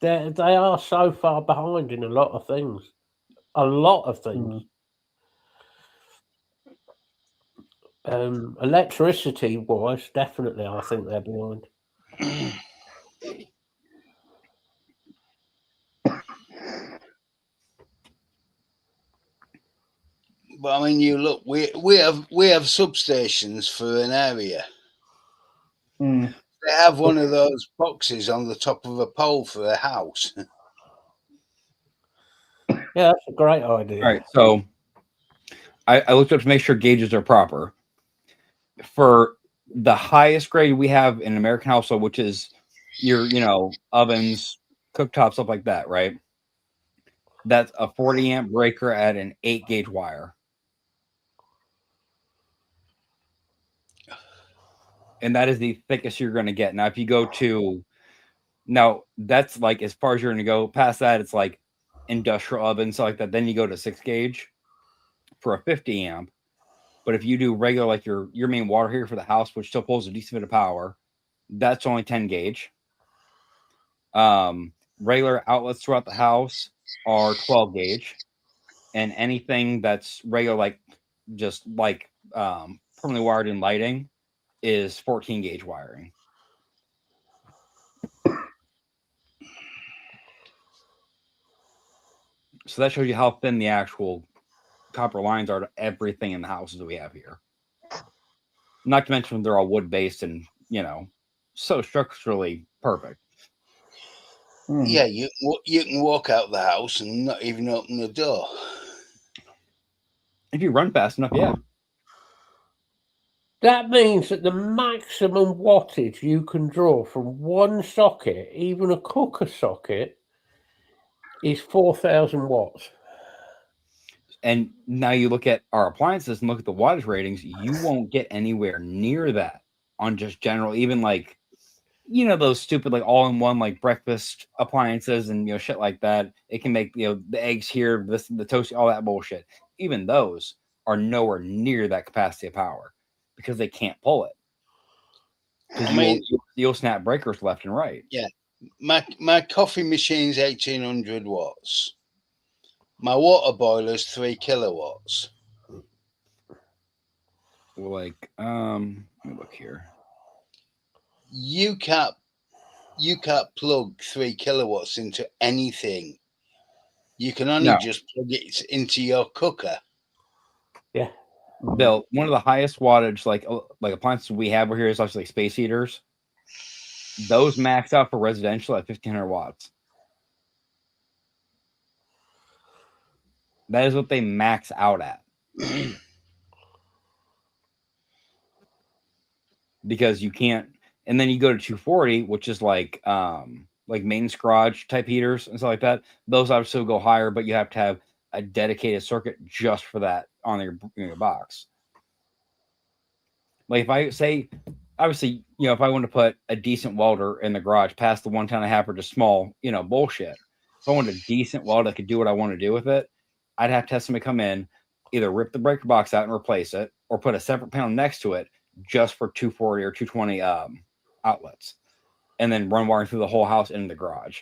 They are so far behind in a lot of things. Electricity wise, definitely, I think they're behind. But I mean, you look. We have substations for an area. They have one of those boxes on the top of a pole for a house. Yeah, that's a great idea. All right, so I looked up to make sure gauges are proper. For the highest grade we have in an American household, which is your, ovens, cooktops, stuff like that, right? That's a 40 amp breaker at an 8 gauge wire. And that is the thickest you're going to get. Now, if you go that's like as far as you're going to go. Past that, it's like industrial ovens, stuff like that. Then you go to 6 gauge for a 50 amp. But if you do regular, like your main water heater for the house, which still pulls a decent bit of power, that's only 10 gauge. Regular outlets throughout the house are 12 gauge. And anything that's regular, like just like permanently wired in lighting, is 14 gauge wiring. So that shows you how thin the actual copper lines are to everything in the houses that we have here. Not to mention they're all wood based and so structurally perfect. Yeah, you can walk out the house and not even open the door. If you run fast enough, yeah. That means that the maximum wattage you can draw from one socket, even a cooker socket, is 4,000 watts. And now you look at our appliances and look at the wattage ratings, you won't get anywhere near that on just general, even like, those stupid, like all-in-one, like breakfast appliances and, shit like that. It can make, the eggs here, the toast, all that bullshit. Even those are nowhere near that capacity of power because they can't pull it. Because you'll snap breakers left and right. Yeah. My coffee machine's 1,800 watts. My water boiler's 3 kilowatts. Like, let me look here. You can't plug 3 kilowatts into anything. You can only just plug it into your cooker. Yeah. Bill, one of the highest wattage like appliances we have over here is actually like space heaters. Those max out for residential at 1,500 watts. That is what they max out at. Because you can't, and then you go to 240, which is like maintenance garage type heaters and stuff like that. Those obviously will go higher, but you have to have a dedicated circuit just for that on your box. Like if I say, obviously, if I want to put a decent welder in the garage past the 1 ton and a half or just small, bullshit. If I want a decent welder that could do what I want to do with it, I'd have to have somebody come in, either rip the breaker box out and replace it, or put a separate panel next to it just for 240 or 220 outlets, and then run wiring through the whole house into the garage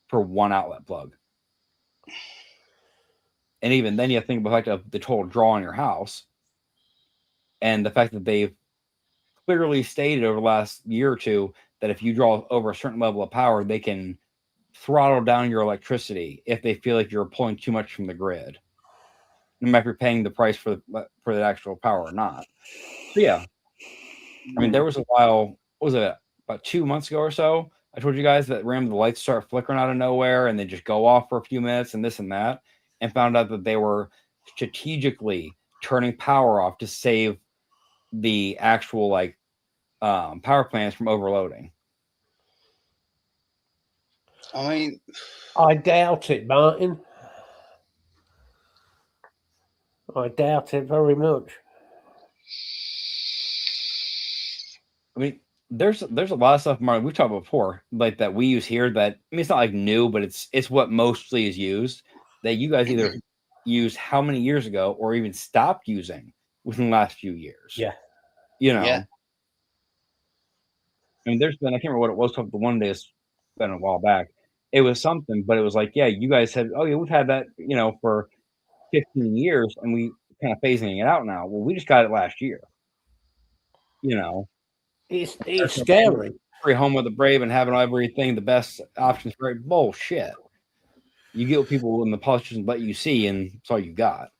for one outlet plug. And even then, you have to think about the total draw on your house, and the fact that they've clearly stated over the last year or two that if you draw over a certain level of power, they can throttle down your electricity if they feel like you're pulling too much from the grid, no matter if you're paying the price for the actual power or not. But yeah, I mean, there was a while. What was it, about 2 months ago or so? I told you guys that the lights start flickering out of nowhere and they just go off for a few minutes and this and that, and found out that they were strategically turning power off to save the actual power plants from overloading. I mean, I doubt it, Martin. I doubt it very much. I mean, there's a lot of stuff, Martin, we've talked about before, like that we use here that, I mean, it's not like new, but it's what mostly is used, that you guys either used how many years ago or even stopped using within the last few years. Yeah. You know? Yeah. I mean, there's been, I can't remember what it was, the one day, it's been a while back. It was something, but it was like, yeah, you guys said, oh yeah, we've had that, for 15 years and we kind of phasing it out now. Well, we just got it last year. It's scary. Free home with the brave and having everything, the best options for it. Bullshit. You get what people in the politicians let you see, and that's all you got.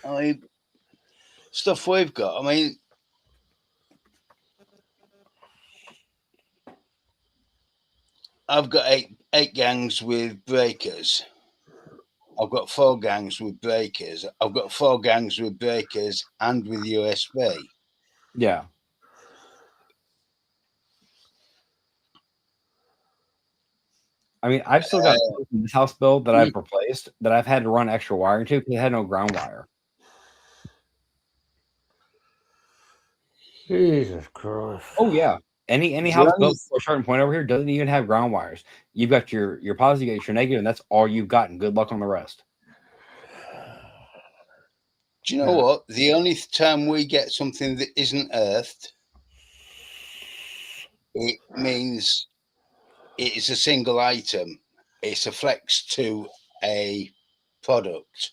I mean, stuff we've got. I mean, I've got eight gangs with breakers. I've got 4 gangs with breakers. I've got 4 gangs with breakers and with USB. Yeah. I mean, I've still got this house build that I've replaced that I've had to run extra wire into because it had no ground wire. Jesus Christ. Oh yeah. Any house built for a certain point over here doesn't even have ground wires. You've got your positive, you got your negative, and that's all you've got, and good luck on the rest. Do you know what? The only time we get something that isn't earthed, it means it is a single item. It's a flex to a product.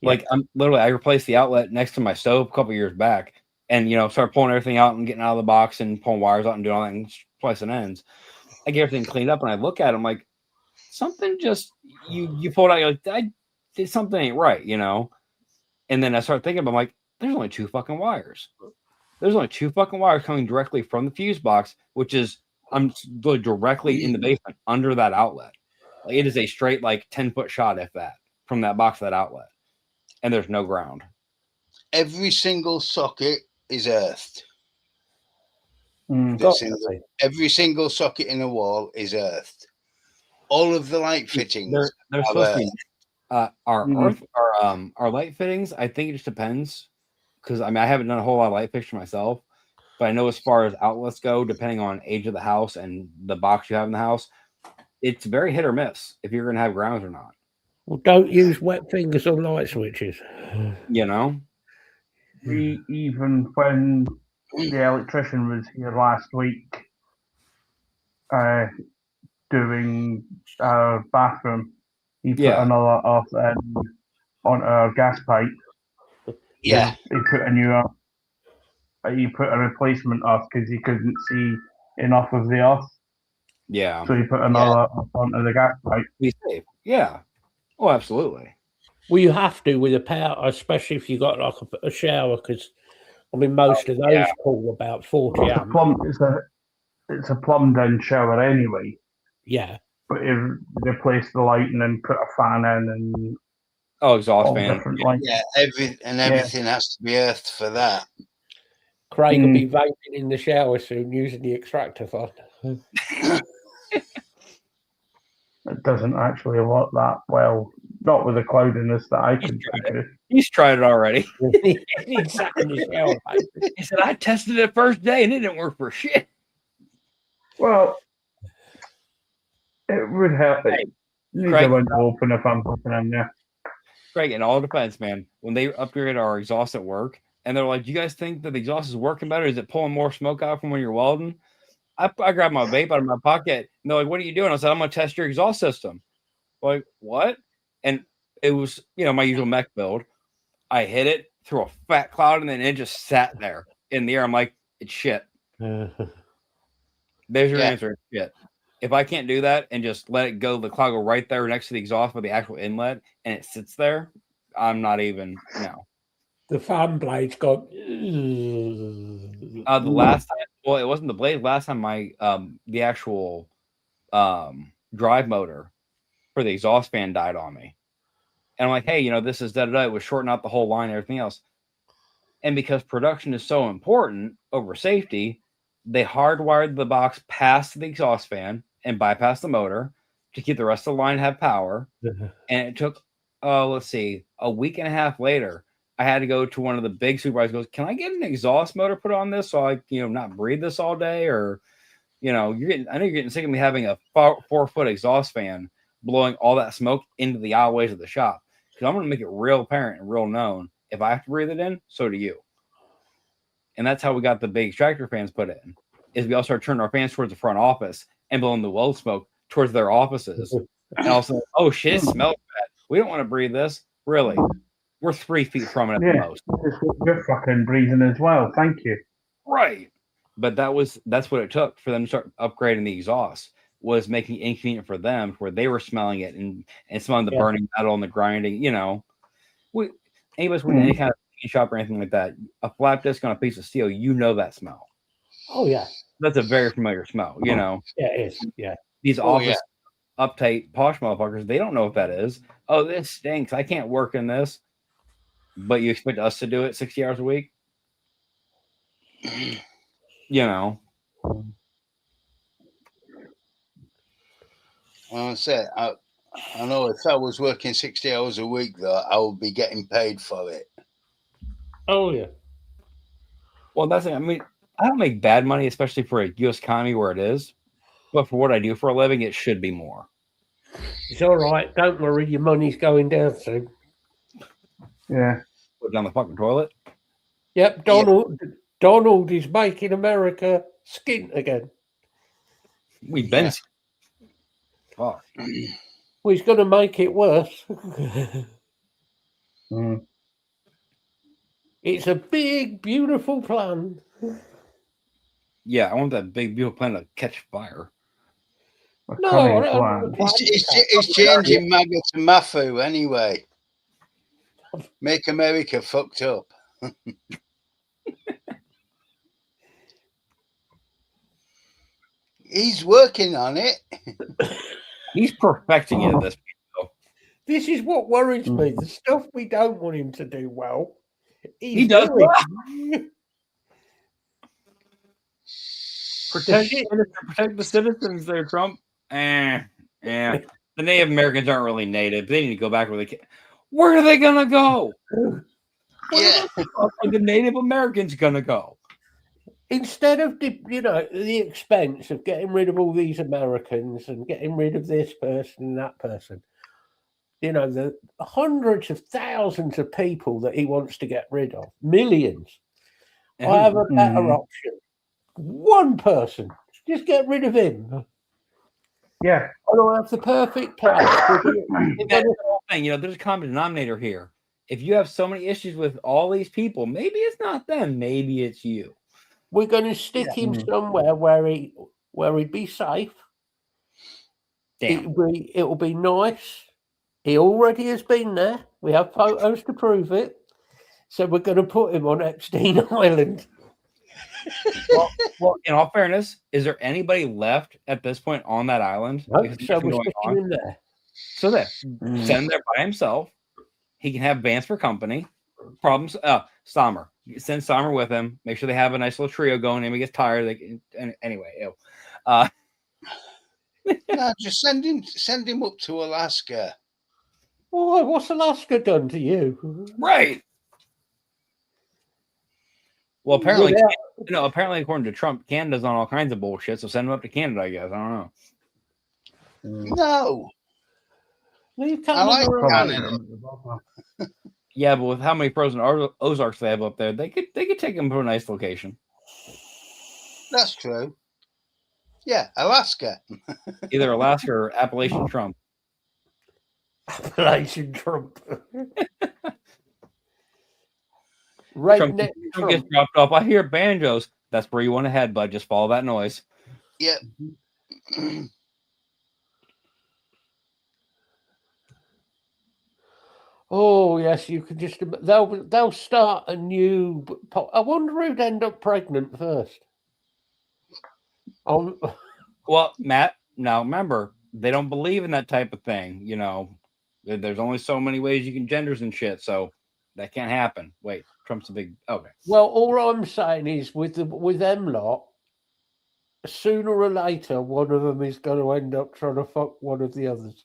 Like I replaced the outlet next to my stove a couple years back, and started pulling everything out and getting out of the box and pulling wires out and doing all that and splicing ends. I get everything cleaned up and I look at it, I'm like, something just you pulled out. You're like, I did something ain't right, And then I start thinking about, I'm like, there's only 2 fucking wires. There's only 2 fucking wires coming directly from the fuse box, which is I'm directly in the basement under that outlet. Like, it is a straight 10-foot shot, if that, from that box to that outlet, and there's no ground. Every single socket is earthed. Every single socket in a wall is earthed. All of the light fittings they're supposed to be. Our light fittings, I think it just depends, because I haven't done a whole lot of light fixture myself, but I know as far as outlets go, depending on age of the house and the box you have in the house, it's very hit or miss if you're going to have grounds or not. Well, don't use wet fingers on light switches. Even when the electrician was here last week doing our bathroom, he put another off on our gas pipe. Yeah. He put a new he put a replacement off because he couldn't see enough of the off. Yeah. So he put another off onto the gas pipe. Be safe. Yeah. Oh, absolutely. Well, you have to with a power, especially if you got a shower, because most of those pull about 40 amps. It's a plumbed-in shower anyway. Yeah. But if they replace the lighting and put a fan in and exhaust fan. Everything has to be earthed for that. Craig will be vaping in the shower soon using the extractor fan. It doesn't actually work that well. Not with the cloudiness that I can do. He's tried it already. He's sat in the shower. He said, I tested it first day and it didn't work for shit. Well, it would help. Craig, window open if I'm looking in there. Craig, in all defense, man, when they upgraded our exhaust at work, and they're like, do you guys think that the exhaust is working better? Is it pulling more smoke out from when you're welding? I grabbed my vape out of my pocket, and they're like, what are you doing? I said, I'm going to test your exhaust system. Like, what? And it was, my usual mech build. I hit it through a fat cloud, and then it just sat there in the air. I'm like, It's shit. There's your answer. It's shit. If I can't do that and just let it go, the cloud go right there next to the exhaust with the actual inlet, and it sits there, I'm not even The fan blade's gone. The last time, well, it wasn't the blade. Last time the actual drive motor for the exhaust fan died on me, and I'm like, hey, this is da-da-da. It was shorting out the whole line and everything else. And because production is so important over safety, they hardwired the box past the exhaust fan and bypassed the motor to keep the rest of the line have power. And it took, let's see, a week and a half later, I had to go to one of the big supervisors. Goes, can I get an exhaust motor put on this so I, not breathe this all day? Or, I know you're getting sick of me having a 4-foot exhaust fan blowing all that smoke into the aisleways of the shop. Because I'm going to make it real apparent and real known. If I have to breathe it in, so do you. And that's how we got the big extractor fans put in. Is we all started turning our fans towards the front office and blowing the weld smoke towards their offices. And also, oh shit, it smells bad. We don't want to breathe this. Really, we're 3 feet from it at the most. You're fucking breathing as well. Thank you. Right, but that's what it took for them to start upgrading the exhaust. Was making it inconvenient for them, where they were smelling it and smelling the burning metal and the grinding. Anybody's with any kind of shop or anything like that, a flap disc on a piece of steel, that smell. Oh yeah, that's a very familiar smell. Yeah, it is. Yeah, these office uptight posh motherfuckers, they don't know what that is. Oh, this stinks. I can't work in this. But you expect us to do it 60 hours a week? I know if I was working 60 hours a week, though, I would be getting paid for it. Oh, yeah. Well, that's it. I mean, I don't make bad money, especially for a U.S. economy where it is. But for what I do for a living, it should be more. It's all right. Don't worry. Your money's going down soon. Yeah. Put it down the fucking toilet. Yep. Donald is making America skint again. We've been. Fuck. Well, he's going to make it worse. It's a big, beautiful plan. Yeah, I want that big, beautiful plan to catch fire. No, it's changing MAGA to Mafu anyway. Make America fucked up. He's working on it. He's perfecting it at this point. This is what worries me. The stuff we don't want him to do well, he does well. Protect the citizens there, Trump. Yeah. The Native Americans aren't really native. They need to go back where they can. Where are they gonna go? Where are the Native Americans gonna go? Instead of the expense of getting rid of all these Americans and getting rid of this person and that person, the hundreds of thousands of people that he wants to get rid of, millions. I have a better option. One person, just get rid of him. Yeah, I don't have the perfect plan. That's the whole thing. There's a common denominator here. If you have so many issues with all these people, maybe it's not them. Maybe it's you. We're going to stick him somewhere where he'd be safe. Damn. It'll be nice. He already has been there. We have photos to prove it. So we're going to put him on Epstein Island. Well, in all fairness, is there anybody left at this point on that island? No, so we're sticking him there. So send him there by himself. He can have Vance for company. Problems. Sommer. Send Sommer with him. Make sure they have a nice little trio going. And he gets tired. Anyway, no, just send him up to Alaska. Well, what's Alaska done to you? Right. Well, apparently, apparently, according to Trump, Canada's on all kinds of bullshit. So send him up to Canada, I guess. I don't know. No. I like Canada. Yeah, but with how many frozen Ozarks they have up there, they could take him to a nice location. That's true. Yeah, Alaska. Either Alaska or Appalachian Trump. Appalachian Trump. Trump gets dropped off. I hear banjos. That's where you want to head, bud. Just follow that noise. Yep. Oh yes, you can just. They'll start a new. I wonder who'd end up pregnant first. Well, Matt. Now remember, they don't believe in that type of thing. You know, there's only so many ways you can genders and shit, so that can't happen. Wait, Trump's a big. Okay. Well, all I'm saying is with them lot, sooner or later, one of them is going to end up trying to fuck one of the others.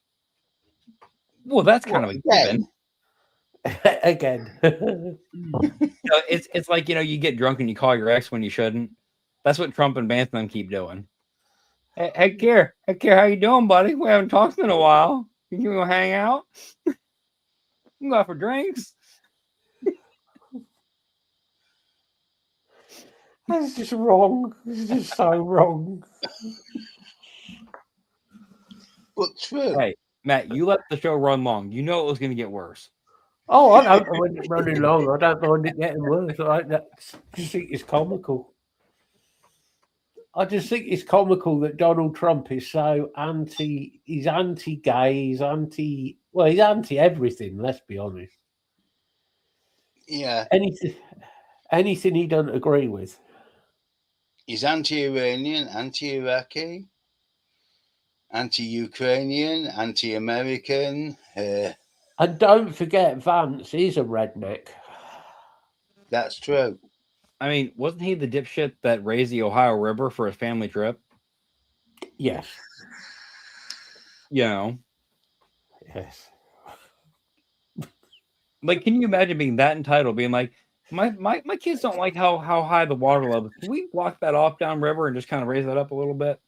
Well, that's kind of a given. Again. It's like, you get drunk and you call your ex when you shouldn't. That's what Trump and Vance and them keep doing. Hey, Kier, how you doing, buddy? We haven't talked in a while. You can go hang out? You can go out for drinks? That's just wrong. It's just so wrong. But true. Hey, Matt, you let the show run long. You know it was going to get worse. Oh, I don't mind it running long. I don't mind it getting worse. I just think it's comical. I just think it's comical that Donald Trump is so he's anti-gay, he's anti-everything, let's be honest. Yeah. Anything he doesn't agree with. He's anti-Iranian, anti-Iraqi, anti-Ukrainian, anti-American. And don't forget, Vance is a redneck. That's true. I mean, wasn't he the dipshit that raised the Ohio River for a family trip? Yes. Yes. Like, can you imagine being that entitled, being like, my kids don't like how high the water level is. Can we block that off downriver and just kind of raise that up a little bit?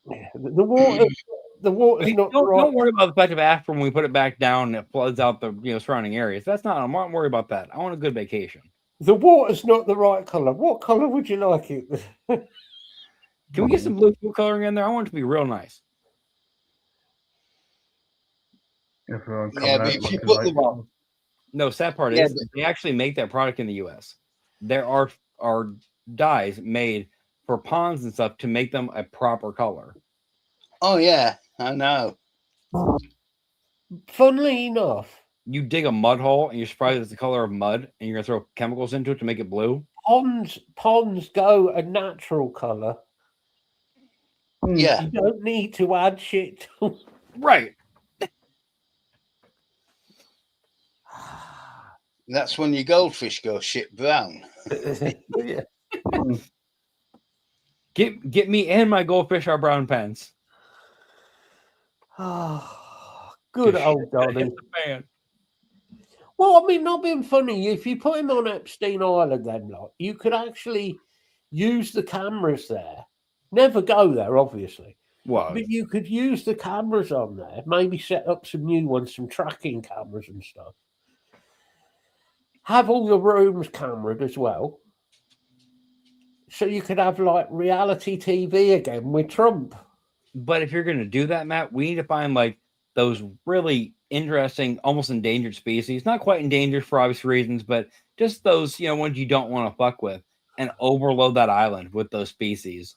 The water's not right. Don't worry about the fact of after when we put it back down and it floods out the surrounding areas. That's not. I'm not worried about that. I want a good vacation. The water's not the right color. What color would you like it? Can we get some blue food coloring in there? I want it to be real nice. But if you put the no, sad part is they actually make that product in the U.S. There are dyes made for ponds and stuff to make them a proper color. Oh yeah, I know. Funnily enough, you dig a mud hole and you're surprised it's the color of mud, and you're gonna throw chemicals into it to make it blue. Ponds go a natural color. Yeah, you don't need to add shit. Right. That's when your goldfish go shit brown. Yeah. Get me and my goldfish our brown pens. Good old Donny. Well, I mean, not being funny, if you put him on Epstein Island, then you could actually use the cameras there. Never go there, obviously. What? But you could use the cameras on there. Maybe set up some new ones, some tracking cameras and stuff. Have all the rooms cameraed as well. So you could have like reality TV again with Trump. But if you're going to do that, Matt, we need to find like those really interesting, almost endangered species. Not quite endangered for obvious reasons, but just those, ones you don't want to fuck with, and overload that island with those species.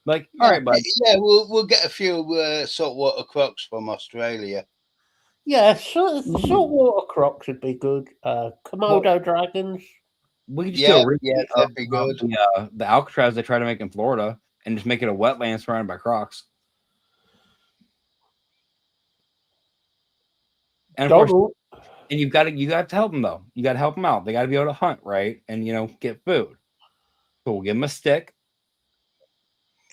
Like, all right, bud. Yeah, we'll get a few saltwater crocs from Australia. Yeah, saltwater crocs would be good. Komodo dragons. We could just that'd be good. The Alcatraz they try to make in Florida and just make it a wetland surrounded by crocs. And of course, and you got to help them though. You got to help them out. They got to be able to hunt, right? And get food. So we'll give them a stick,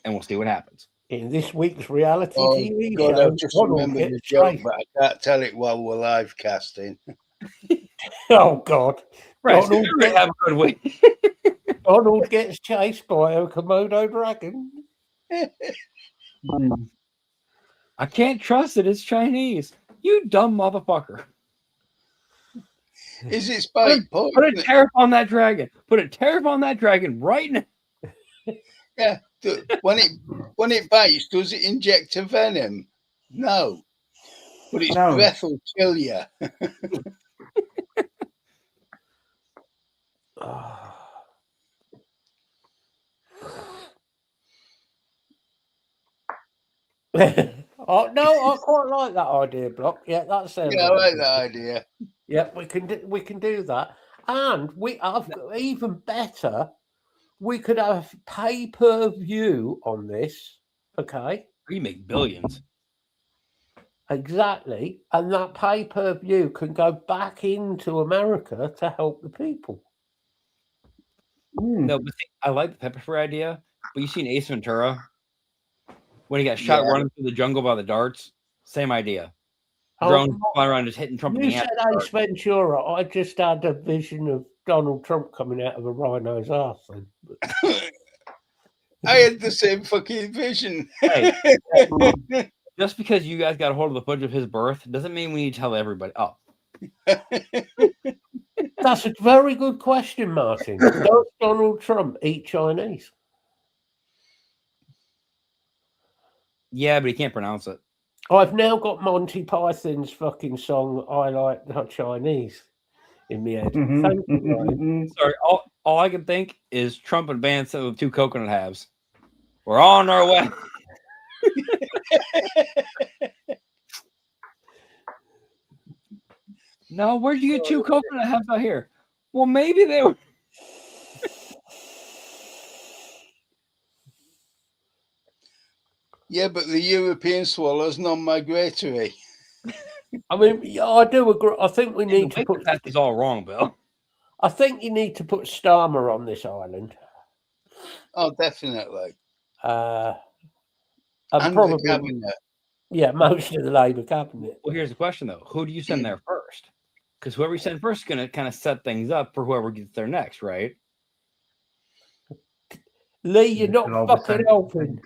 and we'll see what happens. In this week's reality TV God, show, I just remember the joke, but I can't tell it while we're live casting. Oh God! Right, have a good week. Donald gets chased by a Komodo dragon. I can't trust it. It's Chinese. You dumb motherfucker. Is it spike? Put a tariff on that dragon. Put a tariff on that dragon right now. Yeah. When it bites, does it inject a venom? No. But its breath will kill you. Oh no, I quite like that idea, Block. Yeah, that sounds. Yeah, I like that idea. Yeah, we can do that, and I've got even better. We could have pay-per-view on this. Okay, You make billions. exactly, and that pay-per-view can go back into America to help the people. No, but see, I like the pepper spray idea, but you seen Ace Ventura when he got shot running through the jungle by the darts? Same idea. Drones flying around just hitting Trump in the You said Ace Ventura. I just had a vision of Donald Trump coming out of a rhino's arse. I had the same fucking vision. Hey, just because you guys got a hold of the footage of his birth doesn't mean we need to tell everybody. Oh. That's a very good question, Martin. Does Donald Trump eat Chinese? Yeah, but he can't pronounce it. I've now got Monty Python's fucking song "I Like the Chinese" in my head. Thank you, Ryan. Sorry, all I can think is Trump and Vance with 2 coconut halves. We're on our way. No, where'd you get 2 coconut halves out here? Well, maybe they were. Yeah, but the European swallow's non-migratory. I mean, yeah, I do agree. I think we need to put that is all wrong, Bill. I think you need to put Starmer on this island. Oh, definitely. And probably the cabinet. Yeah, most of the Labour cabinet. Well, here's the question though: who do you send there first? Because whoever you send first is going to kind of set things up for whoever gets there next, right? Lee, you're not fucking helping.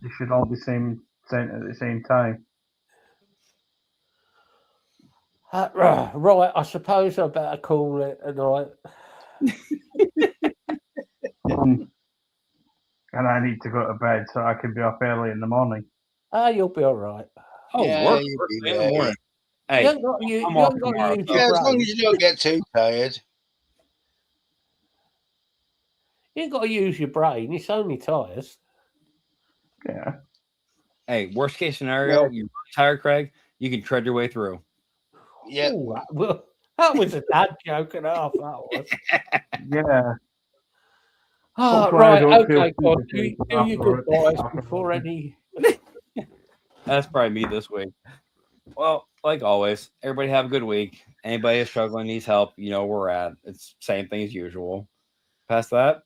You should all be sent at the same time. Right, I suppose I better call it a night. And I need to go to bed so I can be up early in the morning. You'll be all right. Oh, Yeah, work you'll be in the there. morning. Hey, You haven't got to use Yeah, your as long brain. as you don't get too tired. You ain't got to use your brain. It's only tires. Yeah. Hey, worst case scenario, you're tired, Craig. You can tread your way through. Yeah. That was a dad joke and a half. That was. Yeah. Oh, right. Okay, God. Do your goodbyes before any. That's probably me this week. Well, like always, everybody have a good week. Anybody is struggling, needs help, you know where we're at. It's same thing as usual. Past that,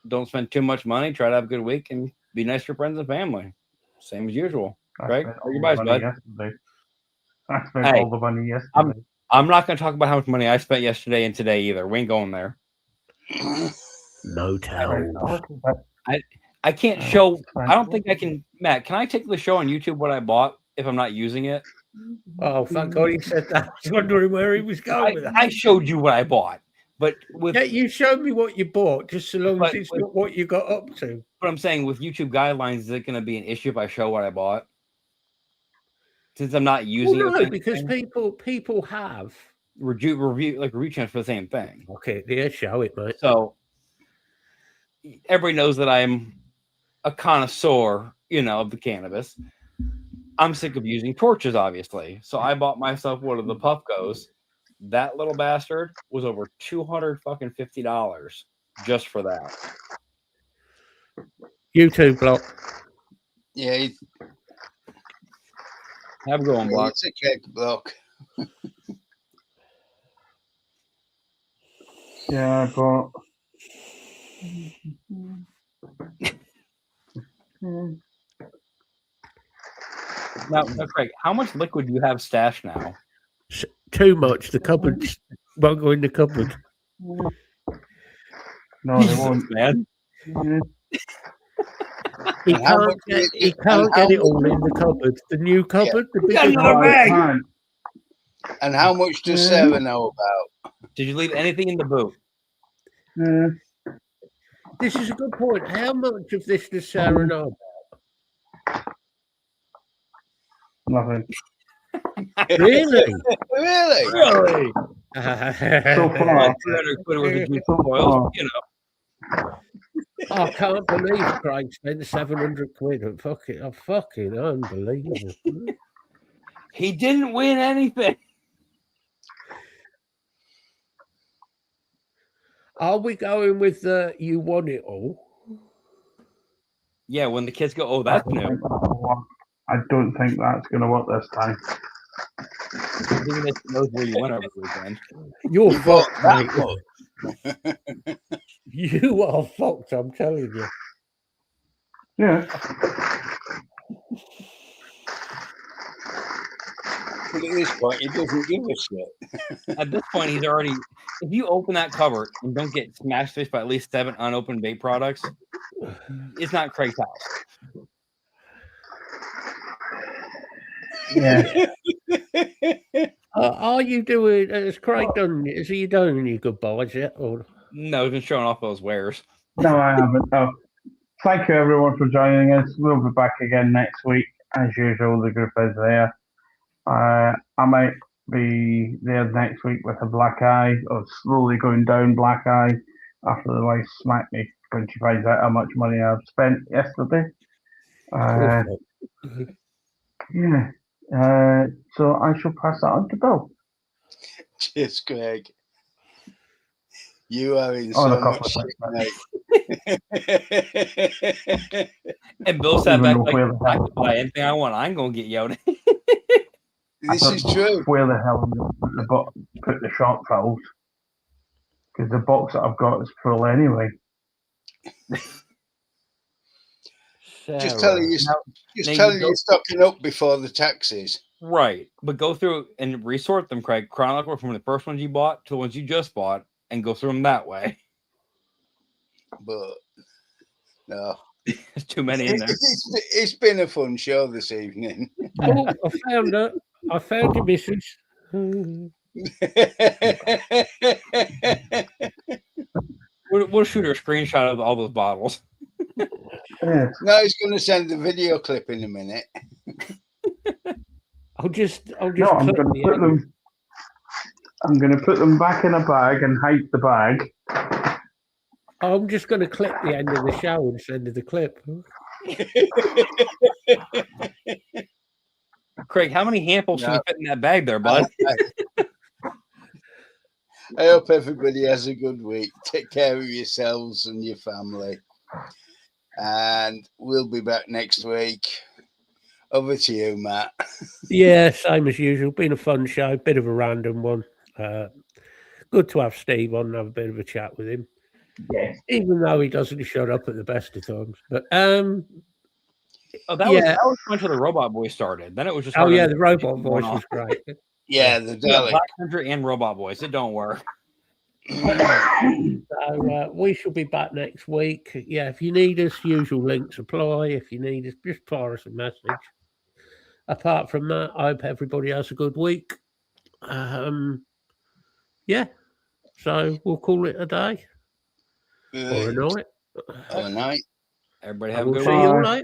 don't spend too much money. Try to have a good week and be nice to your friends and family. Same as usual. Right? Goodbye, bud. I spent all the money yesterday. I'm not going to talk about how much money I spent yesterday and today either. We ain't going there. No tell. I can't show. I don't think I can. Matt, can I take the show on YouTube what I bought if I'm not using it? Oh, thank God he said that. I was wondering where he was going with that. I showed you what I bought, but with you showed me what you bought, just so long as it's not what you got up to. But I'm saying with YouTube guidelines, is it going to be an issue if I show what I bought? Since I'm not using it. No, because people have review channels for the same thing. Okay, yeah, show it, mate. So everybody knows that I'm a connoisseur, of the cannabis. I'm sick of using torches, obviously. So I bought myself one of the Puffcos. That little bastard was over $250 just for that. YouTube Block. Yeah. Have a good one, Block. It's a cake, Block. Yeah, but now, Craig, how much liquid do you have stashed now? Too much. The cupboards won't go in the cupboard. No, they won't, man. He can't get it all in the cupboard. The new cupboard, the big bag. And how much does Sarah know about? Did you leave anything in the boot? This is a good point. How much of this does Sarah know about? Nothing. Really? Really? So far. 300 quid worth of juice oils, I can't believe Craig spent 700 quid on fucking unbelievable. He didn't win anything. Are we going with the you won it all? Yeah, when the kids go, oh, that's new. I don't think that's going to work this time. Even if knows where you went over the weekend. You're You bought fucked, that mate. You are fucked, I'm telling you. Yeah. But at this point, he doesn't give a shit. At this point, he's already. If you open that cupboard and don't get smashed fish by at least 7 unopened vape products, it's not Craig's house. Yeah. Are you doing? Has Craig done? Is he doing any goodbyes yet? Or No, he's been showing off those wares. No, I haven't. Oh, thank you everyone for joining us. We'll be back again next week. As usual, the group is there. I might be there next week with a black eye, or slowly going down black eye, after the wife smacked me when she finds out how much money I've spent yesterday. Yeah. So I shall pass that on to Bill. Cheers, Craig. You are in so much shit, mate. And Bill sat back like, I can buy anything I want. I ain't going to get yelled at. This is true. Where the hell am I going to put the shot fouls? Because the box that I've got is full anyway. Just telling you, stocking up before the taxes. Right. But go through and resort them, Craig, chronologically from the first ones you bought to the ones you just bought, and go through them that way. But no. There's too many in there. It's been a fun show this evening. Oh, I found it. I found your missus. We'll shoot her a screenshot of all those bottles. No, he's going to send the video clip in a minute. I'll just. No, I'm going to put them back in a bag and hide the bag. I'm just going to clip the end of the show and send her the clip. Craig, how many handfuls should we fit in that bag there, bud? I hope everybody has a good week. Take care of yourselves and your family. And we'll be back next week. Over to you, Matt. Yeah, same as usual. Been a fun show, bit of a random one. Good to have Steve on and have a bit of a chat with him. Yeah. Even though he doesn't shut up at the best of times. But that was until the Robot Boy started. Then it was just the Robot Voice was great. Yeah, the Dalek. Black Country and Robot Boys. It don't work. So we shall be back next week. Yeah, if you need us, usual links apply. If you need us, just fire us a message. Apart from that, I hope everybody has a good week. Yeah, so we'll call it a day or a night. Or a night. Everybody have a We'll good see one. you all night.